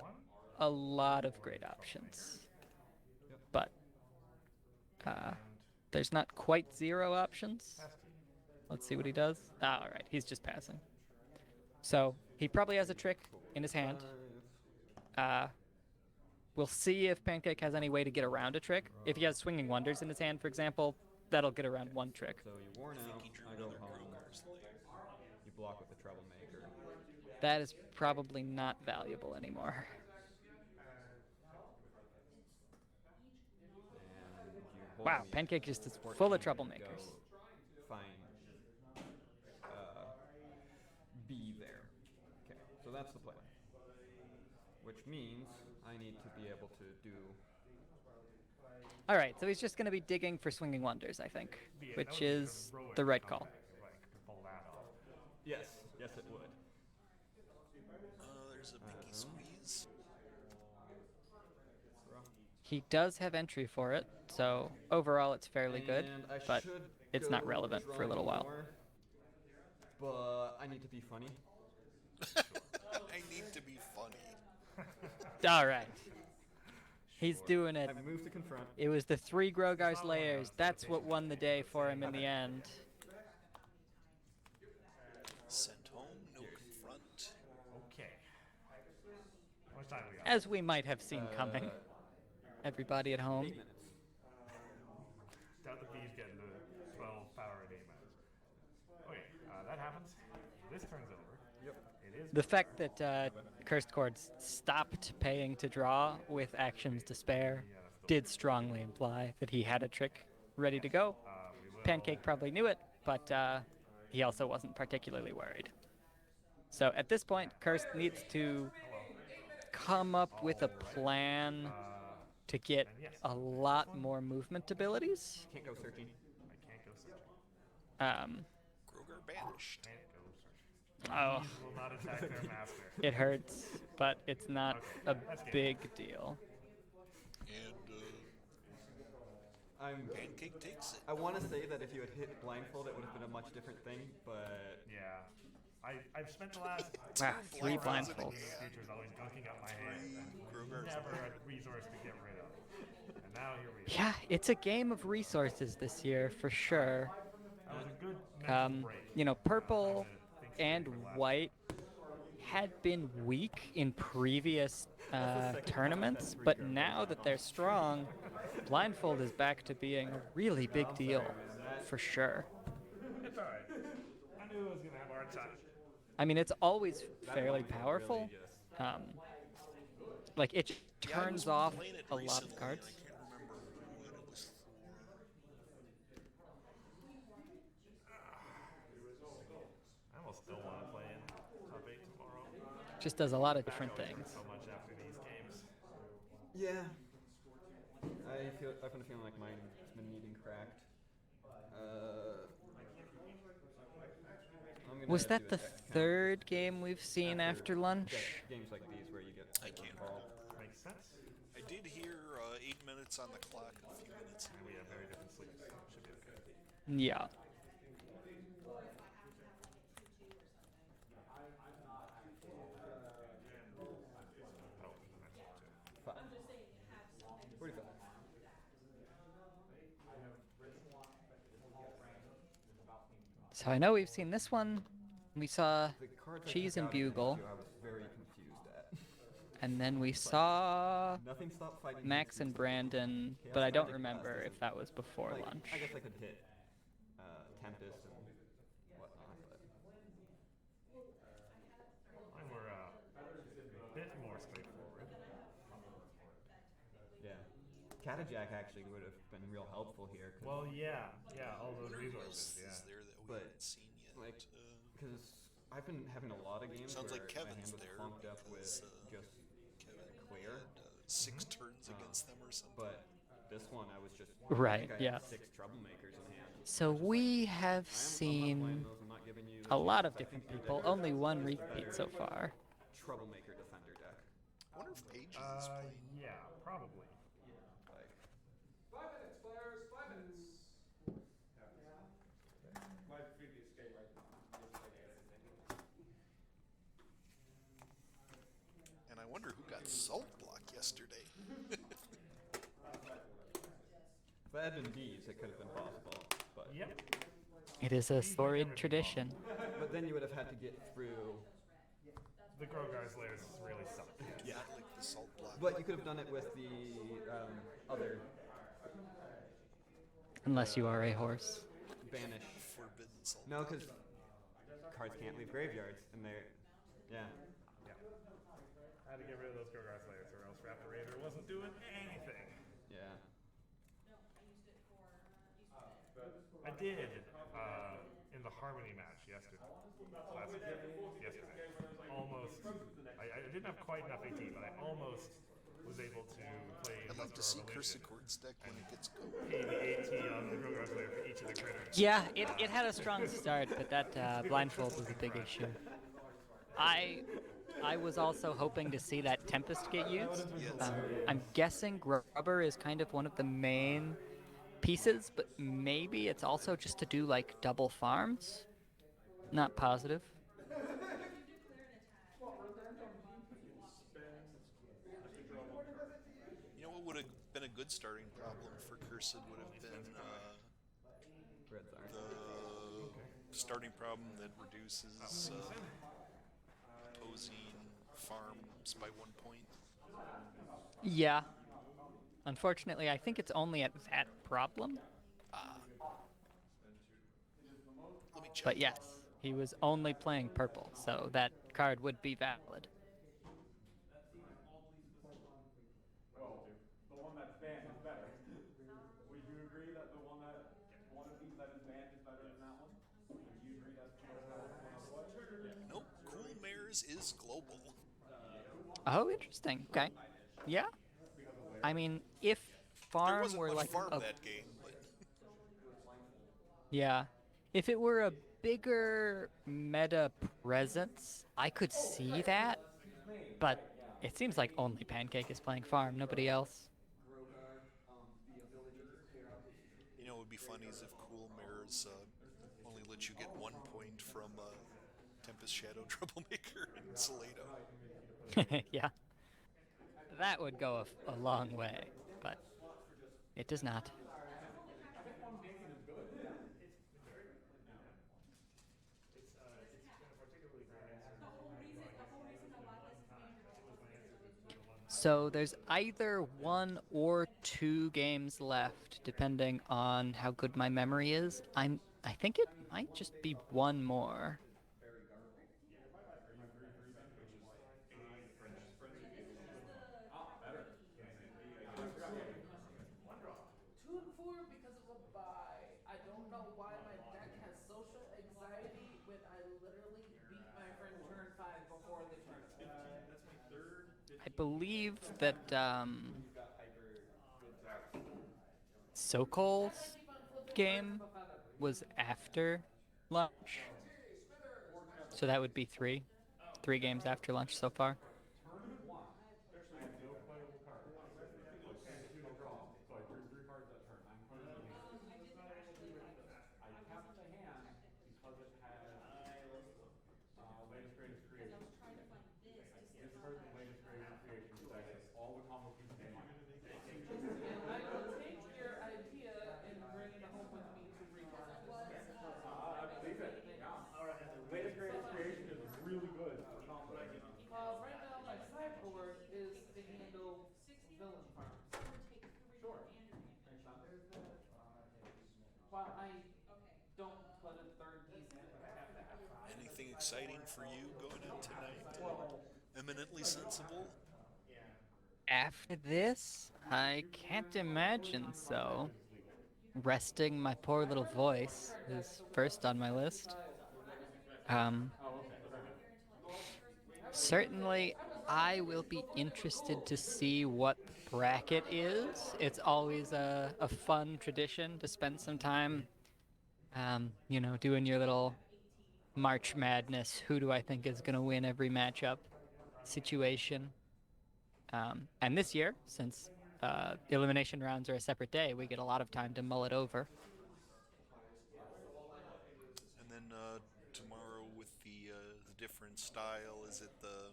Speaker 2: a lot of great options. But there's not quite 0 options. Let's see what he does. Ah, all right, he's just passing. So he probably has a trick in his hand. We'll see if Pancake has any way to get around a trick. If he has Swinging Wonders in his hand, for example, that'll get around 1 trick.
Speaker 8: So you worn out.
Speaker 1: he drew
Speaker 8: I go
Speaker 1: another
Speaker 8: home.
Speaker 1: Kroger's later.
Speaker 8: You block with the troublemaker.
Speaker 2: That is probably not valuable anymore.
Speaker 8: And you hold
Speaker 2: Wow,
Speaker 8: me
Speaker 2: Pancake just is
Speaker 8: 14
Speaker 2: full of
Speaker 8: to
Speaker 2: troublemakers.
Speaker 8: go find B there. Okay, so that's the plan. Which means I need to be able to do.
Speaker 2: All right, so he's just going to be digging for Swinging Wonders, I think, which is the right call.
Speaker 8: Yes, yes, it would.
Speaker 1: There's a pinky squeeze.
Speaker 2: He does have entry for it, so overall it's fairly good,
Speaker 8: And I
Speaker 2: but
Speaker 8: should
Speaker 2: it's not
Speaker 8: go
Speaker 2: relevant for a
Speaker 8: draw
Speaker 2: little while.
Speaker 8: more, but I need to be funny.
Speaker 1: I need to be funny.
Speaker 2: All right. He's doing it.
Speaker 8: I move to confront.
Speaker 2: It was the 3 Grogar's layers. That's what won the day for him in the end.
Speaker 1: Sent home, no confront.
Speaker 3: Okay. How much time we got?
Speaker 2: As we might have seen coming. Everybody at home.
Speaker 8: 8 minutes.
Speaker 3: Doubt the B's getting to 12 power in 8 minutes. Okay, that happens. This turns over.
Speaker 8: Yep.
Speaker 3: It is.
Speaker 2: The fact that Cursed Chords stopped paying to draw with Actions to Spare did strongly imply that he had a trick ready to go. Pancake probably knew it, but he also wasn't particularly worried. So at this point, Cursed needs to come up with a plan to get a lot more movement abilities.
Speaker 8: Can't go searching.
Speaker 3: I can't go searching.
Speaker 1: Kroger banished.
Speaker 3: Can't go searching.
Speaker 2: Oh,
Speaker 3: Bees will not attack their master.
Speaker 2: it hurts, but it's not a big deal.
Speaker 1: And
Speaker 8: I'm.
Speaker 1: Pancake takes it.
Speaker 8: I want to say that if you had hit blindfold, it would have been a much different thing, but
Speaker 3: Yeah. I've spent the last
Speaker 2: Wow, 3
Speaker 1: Blindfolds
Speaker 2: blindfolds.
Speaker 3: creatures always dunking up my hand.
Speaker 1: Kroger's
Speaker 3: Never a resource to get rid of. And now here we are.
Speaker 2: Yeah, it's a game of resources this year for sure.
Speaker 3: That was a good mental break.
Speaker 2: You know, purple
Speaker 3: Think
Speaker 2: and
Speaker 3: straight for last.
Speaker 2: white had been weak in previous tournaments, but now that they're strong, blindfold is back to being a really big deal for sure.
Speaker 3: It's alright. I knew I was gonna have a hard time.
Speaker 2: I mean, it's always fairly powerful.
Speaker 8: really just.
Speaker 2: Like it
Speaker 1: Yeah, I was
Speaker 2: turns off
Speaker 1: playing it
Speaker 2: a lot
Speaker 1: recently,
Speaker 2: of cards.
Speaker 1: and I can't remember what it was
Speaker 3: I almost don't want to play in top 8 tomorrow.
Speaker 2: Just does a lot of different
Speaker 3: Going
Speaker 2: things.
Speaker 3: so much after these games.
Speaker 8: Yeah. I've been feeling like mine's been needing cracked. I'm gonna
Speaker 2: Was
Speaker 8: do
Speaker 2: that
Speaker 8: a
Speaker 2: the
Speaker 8: deck count.
Speaker 2: 3rd game we've seen after lunch?
Speaker 8: Games like these where you get
Speaker 1: I can't
Speaker 8: involved.
Speaker 3: Makes sense.
Speaker 1: I did hear 8 minutes on the clock a few minutes ago.
Speaker 3: And we have very different sleeps. So it should be okay.
Speaker 2: Yeah.
Speaker 3: Oh, the next one too.
Speaker 8: Fine.
Speaker 2: So I know we've seen this one. We saw
Speaker 8: The cards I
Speaker 2: Cheese
Speaker 8: took
Speaker 2: and
Speaker 8: out against
Speaker 2: Bugle,
Speaker 8: you, I was very confused at.
Speaker 2: and then we saw
Speaker 8: Nothing stopped fighting
Speaker 2: Max and Brandon, but I don't remember if that was before
Speaker 8: like,
Speaker 2: lunch.
Speaker 8: I guess I could hit Tempest and whatnot, but
Speaker 7: Mine were a bit more straightforward.
Speaker 8: yeah. Catajack actually would have been real helpful here.
Speaker 7: Well, yeah, all those
Speaker 1: Who
Speaker 7: resources,
Speaker 1: else
Speaker 7: yeah.
Speaker 1: is there that we
Speaker 8: But,
Speaker 1: haven't seen yet?
Speaker 8: like, because I've been having a lot of games
Speaker 1: Sounds
Speaker 8: where
Speaker 1: like
Speaker 8: my hand
Speaker 1: Kevin's
Speaker 8: was
Speaker 1: there
Speaker 8: clunked up with
Speaker 1: because
Speaker 8: just
Speaker 1: Kevin
Speaker 8: clear.
Speaker 1: had 6 turns against them or something.
Speaker 8: But this one, I was just
Speaker 2: Right,
Speaker 8: I think I
Speaker 2: yeah.
Speaker 8: had 6 troublemakers in hand.
Speaker 2: So we have
Speaker 8: I'm not
Speaker 2: seen
Speaker 8: playing those. I'm not giving you
Speaker 2: a lot of
Speaker 8: chances. I
Speaker 2: different
Speaker 8: think your
Speaker 2: people,
Speaker 8: deck
Speaker 2: only
Speaker 8: is
Speaker 2: one
Speaker 8: the
Speaker 2: repeat so
Speaker 8: better
Speaker 2: far.
Speaker 8: Troublemaker defender deck.
Speaker 1: I wonder if Pages is playing.
Speaker 7: Yeah, probably.
Speaker 8: Like,
Speaker 5: 5 minutes, players, 5 minutes. My previous game, right?
Speaker 1: And I wonder who got Salt Block yesterday.
Speaker 8: if that had been D's, it could have been possible. But
Speaker 7: Yep.
Speaker 2: It is a storied tradition.
Speaker 8: but then you would have had to get through.
Speaker 7: The Grogar's layers really suck.
Speaker 1: Yeah, like the Salt Block.
Speaker 8: But you could have done it with the other
Speaker 2: Unless you are a horse.
Speaker 8: banish.
Speaker 1: Forbidden Salt
Speaker 8: No,
Speaker 1: Block.
Speaker 8: because cards can't leave graveyards, and they're yeah.
Speaker 7: I had to get rid of those Grogar's layers, or else Raptor Raider wasn't doing anything.
Speaker 8: Yeah.
Speaker 7: I did in the Harmony match yesterday. Yesterday. Almost. I didn't have quite enough AT, but I almost was able to play.
Speaker 1: I'd love to see
Speaker 7: Revolution,
Speaker 1: Cursicort's deck when it gets going.
Speaker 7: pay the AT on the Grogar's layer for each of the critters.
Speaker 2: Yeah, it had a strong start, but that blindfold was a big issue. I was also hoping to see that Tempest get used. I'm guessing Grubber is kind of one of the main pieces, but maybe it's also just to do like double farms. Not positive.
Speaker 1: You know what would have been a good starting problem for Cursed would have been
Speaker 8: Red Czar.
Speaker 1: the starting problem that reduces opposing farms by 1 point.
Speaker 2: Yeah. Unfortunately, I think it's only at that problem.
Speaker 1: Let me check.
Speaker 2: But yes, he was only playing purple, so that card would be valid.
Speaker 5: Well, the one that's banned is better. Would you agree that the one of these that is banned is better than that one? Would you agree that's
Speaker 1: Nope, Cool Mares is global.
Speaker 2: Oh, interesting. Okay. Yeah. I mean, if
Speaker 1: There
Speaker 2: farm
Speaker 1: wasn't
Speaker 2: were
Speaker 1: much
Speaker 2: like
Speaker 1: farm
Speaker 2: a
Speaker 1: that game, but
Speaker 2: yeah, if it were a bigger meta presence, I could see that. But it seems like only Pancake is playing farm, nobody else.
Speaker 1: you know what would be funny is if Cool Mares only let you get 1 point from Tempest Shadow Troublemaker and Salado.
Speaker 2: Yeah. That would go a long way, but it does not. So there's either 1 or 2 games left, depending on how good my memory is. I think it might just be 1 more.
Speaker 9: Two and four because of a bye. I don't know why my deck has social anxiety when I literally beat my friend turn 5 before the turn.
Speaker 2: I believe that Sokol's game was after lunch. So that would be 3. 3 games after lunch so far.
Speaker 9: I will take your idea and bring it home with me to regards.
Speaker 5: I believe it.
Speaker 9: for is to handle villain farms.
Speaker 5: Sure.
Speaker 9: Well, I don't put a third piece in, but I have to have five.
Speaker 1: Anything exciting for you going on tonight?
Speaker 5: Well,
Speaker 1: Eminently sensible?
Speaker 2: After this, I can't imagine so. Resting my poor little voice is first on my list. Um,
Speaker 5: oh, okay, fair enough.
Speaker 2: Certainly, I will be interested to see what the bracket is. It's always a fun tradition to spend some time, doing your little March Madness. Who do I think is going to win every matchup situation? And this year, since elimination rounds are a separate day, we get a lot of time to mull it over.
Speaker 1: And then tomorrow with the different style, is it the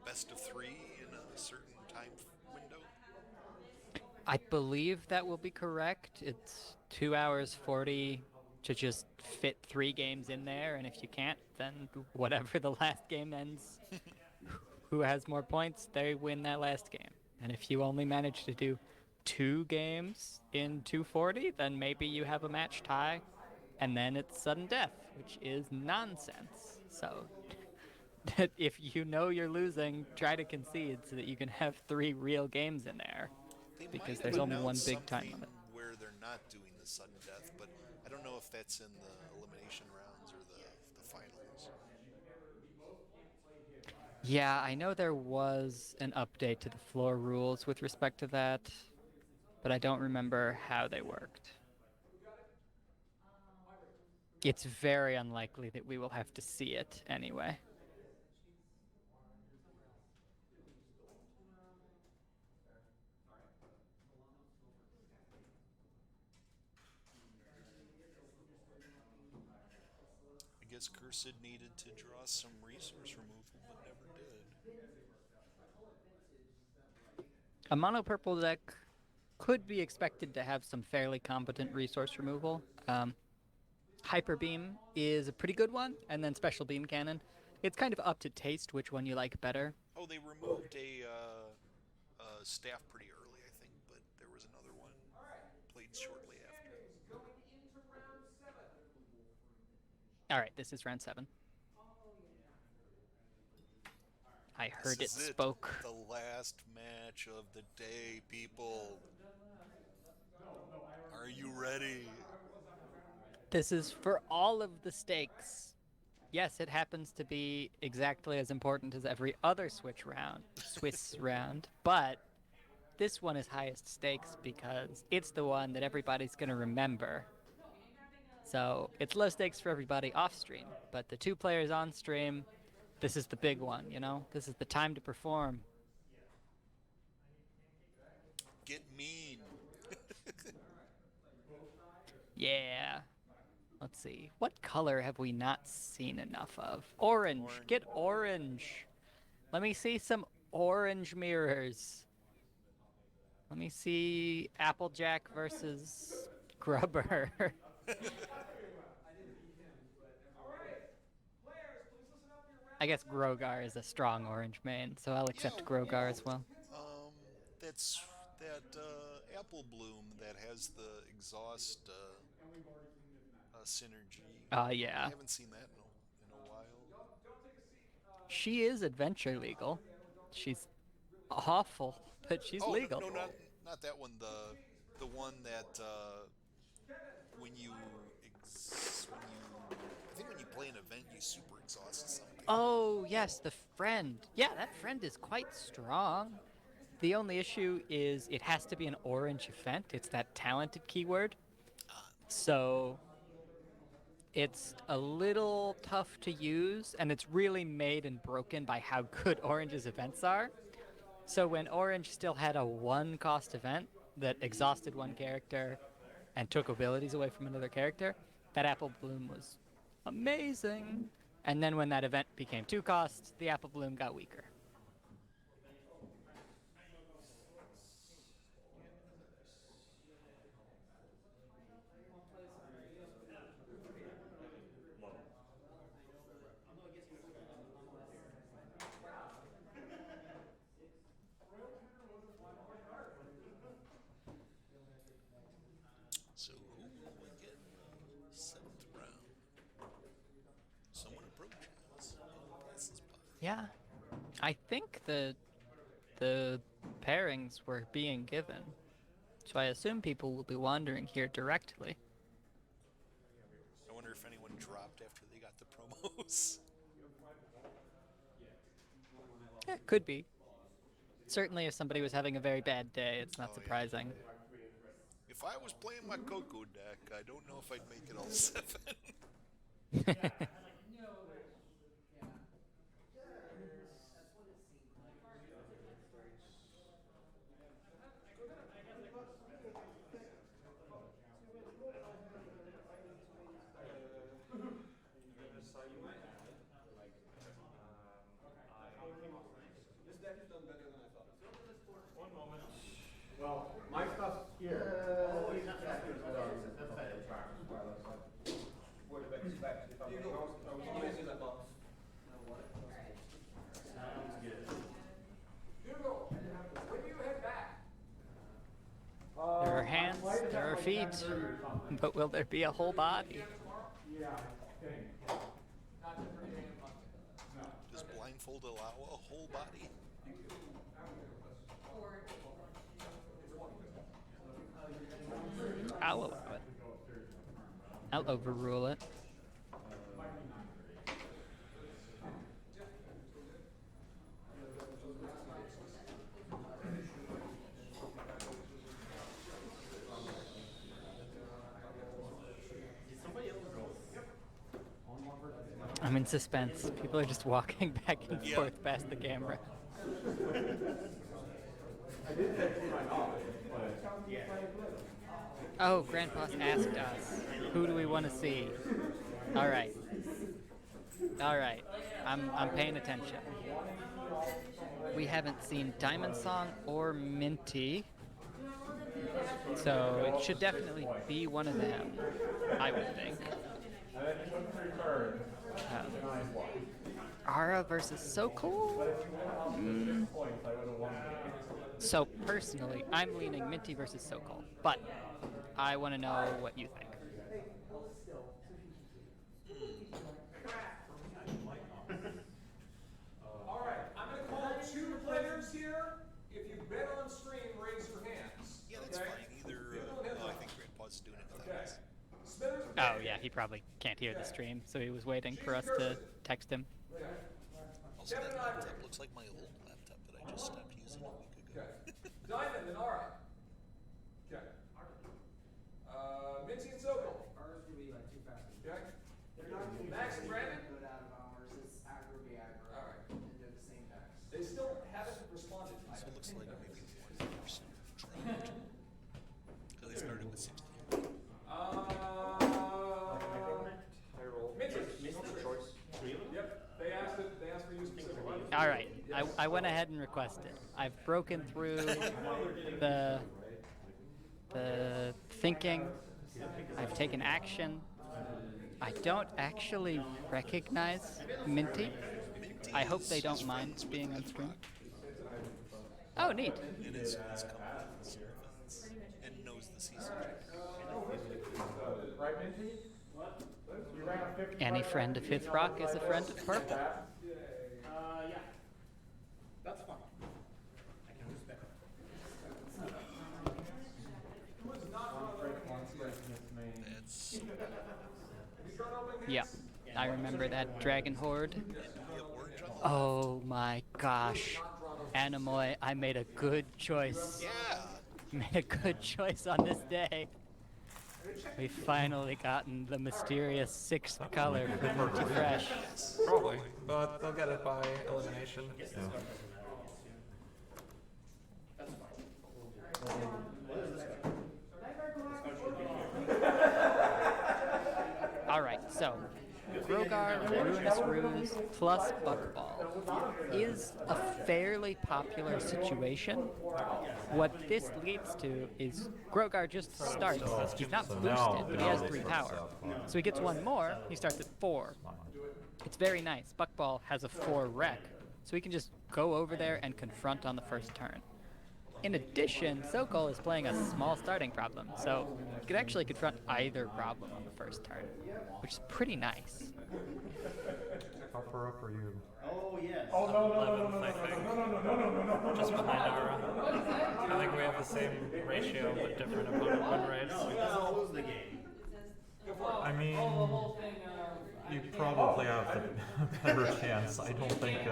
Speaker 1: best of three in a certain time window?
Speaker 2: I believe that will be correct. It's 2 hours 40 to just fit 3 games in there, and if you can't, then whatever the last game ends, who has more points, they win that last game. And if you only manage to do 2 games in 240, then maybe you have a match tie, and then it's sudden death, which is nonsense. So if you know you're losing, try to concede so that you can have 3 real games in there,
Speaker 1: They
Speaker 2: because
Speaker 1: might have
Speaker 2: there's only one
Speaker 1: announced
Speaker 2: big time
Speaker 1: something
Speaker 2: limit.
Speaker 1: where they're not doing the sudden death, but I don't know if that's in the elimination rounds or the finals.
Speaker 2: Yeah, I know there was an update to the floor rules with respect to that, but I don't remember how they worked. It's very unlikely that we will have to see it anyway.
Speaker 1: I guess Cursed needed to draw some resource removal, but never did.
Speaker 2: A mono purple deck could be expected to have some fairly competent resource removal. Hyper Beam is a pretty good one, and then Special Beam Cannon. It's kind of up to taste which one you like better.
Speaker 1: Oh, they removed a staff pretty early, I think, but there was another one played shortly after.
Speaker 5: Going into round 7.
Speaker 2: All right, this is round 7. I
Speaker 1: This
Speaker 2: heard it
Speaker 1: is it,
Speaker 2: spoke.
Speaker 1: the last match of the day, people. Are you ready?
Speaker 2: This is for all of the stakes. Yes, it happens to be exactly as important as every other Swiss round, but this one is highest stakes because it's the one that everybody's going to remember. So it's low stakes for everybody off stream, but the 2 players on stream, this is the big one, This is the time to perform.
Speaker 1: Get mean.
Speaker 2: Yeah. Let's see. What color have we not seen enough of? Orange. Get orange. Let me see some orange mirrors. Let me see Applejack versus Grubber. I guess Grogar is a strong orange main, so I'll accept Grogar as well.
Speaker 1: Um, that's that apple bloom that has the exhaust synergy.
Speaker 2: Yeah.
Speaker 1: I haven't seen that in a while.
Speaker 2: She is adventure legal. She's awful, but she's
Speaker 1: Oh
Speaker 2: legal.
Speaker 1: no, not that one. The one that when you I think when you play an event you super exhaust something.
Speaker 2: Oh, yes, the friend. Yeah, that friend is quite strong. The only issue is it has to be an orange event. It's that talented keyword. So it's a little tough to use, and it's really made and broken by how good Orange's events are. So when Orange still had a 1-cost event that exhausted one character and took abilities away from another character, that Apple Bloom was amazing. And then when that event became 2 costs, the Apple Bloom got weaker. Yeah, I think the pairings were being given, so I assume people will be wandering here directly.
Speaker 1: I wonder if anyone dropped after they got the promos.
Speaker 2: Yeah, could be. Certainly, if somebody was having a very bad day, it's not
Speaker 1: Oh, yeah.
Speaker 2: surprising.
Speaker 1: If I was playing my Coco deck, I don't know if I'd make it all 7.
Speaker 5: This deck has done better than I thought.
Speaker 3: One moment.
Speaker 6: Well, my stuff's here.
Speaker 5: Would have expected if I was using that box. Hugo, when do you head back?
Speaker 2: There are hands, there are feet, but will there be a whole body?
Speaker 6: Yeah, I think.
Speaker 1: Does blindfold allow a whole body?
Speaker 2: I'll allow it. I'll overrule it. I'm in suspense. People are just walking back and
Speaker 1: Yeah.
Speaker 2: forth past the camera. Oh, Grandpa's asked us, who do we want to see? All right. All right. I'm paying attention. We haven't seen Diamond Song or Minty, so it should definitely be one of them, I would think. Ara versus Sokol? So personally, I'm leaning Minty versus Sokol, but I want to know what you think.
Speaker 5: All right, I'm going to call 2 players here. If you bet on stream, raise your hands.
Speaker 1: Yeah, that's fine. Either, I think Grandpa's doing it without us.
Speaker 2: Oh yeah, he probably can't hear the stream, so he was waiting for us to text him.
Speaker 1: Also, that laptop looks like my old laptop that I just stopped using a week ago.
Speaker 5: Diamond and Aura. Okay. Minty and Sokol.
Speaker 10: Ours would be like too fast.
Speaker 5: Okay.
Speaker 10: They're not gonna
Speaker 5: Max and Brandon?
Speaker 10: Good out of ours. It's aggro be aggro.
Speaker 5: All right.
Speaker 10: And they're the same decks.
Speaker 5: They still haven't responded.
Speaker 1: So it looks like maybe 1% dropped. Because they started with 60.
Speaker 5: Yep, they asked for use specific.
Speaker 2: All right, I went ahead and requested. I've broken through the thinking. I've taken action. I don't actually recognize Minty. I hope they don't mind being on screen. Oh, neat.
Speaker 1: And it's confidence and knows the season.
Speaker 6: Right, Minty? You ran a 55
Speaker 2: Any friend of Fifth Rock is a friend of Purple.
Speaker 10: Yeah. That's fine. I can respect
Speaker 1: That's
Speaker 2: Yeah, I remember that Dragon Horde. Oh my gosh. Anemoy, I made a good choice.
Speaker 1: yeah.
Speaker 2: Made a good choice on this day. We've finally gotten the mysterious 6th color for Multi Fresh.
Speaker 8: Probably, but they'll get it by elimination.
Speaker 2: Alright, so Grogar, Ruinous Ruse, plus Buckball is a fairly popular situation. What this leads to is Grogar just starts. He's not boosted, but he has 3 power. So he gets 1 more, he starts at 4. It's very nice. Buckball has a 4 wreck, so he can just go over there and confront on the first turn. In addition, Sokol is playing a small starting problem, so he could actually confront either problem on the first turn, which is pretty nice.
Speaker 3: Upper up or you?
Speaker 10: Oh, yes.
Speaker 6: Oh, no, no, no, no,
Speaker 7: 11th,
Speaker 6: no, no,
Speaker 7: I
Speaker 6: no,
Speaker 7: think.
Speaker 6: no, no, no, no, no, no, no.
Speaker 7: Just behind Ara. I think we have the same ratio, but different opponent win rates.
Speaker 10: No, it doesn't lose the game.
Speaker 3: I mean, you probably have the better chance. I don't think.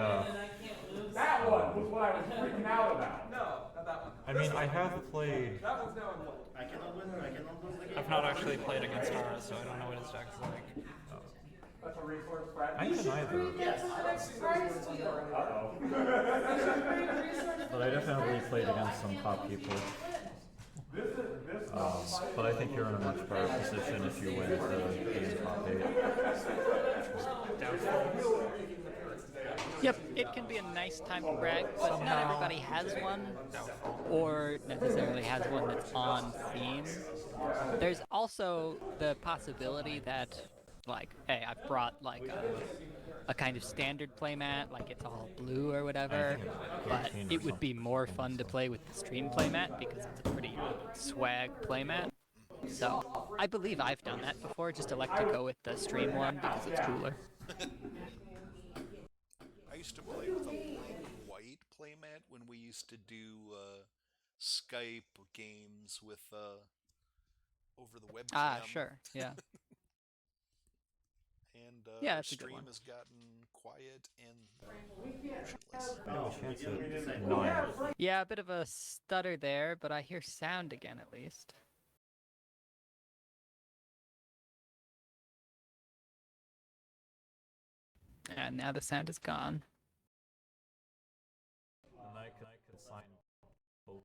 Speaker 6: That one was what I was freaking out about.
Speaker 8: No, not that one.
Speaker 3: I mean, I have played.
Speaker 8: That one's now in play.
Speaker 10: I cannot win, I cannot lose the game.
Speaker 7: I've not actually played against Ara, so I don't know what his deck's like.
Speaker 6: That's a resource strategy.
Speaker 3: I can either,
Speaker 10: Yes.
Speaker 6: Uh-oh.
Speaker 3: but I definitely played against some top people. But I think you're in a much better position if you win the game top 8.
Speaker 2: Yep, it can be a nice time to brag, but not everybody has one, or necessarily has one that's on theme. There's also the possibility that, like, hey, I've brought like a kind of standard playmat, like it's all blue or whatever, but it would be more fun to play with the stream playmat because it's a pretty swag playmat. So I believe I've done that before, just elect to go with the stream one because it's cooler.
Speaker 1: I used to play with a blank white playmat when we used to do Skype games with over the webcam.
Speaker 2: Ah, sure, yeah.
Speaker 1: And
Speaker 2: Yeah,
Speaker 1: our
Speaker 2: that's a good
Speaker 1: stream
Speaker 2: one.
Speaker 1: has gotten quiet and motionless.
Speaker 3: I have a chance at 9.
Speaker 2: Yeah, a bit of a stutter there, but I hear sound again at least. And now the sound is gone.
Speaker 3: And I could sign both.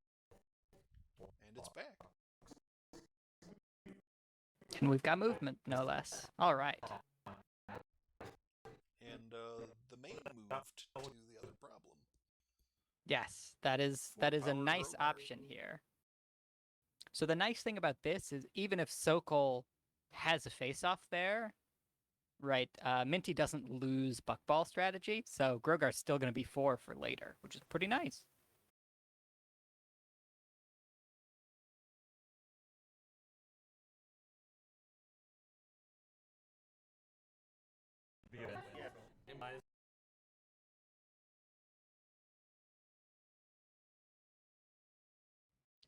Speaker 1: And it's back.
Speaker 2: And we've got movement, no less. All right.
Speaker 1: And the main moved to the other problem.
Speaker 2: Yes, that is a nice option here. So the nice thing about this is even if Sokol has a face-off there, right, Minty doesn't lose Buckball strategy, so Grogar's still going to be 4 for later, which is pretty nice.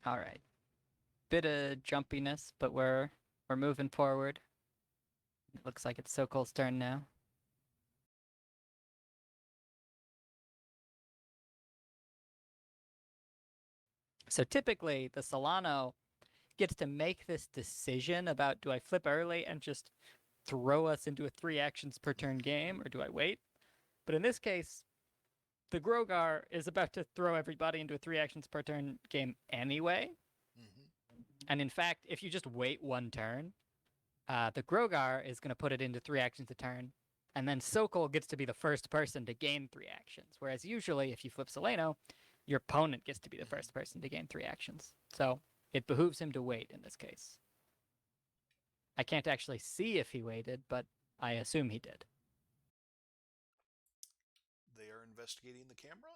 Speaker 2: All right. Bit of jumpiness, but we're moving forward. It looks like it's Sokol's turn now. So typically, the Solano gets to make this decision about do I flip early and just throw us into a 3 actions per turn game, or do I wait? But in this case, the Grogar is about to throw everybody into a 3 actions per turn game anyway. And in fact, if you just wait 1 turn, the Grogar is going to put it into 3 actions a turn, and then Sokol gets to be the first person to gain 3 actions. Whereas usually, if you flip Solano, your opponent gets to be the first person to gain 3 actions. So it behooves him to wait in this case. I can't actually see if he waited, but I assume he did.
Speaker 1: They are investigating the camera.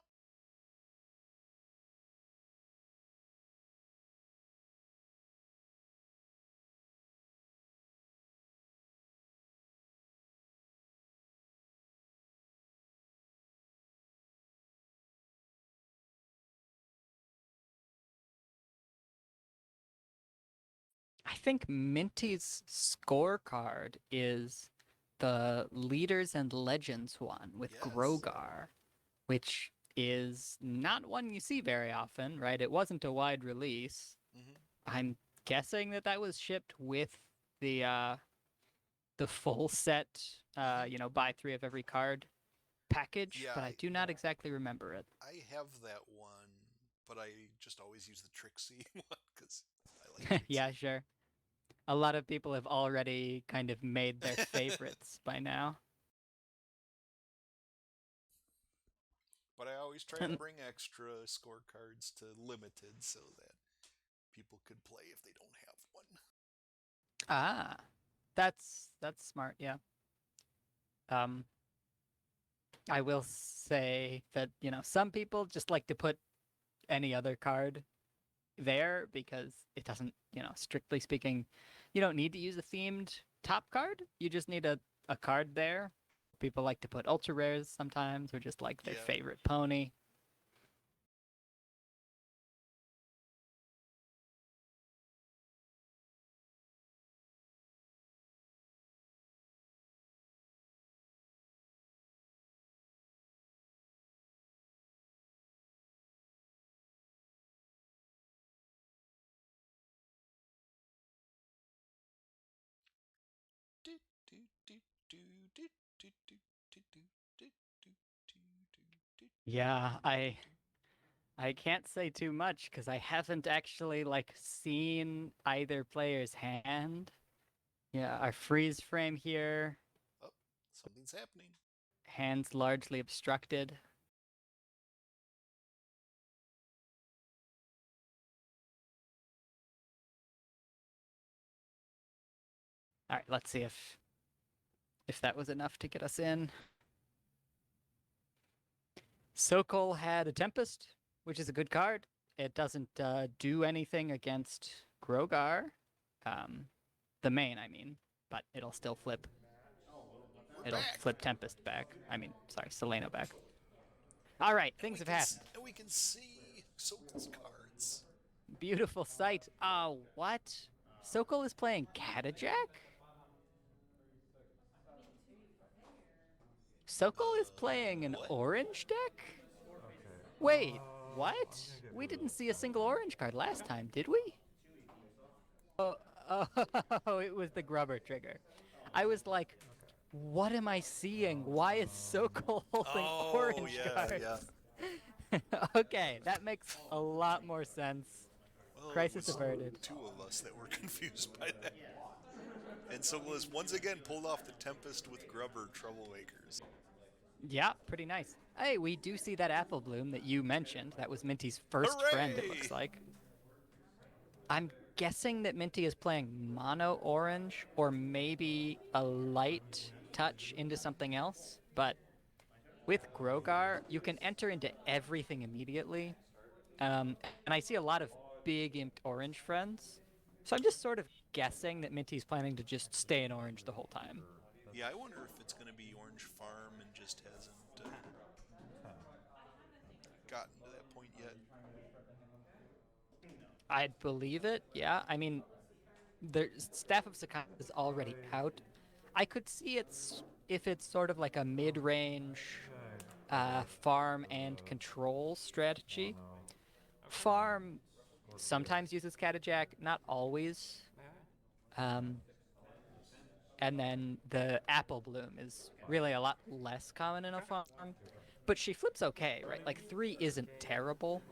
Speaker 2: I think Minty's scorecard is the Leaders and Legends one with Grogar, which is not one you see very often, right? It wasn't a wide release. I'm guessing that was shipped with the full set, buy 3 of every card package, but I do not exactly remember it.
Speaker 1: I have that one, but I just always use the Trixie one because I like Trixie.
Speaker 2: Yeah, sure. A lot of people have already kind of made their favorites by now.
Speaker 1: But I always try to bring extra scorecards to limited so that people could play if they don't have one.
Speaker 2: Ah, that's smart, yeah. I will say that, some people just like to put any other card there because it doesn't, strictly speaking, you don't need to use a themed top card. You just need a card there. People like to put ultra rares sometimes, or just like their favorite pony. Yeah, I can't say too much because I haven't actually like seen either player's hand. Yeah, our freeze frame here.
Speaker 1: Oh, something's happening.
Speaker 2: Hands largely obstructed. All right, let's see if that was enough to get us in. Sokol had a Tempest, which is a good card. It doesn't do anything against Grogar, the main, I mean, but it'll still flip. It'll flip Tempest back. I mean, sorry, Seleno back. All right, things have happened.
Speaker 1: And we can see Sokol's cards.
Speaker 2: Beautiful sight. What? Sokol is playing Catajack? Sokol is playing an orange deck? Wait, what? We didn't see a single orange card last time, did we? Oh, it was the Grubber trigger. I was like, what am I seeing? Why is Sokol holding orange cards? Okay, that makes a lot more sense.
Speaker 1: Well,
Speaker 2: Crisis averted.
Speaker 1: Two of us that were confused by that. And Sokol has once again pulled off the Tempest with Grubber Troublemakers.
Speaker 2: Yeah, pretty nice. Hey, we do see that Apple Bloom that you mentioned. That was Minty's first friend, it looks like. I'm guessing that Minty is playing mono orange or maybe a light touch into something else. But with Grogar, you can enter into everything immediately. And I see a lot of big Imped Orange friends. So I'm just sort of guessing that Minty's planning to just stay in orange the whole time.
Speaker 1: Yeah, I wonder if it's going to be Orange Farm and just hasn't gotten to that point yet.
Speaker 2: I'd believe it, yeah. I mean, the Staff of Sakai is already out. I could see if it's sort of like a mid-range farm and control strategy. Farm sometimes uses Catajack, not always. And then the Apple Bloom is really a lot less common in a farm. But she flips okay, right? Like 3 isn't terrible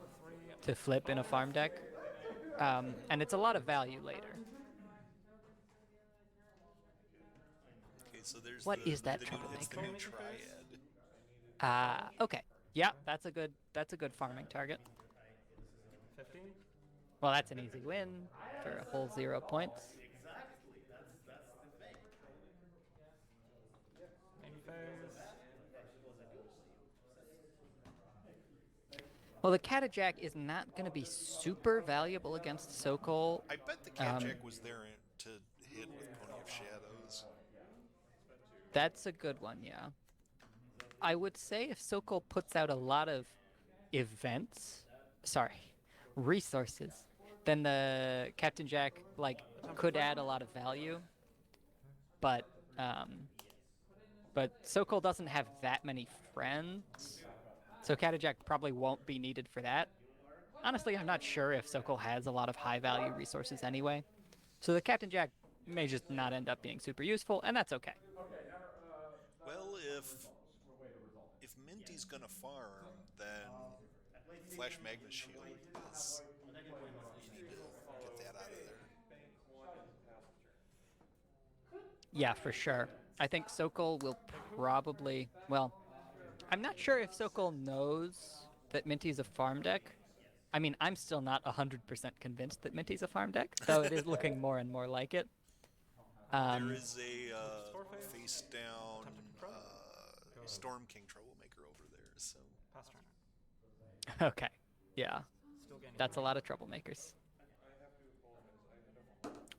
Speaker 2: to flip in a farm deck. And it's a lot of value later.
Speaker 1: Okay, so there's
Speaker 2: what is that troublemaker?
Speaker 1: It's the new Triad.
Speaker 2: Okay. Yeah, that's a good farming target.
Speaker 6: 15?
Speaker 2: Well, that's an easy win for a whole 0 points.
Speaker 10: Exactly. That's the thing.
Speaker 2: Well, the Catajack is not going to be super valuable against Sokol.
Speaker 1: I bet the Catajack was there to hit with Pony of Shadows.
Speaker 2: That's a good one, yeah. I would say if Sokol puts out a lot of resources, then the Captain Jack could add a lot of value. But Sokol doesn't have that many friends, so Catajack probably won't be needed for that. Honestly, I'm not sure if Sokol has a lot of high-value resources anyway, so the Captain Jack may just not end up being super useful, and that's okay.
Speaker 1: Well, if Minty's gonna farm, then Flash Magnus Shield is... You need to get that out of there.
Speaker 2: Yeah, for sure. I think Sokol will probably... Well, I'm not sure if Sokol knows that Minty's a farm deck. I mean, I'm still not 100% convinced that Minty's a farm deck, though it is looking more and more like it.
Speaker 1: There is a face-down Storm King Troublemaker over there, so...
Speaker 2: Okay, yeah. That's a lot of troublemakers.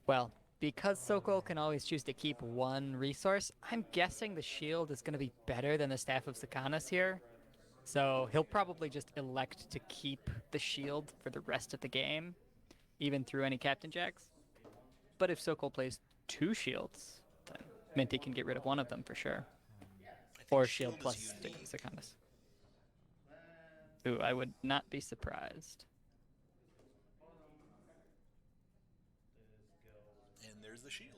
Speaker 2: Well, because Sokol can always choose to keep one resource, I'm guessing the shield is going to be better than the Staff of Sakanas here. So he'll probably just elect to keep the shield for the rest of the game, even through any Captain Jacks. But if Sokol plays 2 shields, then Minty can get rid of one of them for sure. Or shield plus Stick of Sakanas. Ooh, I would not be surprised.
Speaker 1: And there's the shield.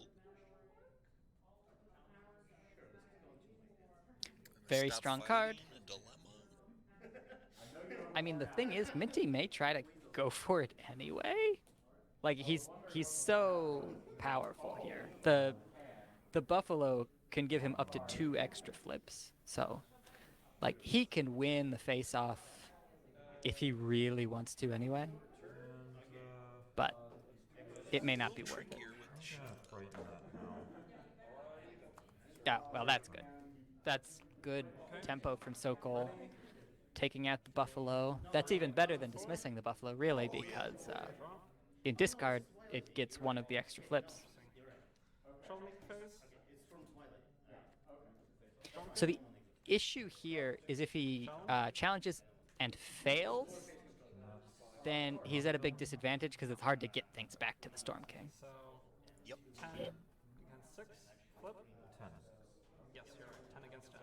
Speaker 2: Very strong card. I mean, the thing is, Minty may try to go for it anyway. Like, he's so powerful here. The Buffalo can give him up to 2 extra flips. So, like, he can win the face-off if he really wants to anyway. But it may not be worth it. Yeah, well, that's good. That's good tempo from Sokol. Taking out the Buffalo. That's even better than dismissing the Buffalo, really, because in discard, it gets one of the extra flips. So the issue here is if he challenges and fails, then he's at a big disadvantage because it's hard to get things back to the Storm King.
Speaker 3: Yep. 10 against 6. Flip. 10. Yes, you're right. 10 against 10.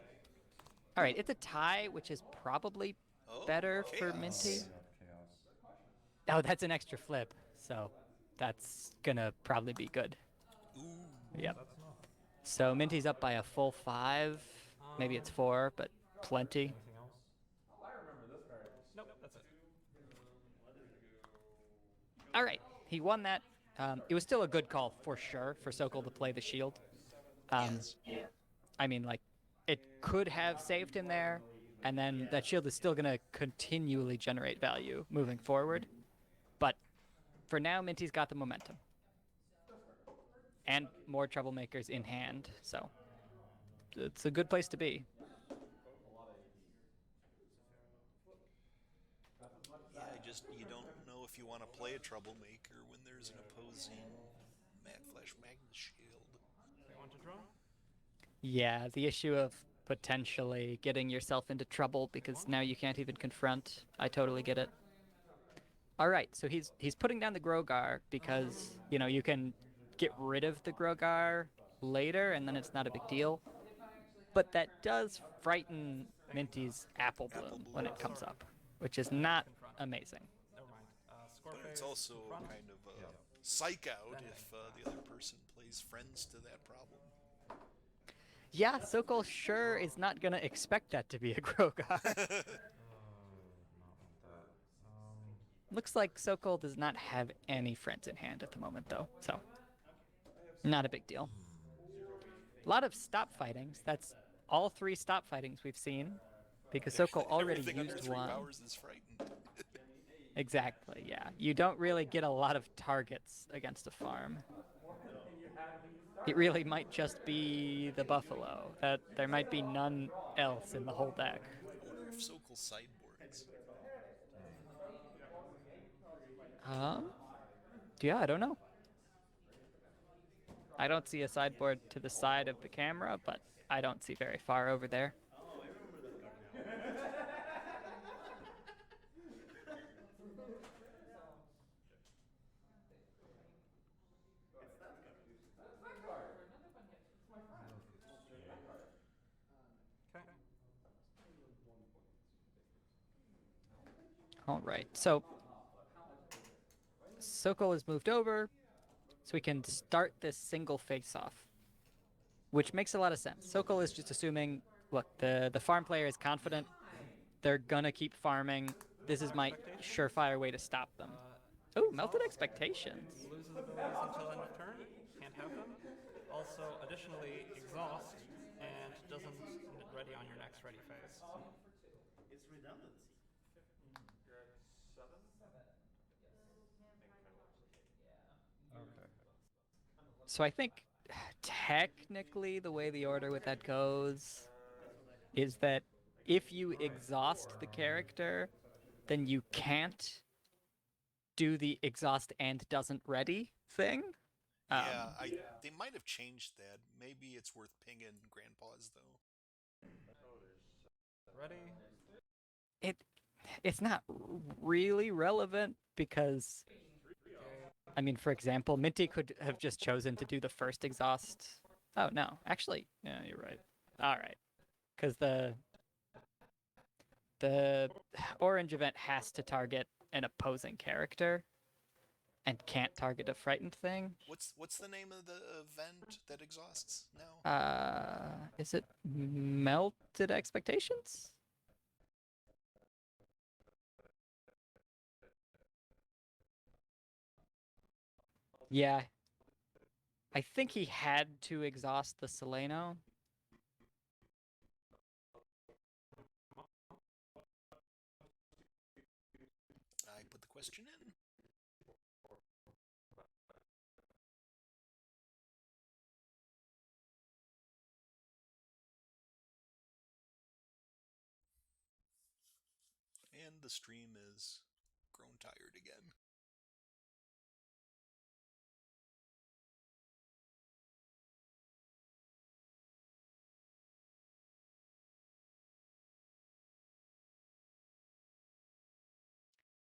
Speaker 2: All right, it's a tie, which is probably better for Minty. Oh, that's an extra flip, so that's gonna probably be good.
Speaker 1: Ooh.
Speaker 2: Yep. So Minty's up by a full 5. Maybe it's 4, but plenty.
Speaker 3: Anything else?
Speaker 5: I remember this card.
Speaker 3: Nope, that's it.
Speaker 2: All right, he won that. It was still a good call for sure for Sokol to play the shield.
Speaker 1: Yes.
Speaker 2: I mean, like, it could have saved him there, and then that shield is still going to continually generate value moving forward. But for now, Minty's got the momentum. And more troublemakers in hand, so it's a good place to be.
Speaker 1: Yeah, you don't know if you want to play a troublemaker when there's an opposing Flash Magnus shield.
Speaker 3: You want to draw?
Speaker 2: Yeah, the issue of potentially getting yourself into trouble because now you can't even confront. I totally get it. All right, so he's putting down the Grogar because, you know, you can get rid of the Grogar later and then it's not a big deal. But that does frighten Minty's Apple Bloom when it comes up, which is not amazing.
Speaker 3: Never mind.
Speaker 1: But it's also kind of a psych out if the other person plays friends to that problem.
Speaker 2: Yeah, Sokol sure is not going to expect that to be a Grogar. Looks like Sokol does not have any friends in hand at the moment, though, so not a big deal. A lot of stop fightings. That's all 3 stop fightings we've seen, because Sokol already used one.
Speaker 1: Powers is frightened.
Speaker 2: Exactly, yeah. You don't really get a lot of targets against a farm. It really might just be the Buffalo. That there might be none else in the whole deck.
Speaker 1: I wonder if Sokol sideboards.
Speaker 2: Yeah, I don't know. I don't see a sideboard to the side of the camera, but I don't see very far over there. All right, so Sokol is moved over, so we can start this single face-off, which makes a lot of sense. Sokol is just assuming, look, the farm player is confident. They're gonna keep farming. This is my surefire way to stop them. Oh, Melted Expectations.
Speaker 3: Loses abilities until end of turn. Can't have them. Also, additionally, exhaust and doesn't ready on your next ready phase.
Speaker 10: It's redundancy.
Speaker 3: You're at 7?
Speaker 2: So I think technically the way the order with that goes is that if you exhaust the character, then you can't do the exhaust and doesn't ready thing.
Speaker 1: Yeah, they might have changed that. Maybe it's worth pinging Grandpa's though.
Speaker 3: Ready?
Speaker 2: It it's not really relevant because I mean, for example, Minty could have just chosen to do the first exhaust. Oh no, actually, yeah, you're right. All right, because the orange event has to target an opposing character and can't target a frightened thing.
Speaker 1: What's the name of the event that exhausts now?
Speaker 2: Is it Melted Expectations? Yeah, I think he had to exhaust the Seleno.
Speaker 1: I put the question in. And the stream is grown tired again.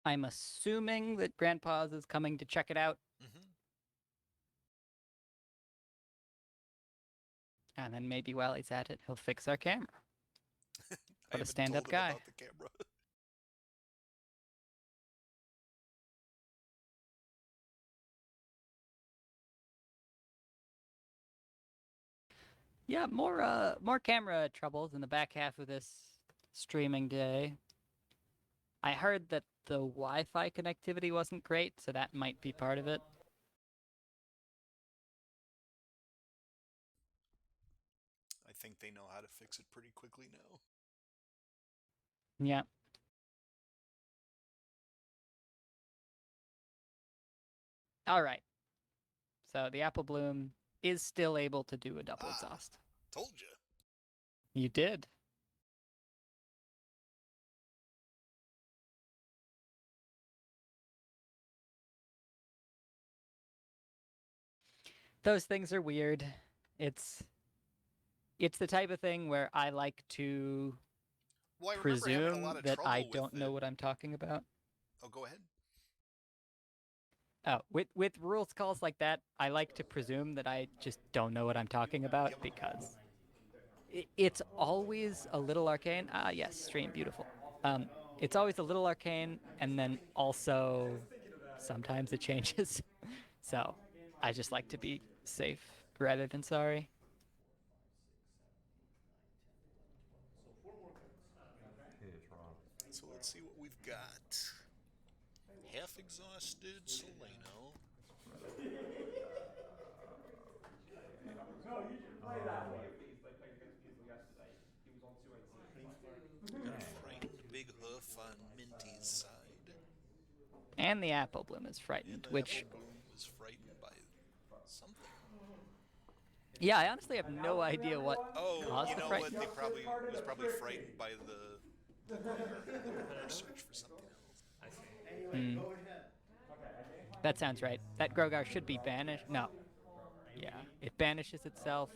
Speaker 2: I'm assuming that Grandpa's is coming to check it out.
Speaker 1: Mm-hmm.
Speaker 2: And then maybe while he's at it, he'll fix our camera.
Speaker 1: I
Speaker 2: What a
Speaker 1: haven't
Speaker 2: stand-up
Speaker 1: told him
Speaker 2: guy.
Speaker 1: about the camera.
Speaker 2: Yeah, more camera troubles in the back half of this streaming day. I heard that the Wi-Fi connectivity wasn't great, so that might be part of it.
Speaker 1: I think they know how to fix it pretty quickly now.
Speaker 2: Yeah. All right. So the Apple Bloom is still able to do a double exhaust.
Speaker 1: Told you.
Speaker 2: You did. Those things are weird. It's the type of thing where I like to
Speaker 1: Well, I remember having a
Speaker 2: presume
Speaker 1: lot of
Speaker 2: that
Speaker 1: trouble
Speaker 2: I
Speaker 1: with
Speaker 2: don't know what I'm talking about.
Speaker 1: Oh, go ahead.
Speaker 2: Oh, with rules calls like that, I like to presume that I just don't know what I'm talking about because it's always a little arcane. Ah, yes, stream, beautiful. It's always a little arcane, and then also sometimes it changes. So I just like to be safe rather than sorry.
Speaker 1: So let's see what we've got. Half exhausted Seleno.
Speaker 5: No, you should play that way. He's like playing against people yesterday. He was on 218.
Speaker 1: Got a frightened big hoof on Minty's side.
Speaker 2: And the Apple Bloom is frightened,
Speaker 1: And the
Speaker 2: which...
Speaker 1: Apple Bloom is frightened by something.
Speaker 2: Yeah, I honestly have no idea what caused
Speaker 1: you
Speaker 2: the
Speaker 1: know
Speaker 2: fright.
Speaker 1: what? It was probably frightened by the Grogar, and the Grogar searched for something else.
Speaker 3: I see.
Speaker 10: Anyway, go ahead.
Speaker 2: That sounds right. That Grogar should be banished. No. Yeah, it banishes itself.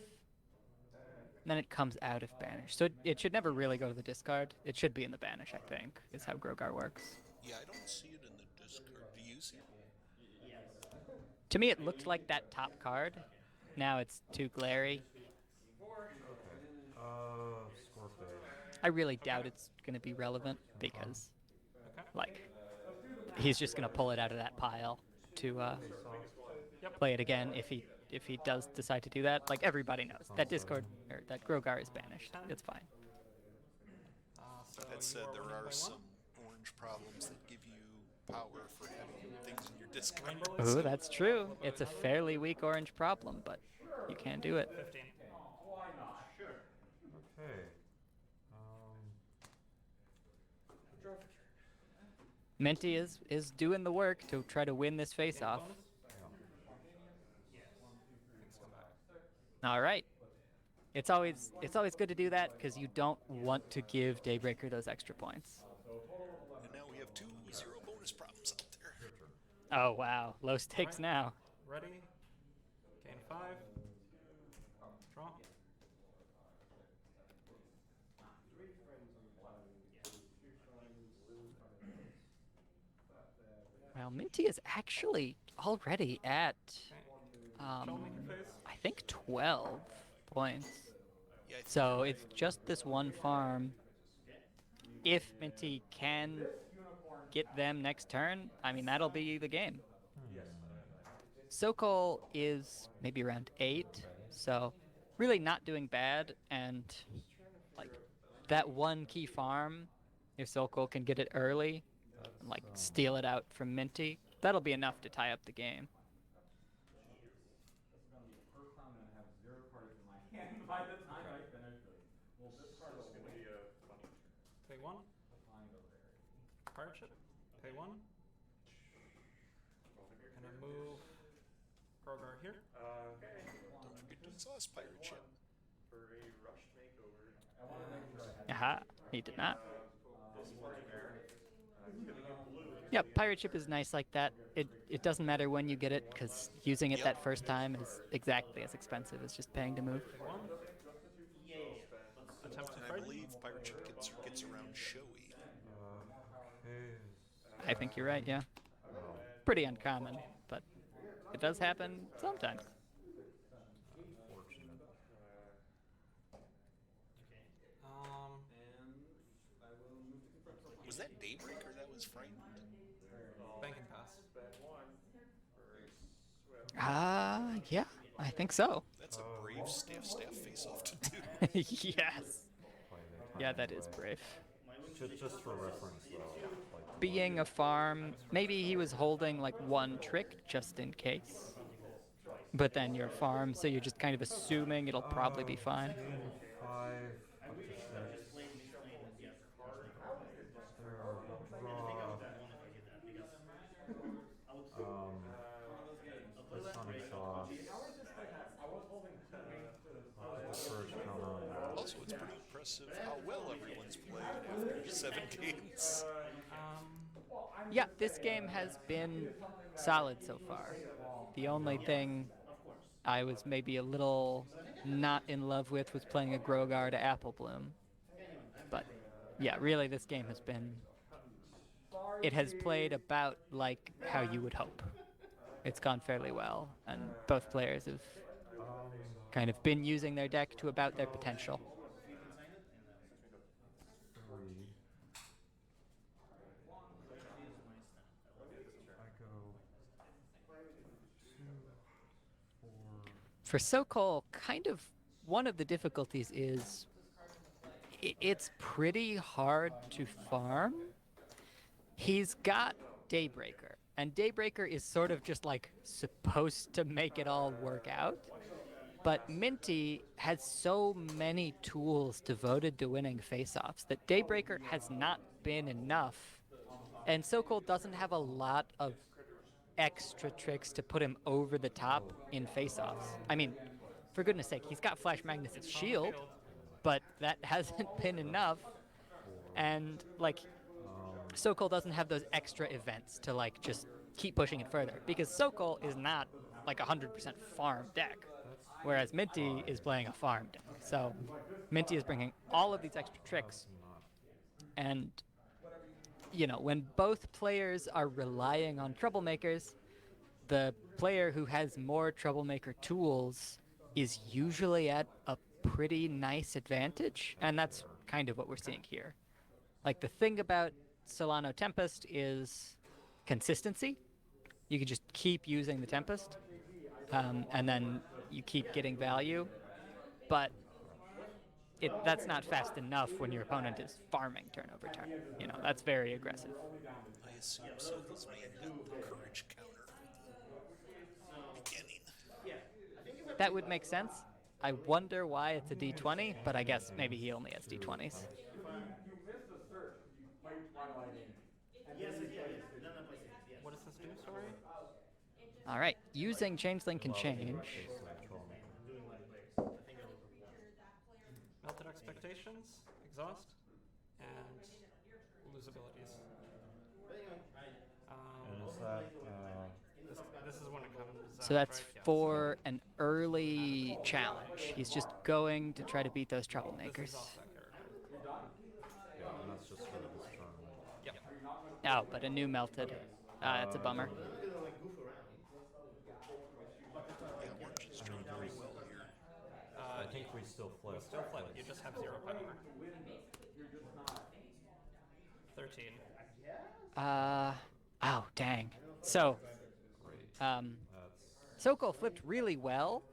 Speaker 2: And then it comes out if banished. So it should never really go to the discard. It should be in the banish, I think, is how Grogar works.
Speaker 1: Yeah, I don't see it in the discard. Do you see it?
Speaker 2: To me, it looked like that top card. Now it's too glary.
Speaker 3: Scorpion.
Speaker 2: I really doubt it's going to be relevant because, like, he's just going to pull it out of that pile to play it again if he does decide to do that. Like, everybody knows that Discord or that Grogar is banished. It's fine.
Speaker 1: That said, there are some orange problems that give you power for having things in your discard.
Speaker 2: Ooh, that's true. It's a fairly weak orange problem, but you can do it.
Speaker 3: 15.
Speaker 5: Why not? Sure.
Speaker 3: Okay.
Speaker 2: Minty is doing the work to try to win this face-off. All right. It's always good to do that because you don't want to give Daybreaker those extra points.
Speaker 1: And now we have 2 0 bonus problems out there.
Speaker 2: Oh wow, low stakes now.
Speaker 3: Ready? 5. Draw.
Speaker 2: Well, Minty is actually already at,
Speaker 3: Troublemaker phase.
Speaker 2: I think 12 points.
Speaker 1: Yeah, I think
Speaker 2: So
Speaker 1: you're
Speaker 2: it's
Speaker 1: right.
Speaker 2: just this one farm. If Minty can get them next turn, I mean, that'll be the game. Sokol is maybe around 8, so really not doing bad, and like that one key farm, if Sokol can get it early and like steal it out from Minty, that'll be enough to tie up the game.
Speaker 5: This is gonna be the first time I'm gonna have 0 cards in my hand by the time I finish this. We'll discard
Speaker 3: This is
Speaker 5: a
Speaker 3: going to be a funny turn. Pay 1. Pirate ship. Pay 1. And I move Grogar here.
Speaker 1: Don't forget to exhaust pirate ship.
Speaker 3: For a rushed makeover.
Speaker 2: Aha, he did not. Yeah, pirate ship is nice like that. It doesn't matter when you get it, because using it that first time is exactly as expensive as just paying to move.
Speaker 3: Attempt to
Speaker 1: And I
Speaker 3: fight.
Speaker 1: believe pirate ship gets around showy.
Speaker 2: I think you're right, yeah. Pretty uncommon, but it does happen sometimes.
Speaker 1: Was that Daybreaker that was frightened?
Speaker 3: Bank and pass.
Speaker 2: Yeah, I think so.
Speaker 1: That's a brave staff face off to do.
Speaker 2: Yes. Yeah, that is brave.
Speaker 3: Just for reference, though. Like,
Speaker 2: Being a farm, maybe he was holding like one trick just in case. But then you're a farm, so you're just kind of assuming it'll probably be fine.
Speaker 3: 5 up to 6. This on exhaust. First counter.
Speaker 1: Also, it's pretty impressive how well everyone's played after 7 games.
Speaker 2: Yeah, this game has been solid so far. The only thing I was maybe a little not in love with was playing a Grogar to Apple Bloom. But yeah, really this game has been... It has played about like how you would hope. It's gone fairly well, and both players have kind of been using their deck to about their potential.
Speaker 3: 3. I go 2, 4.
Speaker 2: For Sokol, kind of one of the difficulties is it's pretty hard to farm. He's got Daybreaker, and Daybreaker is sort of just like supposed to make it all work out. But Minty has so many tools devoted to winning face-offs that Daybreaker has not been enough. And Sokol doesn't have a lot of extra tricks to put him over the top in face-offs. I mean, for goodness sake, he's got Flash Magnus' shield, but that hasn't been enough. And, like, Sokol doesn't have those extra events to, like, just keep pushing it further. Because Sokol is not, like, 100% farm deck, whereas Minty is playing a farm deck. So Minty is bringing all of these extra tricks. And, you know, when both players are relying on troublemakers, the player who has more troublemaker tools is usually at a pretty nice advantage, and that's kind of what we're seeing here. Like, the thing about Solano Tempest is consistency. You can just keep using the Tempest, and then you keep getting value, but that's not fast enough when your opponent is farming turn over turn. You know, that's very aggressive.
Speaker 1: I assume Sokol's man got the courage counter at the beginning.
Speaker 2: That would make sense. I wonder why it's a D20, but I guess maybe he only has D20s.
Speaker 5: You missed a search because you played Twilight in.
Speaker 10: Yes, yes. No, no, please, yes.
Speaker 3: What does this do, sorry?
Speaker 2: All right, using Changeling can change.
Speaker 3: Melted Expectations, Exhaust, and lose abilities.
Speaker 6: And is that,
Speaker 3: This is when it comes
Speaker 2: So that's for an early challenge. He's just going to try to beat those troublemakers.
Speaker 8: Yeah, and that's just for this turn.
Speaker 2: Yep. Oh, but a new melted. That's a bummer.
Speaker 10: We're not gonna like goof around.
Speaker 1: Yeah, orange is doing pretty well here.
Speaker 8: I think we still flip.
Speaker 3: Still flip. You just have 0 power. 13.
Speaker 2: Oh, dang. So, Sokol flipped really well,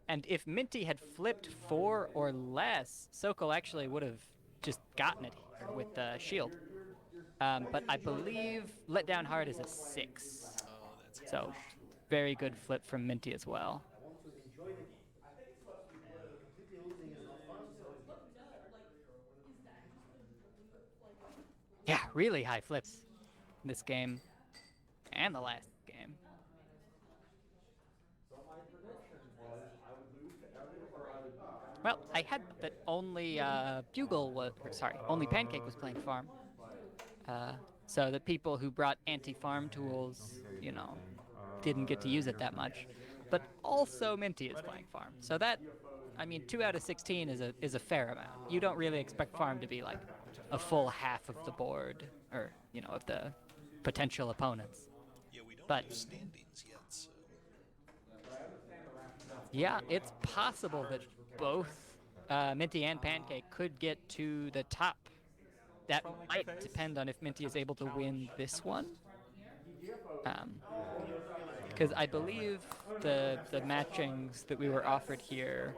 Speaker 2: and if Minty had flipped 4 or less, Sokol actually would have just gotten it here with the shield. But I believe Let Down Hard is a 6. So, very good flip from Minty as well.
Speaker 10: I want to enjoy the game. And completely losing is not fun, so it's good.
Speaker 2: Yeah, really high flips in this game and the last game. Well, I had that only Bugle was, or sorry, only Pancake was playing farm. So the people who brought anti-farm tools, you know, didn't get to use it that much. But also Minty is playing farm. So that, I mean, 2 out of 16 is a fair amount. You don't really expect farm to be like a full half of the board, or, you know, of the potential opponents.
Speaker 1: Yeah, we don't
Speaker 2: But
Speaker 1: have standings yet, so...
Speaker 2: Yeah, it's possible that both Minty and Pancake could get to the top. That might depend on if Minty is able to win this one. Because I believe the matchings that we were offered here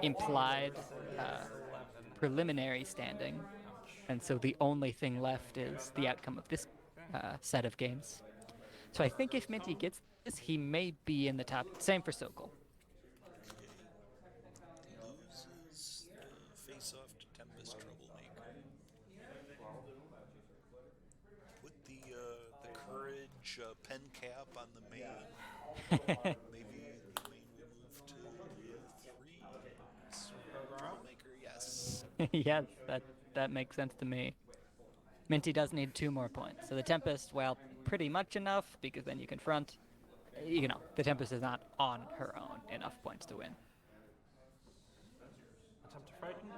Speaker 2: implied preliminary standing. And so the only thing left is the outcome of this set of games. So I think if Minty gets this, he may be in the top. Same for Sokol.
Speaker 1: Loses the face-off to Tempest Troublemaker. Put the courage pen cap on the main. Maybe the main will move to 3. Troublemaker, yes.
Speaker 2: Yes, that makes sense to me. Minty does need 2 more points. So the Tempest, well, pretty much enough, because then you confront. You know, the Tempest is not on her own enough points to win.
Speaker 3: Attempt to frighten.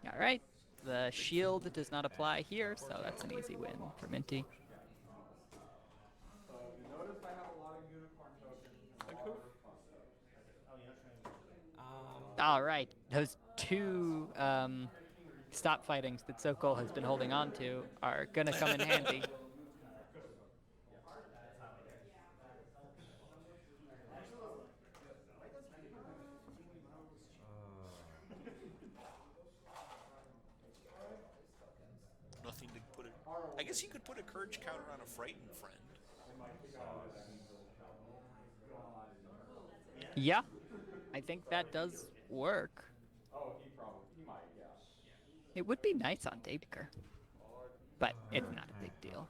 Speaker 2: All right. The shield does not apply here, so that's an easy win for Minty. All right. Those 2 stop fightings that Sokol has been holding on to are going to come in handy.
Speaker 1: Nothing to put it... I guess you could put a courage counter on a frightened friend.
Speaker 2: Yeah, I think that does work. It would be nice on Daybaker, but it's not a big deal.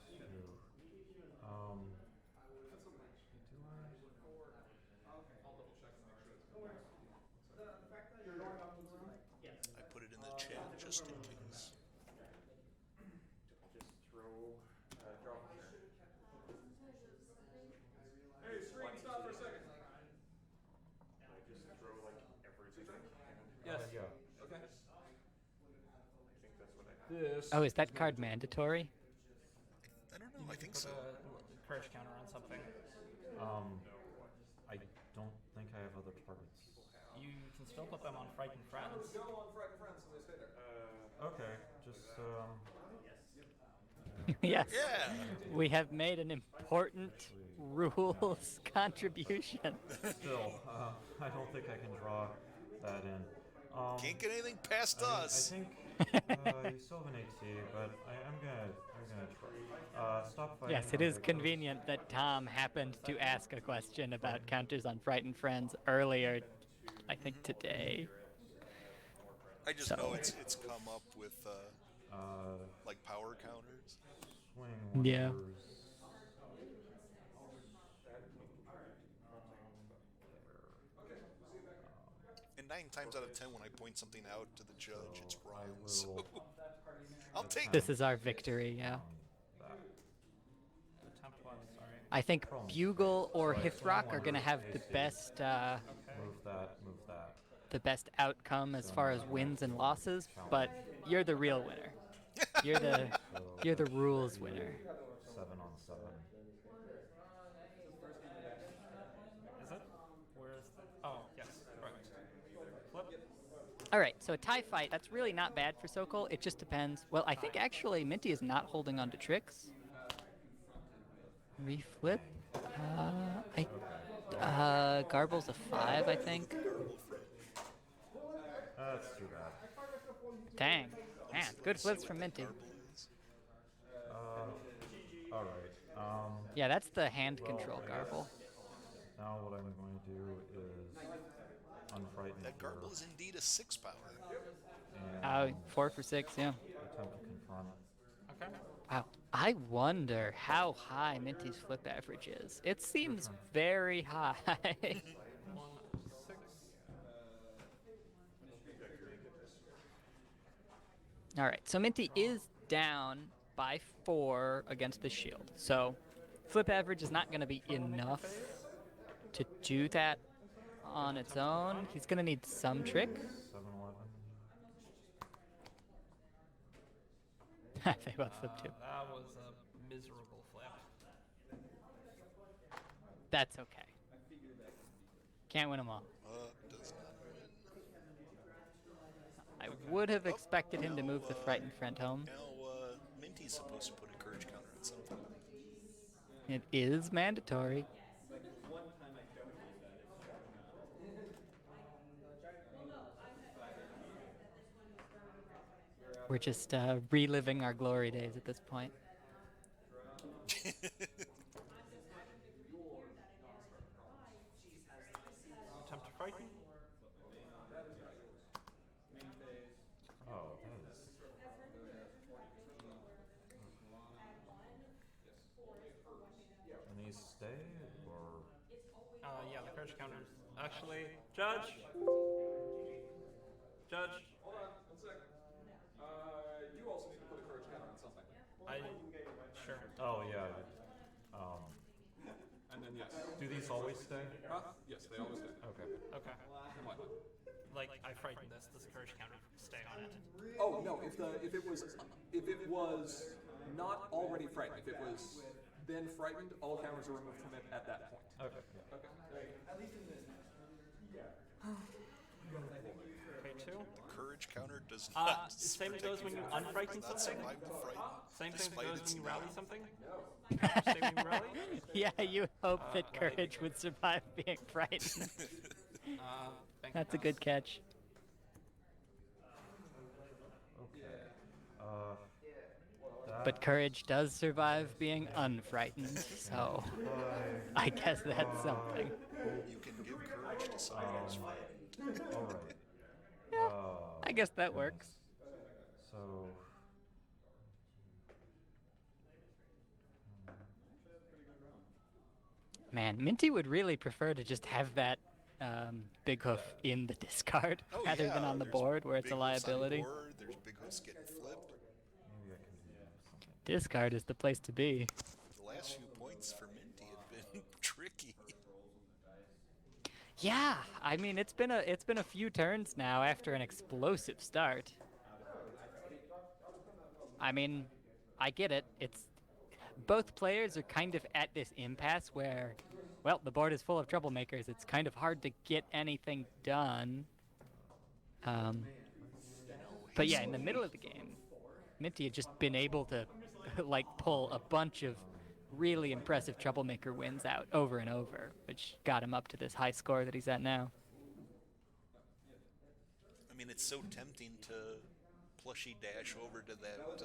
Speaker 1: I put it in the chat just in case.
Speaker 6: Hey, screen, stop for a second. I just throw like everything.
Speaker 8: Yes.
Speaker 6: Okay. I think that's what I have. This.
Speaker 2: Oh, is that card mandatory?
Speaker 1: I don't know, I think so.
Speaker 3: Courage counter on something.
Speaker 8: I don't think I have other targets.
Speaker 3: You can still put them on frightened friends.
Speaker 6: Go on Frightened Friends and they stay there.
Speaker 8: Okay, just
Speaker 2: Yes.
Speaker 1: Yeah!
Speaker 2: We have made an important rules contribution.
Speaker 8: still, I don't think I can draw that in.
Speaker 1: Can't get anything past us!
Speaker 8: I think you still have an AT, but I'm gonna try. Stop fighting.
Speaker 2: Yes, it is convenient that Tom happened to ask a question about counters on Frightened Friends earlier, I think today.
Speaker 1: I just know it's come up with, like, power counters.
Speaker 8: Swing
Speaker 2: Yeah.
Speaker 8: wonders.
Speaker 1: And 9 times out of 10 when I point something out to the judge, it's wrong,
Speaker 8: I will-
Speaker 1: so... I'll take
Speaker 2: This
Speaker 1: it.
Speaker 2: is our victory, yeah.
Speaker 3: Attempt was, sorry.
Speaker 2: I think Bugle or Hithrock are going to have the best
Speaker 6: Move that.
Speaker 2: the best outcome as far as wins and losses, but you're the real winner. You're the rules winner.
Speaker 6: 7-on-7.
Speaker 7: Is it? Where is the? Oh, yes. Right. Flip.
Speaker 2: All right, so a tie fight, that's really not bad for Sokol. It just depends. Well, I think actually Minty is not holding on to tricks. Reflip. Garble's a 5, I think.
Speaker 6: That's too bad.
Speaker 2: Dang. Man, good flips from Minty.
Speaker 6: All right.
Speaker 2: Yeah, that's the hand control Garble.
Speaker 6: Now what I'm going to do is unfrighten
Speaker 1: That
Speaker 6: here
Speaker 1: Garble is indeed a 6 power.
Speaker 6: and
Speaker 2: 4 for 6, yeah.
Speaker 6: attempt to confront.
Speaker 7: Okay.
Speaker 2: Wow. I wonder how high Minty's flip average is. It seems very high.
Speaker 7: 1, 6.
Speaker 2: All right, so Minty is down by 4 against the shield. So flip average is not going to be enough to do that on its own. He's going to need some trick.
Speaker 6: 7-11.
Speaker 2: They both flip too.
Speaker 7: That was a miserable flip.
Speaker 2: That's okay. Can't win them all.
Speaker 1: Does not win.
Speaker 2: I would have expected him to move the frightened friend home.
Speaker 1: Now, Minty's supposed to put a courage counter on something.
Speaker 2: It is mandatory. We're just reliving our glory days at this point.
Speaker 7: Attempt to frighten.
Speaker 6: Oh, that is. Can these stay or?
Speaker 7: Yeah, the courage counters. Actually, Judge. Judge.
Speaker 5: Hold on, 1 second. You also need to put a courage counter on something.
Speaker 7: Sure.
Speaker 6: Oh yeah.
Speaker 5: And then yes.
Speaker 6: Do these always stay?
Speaker 5: Yes, they always do.
Speaker 6: Okay.
Speaker 7: Okay.
Speaker 5: What?
Speaker 7: Like, I frightened this. Does courage counter stay on it?
Speaker 5: Oh no! If it was not already frightened, if it was then frightened, all counters are removed from it at that point.
Speaker 6: Okay.
Speaker 7: Okay, 2.
Speaker 1: The courage counter does not.
Speaker 7: Same goes when you unfrighten
Speaker 1: Not
Speaker 7: something?
Speaker 1: survive the fright.
Speaker 7: Same thing
Speaker 1: despite
Speaker 7: goes
Speaker 1: its
Speaker 7: when you rally
Speaker 1: name.
Speaker 7: something? Same when you rally?
Speaker 2: Yeah, you hope that courage would survive being frightened. That's a good catch.
Speaker 6: Okay.
Speaker 2: But courage does survive being unfrightened, so I guess that's something.
Speaker 1: You can give courage to someone who's frightened.
Speaker 6: All right.
Speaker 2: I guess that works.
Speaker 6: So.
Speaker 2: Man, Minty would really prefer to just have that big hoof in the discard
Speaker 1: Oh,
Speaker 2: rather
Speaker 1: yeah,
Speaker 2: than on the
Speaker 1: there's
Speaker 2: board where it's
Speaker 1: big
Speaker 2: a
Speaker 1: hoofs on
Speaker 2: liability.
Speaker 1: board, there's big hoofs getting flipped.
Speaker 6: Maybe I can do something.
Speaker 2: Discard is the place to be.
Speaker 1: The last few points for Minty have been tricky.
Speaker 2: Yeah, I mean it's been a few turns now after an explosive start. I mean, I get it. It's both players are kind of at this impasse where, well, the board is full of troublemakers. It's kind of hard to get anything done. But yeah, in the middle of the game, Minty had just been able to like pull a bunch of really impressive troublemaker wins out over and over, which got him up to this high score that he's at now.
Speaker 1: I mean, it's so tempting to plushy dash over to that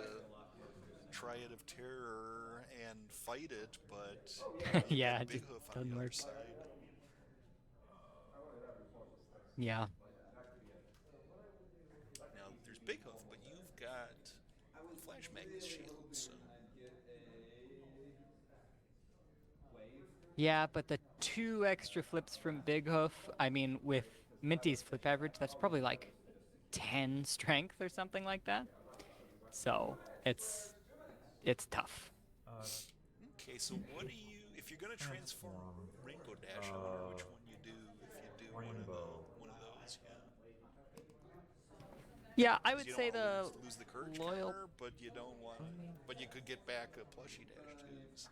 Speaker 1: Triad of Terror and fight it, but
Speaker 2: Yeah, it
Speaker 1: Big
Speaker 2: just
Speaker 1: Hoof on
Speaker 2: doesn't
Speaker 1: the other
Speaker 2: work.
Speaker 1: side.
Speaker 2: Yeah.
Speaker 1: Now, there's Big Hoof, but you've got Flash Magnus Shield, so
Speaker 2: Yeah, but the 2 extra flips from Big Hoof, I mean, with Minty's flip average, that's probably like 10 strength or something like that. So it's tough.
Speaker 1: okay. So what do you, if if you're gonna transform Rainbow Dash, I wonder which one you do. If you do one of those, yeah.
Speaker 2: Yeah, I
Speaker 1: 'Cause
Speaker 2: would
Speaker 1: you
Speaker 2: say
Speaker 1: don't
Speaker 2: the
Speaker 1: wanna lose the courage
Speaker 2: loyal.
Speaker 1: counter, but you don't want. But you could get back a plushie dash too. So.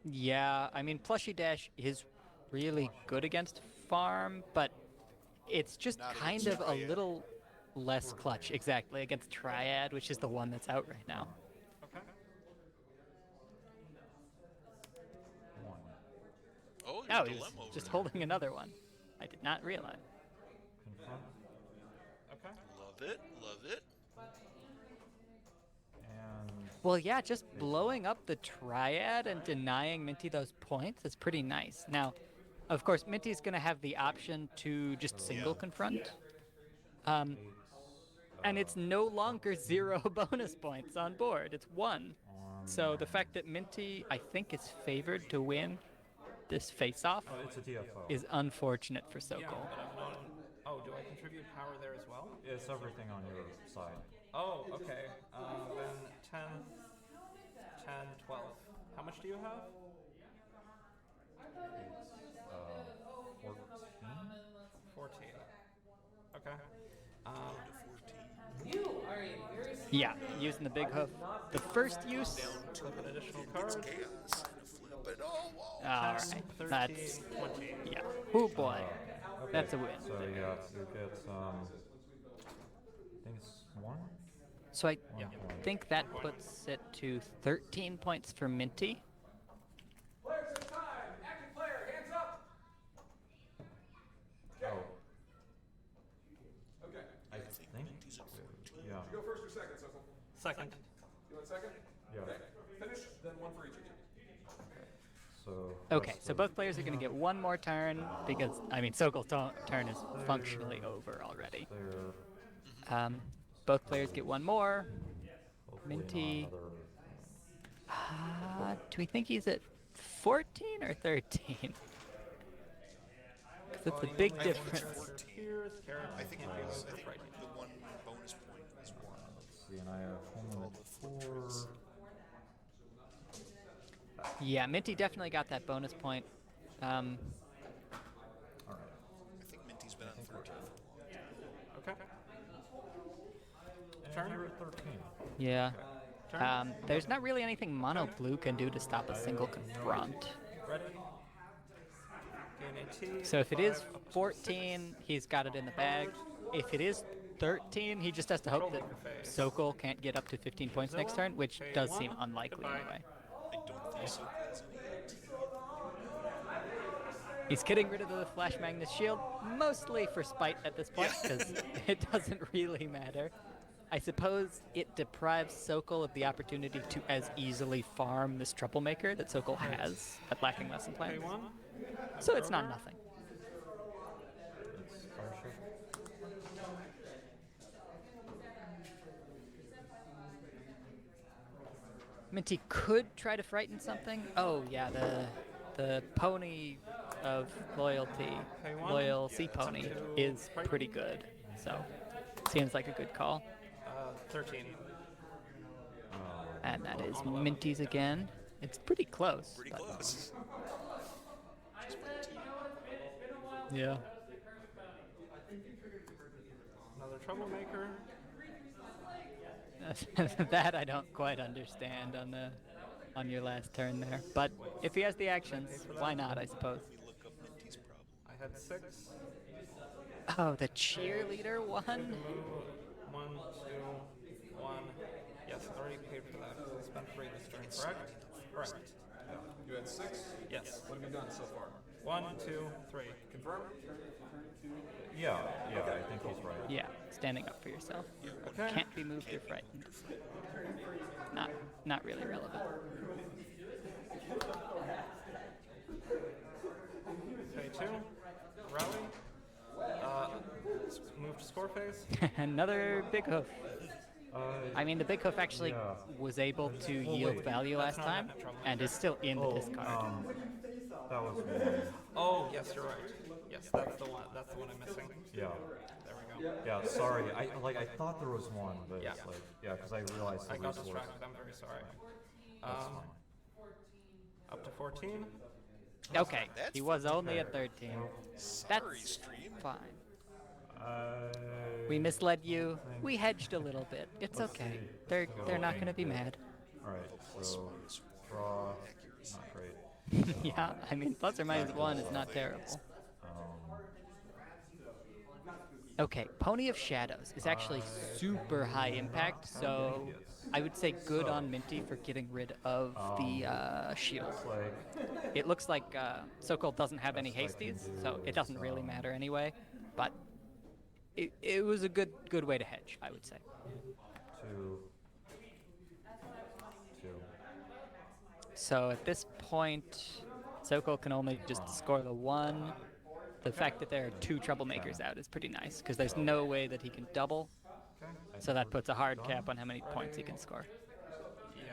Speaker 2: Yeah, I mean, Plushie Dash is really good against farm, but it's just
Speaker 1: Not
Speaker 2: kind
Speaker 1: against
Speaker 2: of a
Speaker 1: Triad.
Speaker 2: little less clutch, exactly, against Triad, which is the one that's out right now.
Speaker 3: Okay.
Speaker 6: One.
Speaker 1: Oh,
Speaker 2: Oh,
Speaker 1: your
Speaker 2: he was
Speaker 1: dilemma over
Speaker 2: just
Speaker 1: there.
Speaker 2: holding another one. I did not realize.
Speaker 6: Confront.
Speaker 3: Okay.
Speaker 1: Love it. Love it.
Speaker 6: And
Speaker 2: Well, yeah, just blowing up the Triad and denying Minty those points is pretty nice. Now, of course, Minty's going to have the option to just single confront. And it's no longer 0 bonus points on board. It's 1. So the fact that Minty, I think, is favored to win this face-off
Speaker 6: oh, it's a DFO.
Speaker 2: is unfortunate for Sokol.
Speaker 3: Yeah, but I'm not. Oh, do I contribute power there as well?
Speaker 6: It's everything on your side.
Speaker 3: Oh, okay. Then 10, 10, 12. How much do you have?
Speaker 6: It's 14.
Speaker 3: 14. Okay.
Speaker 9: You are a very
Speaker 2: Yeah, using the big hoof. The first use.
Speaker 3: Flip an additional card.
Speaker 1: Chaos and a flip it. Oh, whoa.
Speaker 2: All right,
Speaker 3: 13,
Speaker 2: that's
Speaker 3: 20.
Speaker 2: yeah. Oh boy,
Speaker 6: Okay,
Speaker 2: that's a win.
Speaker 6: So yeah, you get I think it's 1.
Speaker 2: So I
Speaker 3: Yeah.
Speaker 2: think that puts it to 13 points for Minty.
Speaker 5: Players in time. Active player, hands up.
Speaker 6: Oh,
Speaker 5: Okay.
Speaker 6: I think.
Speaker 1: Minty's at 14.
Speaker 6: Yeah.
Speaker 5: You go first or second, Sokol?
Speaker 3: Second.
Speaker 5: You want second?
Speaker 6: Yeah.
Speaker 5: Okay. Finish, then one for each of you.
Speaker 6: So.
Speaker 2: Okay,
Speaker 6: that's
Speaker 2: so both players are going to get one more turn because I mean Sokol's turn is functionally over already.
Speaker 6: There.
Speaker 2: Both players get one more.
Speaker 6: Hopefully not
Speaker 2: Minty.
Speaker 6: another-
Speaker 2: Do we think he's at 14 or 13? Because it's a big
Speaker 1: I think it's
Speaker 2: difference.
Speaker 1: 14. I think it was. I think the one bonus point was 1.
Speaker 6: Let's see, and I have home limit 4.
Speaker 2: Yeah, Minty definitely got that bonus point.
Speaker 6: All right.
Speaker 1: I think Minty's been on 13 for a long time.
Speaker 3: Okay.
Speaker 6: And
Speaker 3: Turn.
Speaker 6: you're at 13.
Speaker 2: Yeah.
Speaker 3: Turn.
Speaker 2: There's not really anything Mono Blue can do to stop a single confront.
Speaker 3: Ready. Gain AT.
Speaker 2: So if it is
Speaker 3: 5 up to
Speaker 2: 14, he's got it in the bag. If it is 13, he just has to hope that Sokol can't get up to 15 points next turn, which does seem unlikely anyway.
Speaker 1: I don't think so.
Speaker 2: He's getting rid of the Flash Magnus Shield, mostly for spite at this point, because it doesn't really matter. I suppose it deprives Sokol of the opportunity to as easily farm this Troublemaker that Sokol has at Lacking Lesson Plan.
Speaker 3: Pay 1.
Speaker 2: So it's not nothing.
Speaker 6: It's fire shift.
Speaker 2: Minty could try to frighten something. Oh yeah, the pony of loyalty,
Speaker 3: Pay 1.
Speaker 2: loyal sea pony, is pretty good. So seems like a good call.
Speaker 3: 13.
Speaker 2: And that is Minty's again. It's pretty close.
Speaker 1: Pretty
Speaker 2: but-
Speaker 1: close.
Speaker 2: Yeah.
Speaker 3: Another troublemaker.
Speaker 2: That I don't quite understand on your last turn there. But if he has the actions, why not, I suppose.
Speaker 1: We look up Minty's problem.
Speaker 3: I had 6.
Speaker 2: Oh, the cheerleader one?
Speaker 3: 1, 2, 1. Yes, I already paid for that. I spent 3 this turn, correct? Correct.
Speaker 5: You had 6?
Speaker 3: Yes.
Speaker 5: What have you done so far?
Speaker 3: 1, 2, 3.
Speaker 5: Confirm?
Speaker 6: Yeah, I think he's right.
Speaker 2: Yeah, standing up for yourself.
Speaker 3: Okay.
Speaker 2: Can't be moved or frightened. Not really relevant.
Speaker 3: Pay 2. Rally. Move to score phase.
Speaker 2: Another big hoof. I mean, the big hoof actually
Speaker 6: yeah.
Speaker 2: was able to yield value last time and is still in the discard.
Speaker 6: That was 1.
Speaker 3: Oh, yes, you're right. Yes, that's the one. That's the one I'm missing.
Speaker 6: Yeah.
Speaker 3: There we go.
Speaker 6: Yeah, sorry. I thought there was 1, but
Speaker 3: Yeah.
Speaker 6: it's like, yeah, because I realized
Speaker 3: I
Speaker 6: the
Speaker 3: got
Speaker 6: resource.
Speaker 3: distracted. I'm very sorry.
Speaker 6: That's fine.
Speaker 8: Up to 14?
Speaker 2: Okay,
Speaker 1: That's
Speaker 2: he was only at 13.
Speaker 1: Sorry,
Speaker 2: That's
Speaker 1: stream.
Speaker 2: fine.
Speaker 3: Uh,
Speaker 2: We misled you. We hedged a little bit. It's
Speaker 3: Let's
Speaker 2: okay.
Speaker 3: see.
Speaker 2: They're not gonna be mad.
Speaker 3: All right, so draw, not great.
Speaker 2: Yeah, I mean, plus or minus 1 is not terrible. Okay, Pony of Shadows is actually super high impact, so I would say good on Minty for getting rid of the shield. It looks like Sokol doesn't have any hasties, so it doesn't really matter anyway, but it was a good way to hedge, I would say.
Speaker 3: Two.
Speaker 2: So at this point, Sokol can only just score the 1. The fact that there are 2 troublemakers out is pretty nice, because there's no way that he can double. So that puts a hard cap on how many points he can score.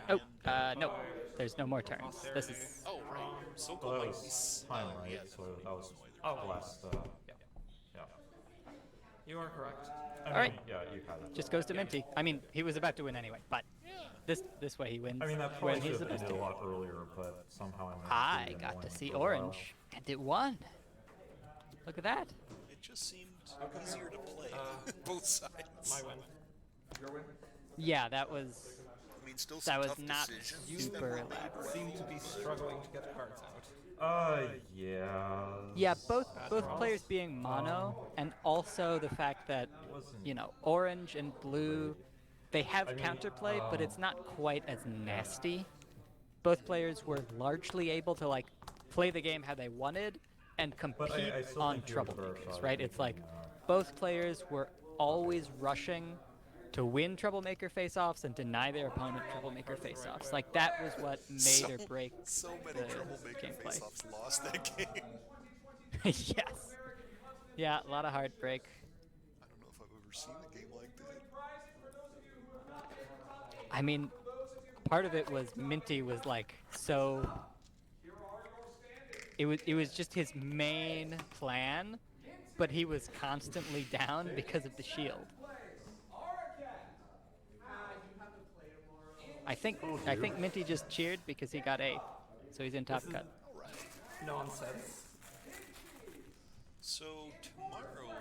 Speaker 2: Oh, no. There's no more turns. This is...
Speaker 1: Oh, right. Sokol
Speaker 3: Well, that
Speaker 1: might be
Speaker 3: was time, right?
Speaker 1: yeah,
Speaker 3: So that was
Speaker 8: Oh,
Speaker 3: last. Yeah.
Speaker 8: You are correct.
Speaker 3: I mean,
Speaker 2: All right.
Speaker 3: Yeah, you had it.
Speaker 2: just goes to Minty. I mean, he was about to win anyway, but this way he wins
Speaker 3: I mean, that
Speaker 2: when
Speaker 3: probably
Speaker 2: he's
Speaker 3: should have
Speaker 2: supposed
Speaker 3: ended
Speaker 2: to.
Speaker 3: a lot earlier, but somehow
Speaker 2: I
Speaker 3: managed
Speaker 2: got to see
Speaker 3: for a while.
Speaker 2: orange, and it won. Look at that.
Speaker 1: It just seemed easier to play. Both sides.
Speaker 8: My win.
Speaker 2: Yeah, that was
Speaker 1: I mean, still some
Speaker 2: that was
Speaker 1: tough
Speaker 2: not
Speaker 1: decisions.
Speaker 2: super elite.
Speaker 8: Seem to be struggling to get cards out.
Speaker 3: Yeah.
Speaker 2: Yeah, both players being mono, and also the fact that orange and blue, they have counterplay, but it's not quite as nasty. Both players were largely able to like play the game how they wanted and compete
Speaker 3: I still
Speaker 2: on
Speaker 3: think you have a better
Speaker 2: troublemakers,
Speaker 3: shot
Speaker 2: right?
Speaker 3: at
Speaker 2: It's like
Speaker 3: beating,
Speaker 2: both players were always rushing to win troublemaker face-offs and deny their opponent troublemaker face-offs. Like that was what made or break
Speaker 1: So many
Speaker 2: the
Speaker 1: troublemaker
Speaker 2: gameplay.
Speaker 1: face-offs lost that game.
Speaker 2: Yes. Yeah, a lot of heartbreak.
Speaker 1: I don't know if I've ever seen a game like that.
Speaker 2: I mean, part of it was Minty was like so. It was just his main plan, but he was constantly down because of the shield. I think Minty just cheered because he got 8th, so he's in top cut.
Speaker 8: Nonsense.
Speaker 1: So tomorrow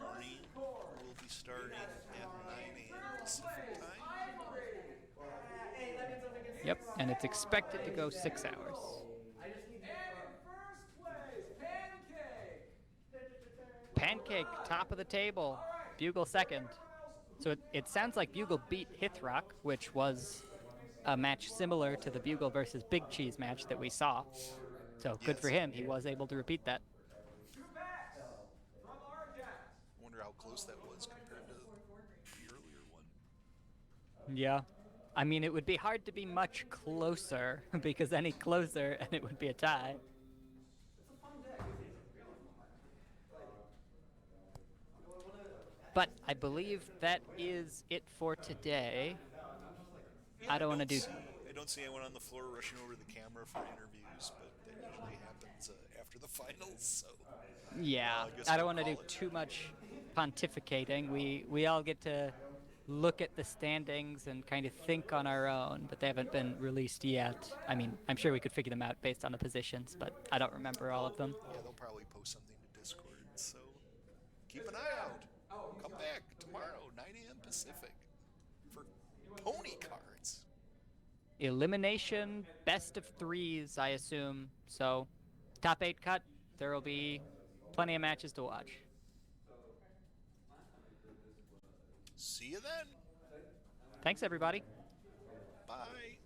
Speaker 1: morning we'll be starting at 9 a.m. Pacific time.
Speaker 2: Yep, and it's expected to go 6 hours. Pancake, top of the table. Bugle second. So it sounds like Bugle beat Hithrock, which was a match similar to the Bugle versus Big Cheese match that we saw. So good for him. He was able to repeat that.
Speaker 1: I wonder how close that was compared to the earlier one.
Speaker 2: Yeah. I mean, it would be hard to be much closer, because any closer and it would be a tie. But I believe that is it for today.
Speaker 1: Yeah,
Speaker 2: I don't want to do...
Speaker 1: I don't see anyone on the floor rushing over the camera for interviews, but that usually happens after the finals, so...
Speaker 2: Yeah,
Speaker 1: guess
Speaker 2: I don't
Speaker 1: we'll
Speaker 2: want to do
Speaker 1: call it.
Speaker 2: too much pontificating. We all get to look at the standings and kind of think on our own, but they haven't been released yet. I mean, I'm sure we could figure them out based on the positions, but I don't remember all of them.
Speaker 1: Yeah, they'll probably post something to Discord, so keep an eye out. Come back tomorrow, 9 a.m. Pacific, for pony cards.
Speaker 2: Elimination, best of 3s, I assume. So, top 8 cut, there will be plenty of matches to watch.
Speaker 1: See you then.
Speaker 2: Thanks, everybody.
Speaker 1: Bye.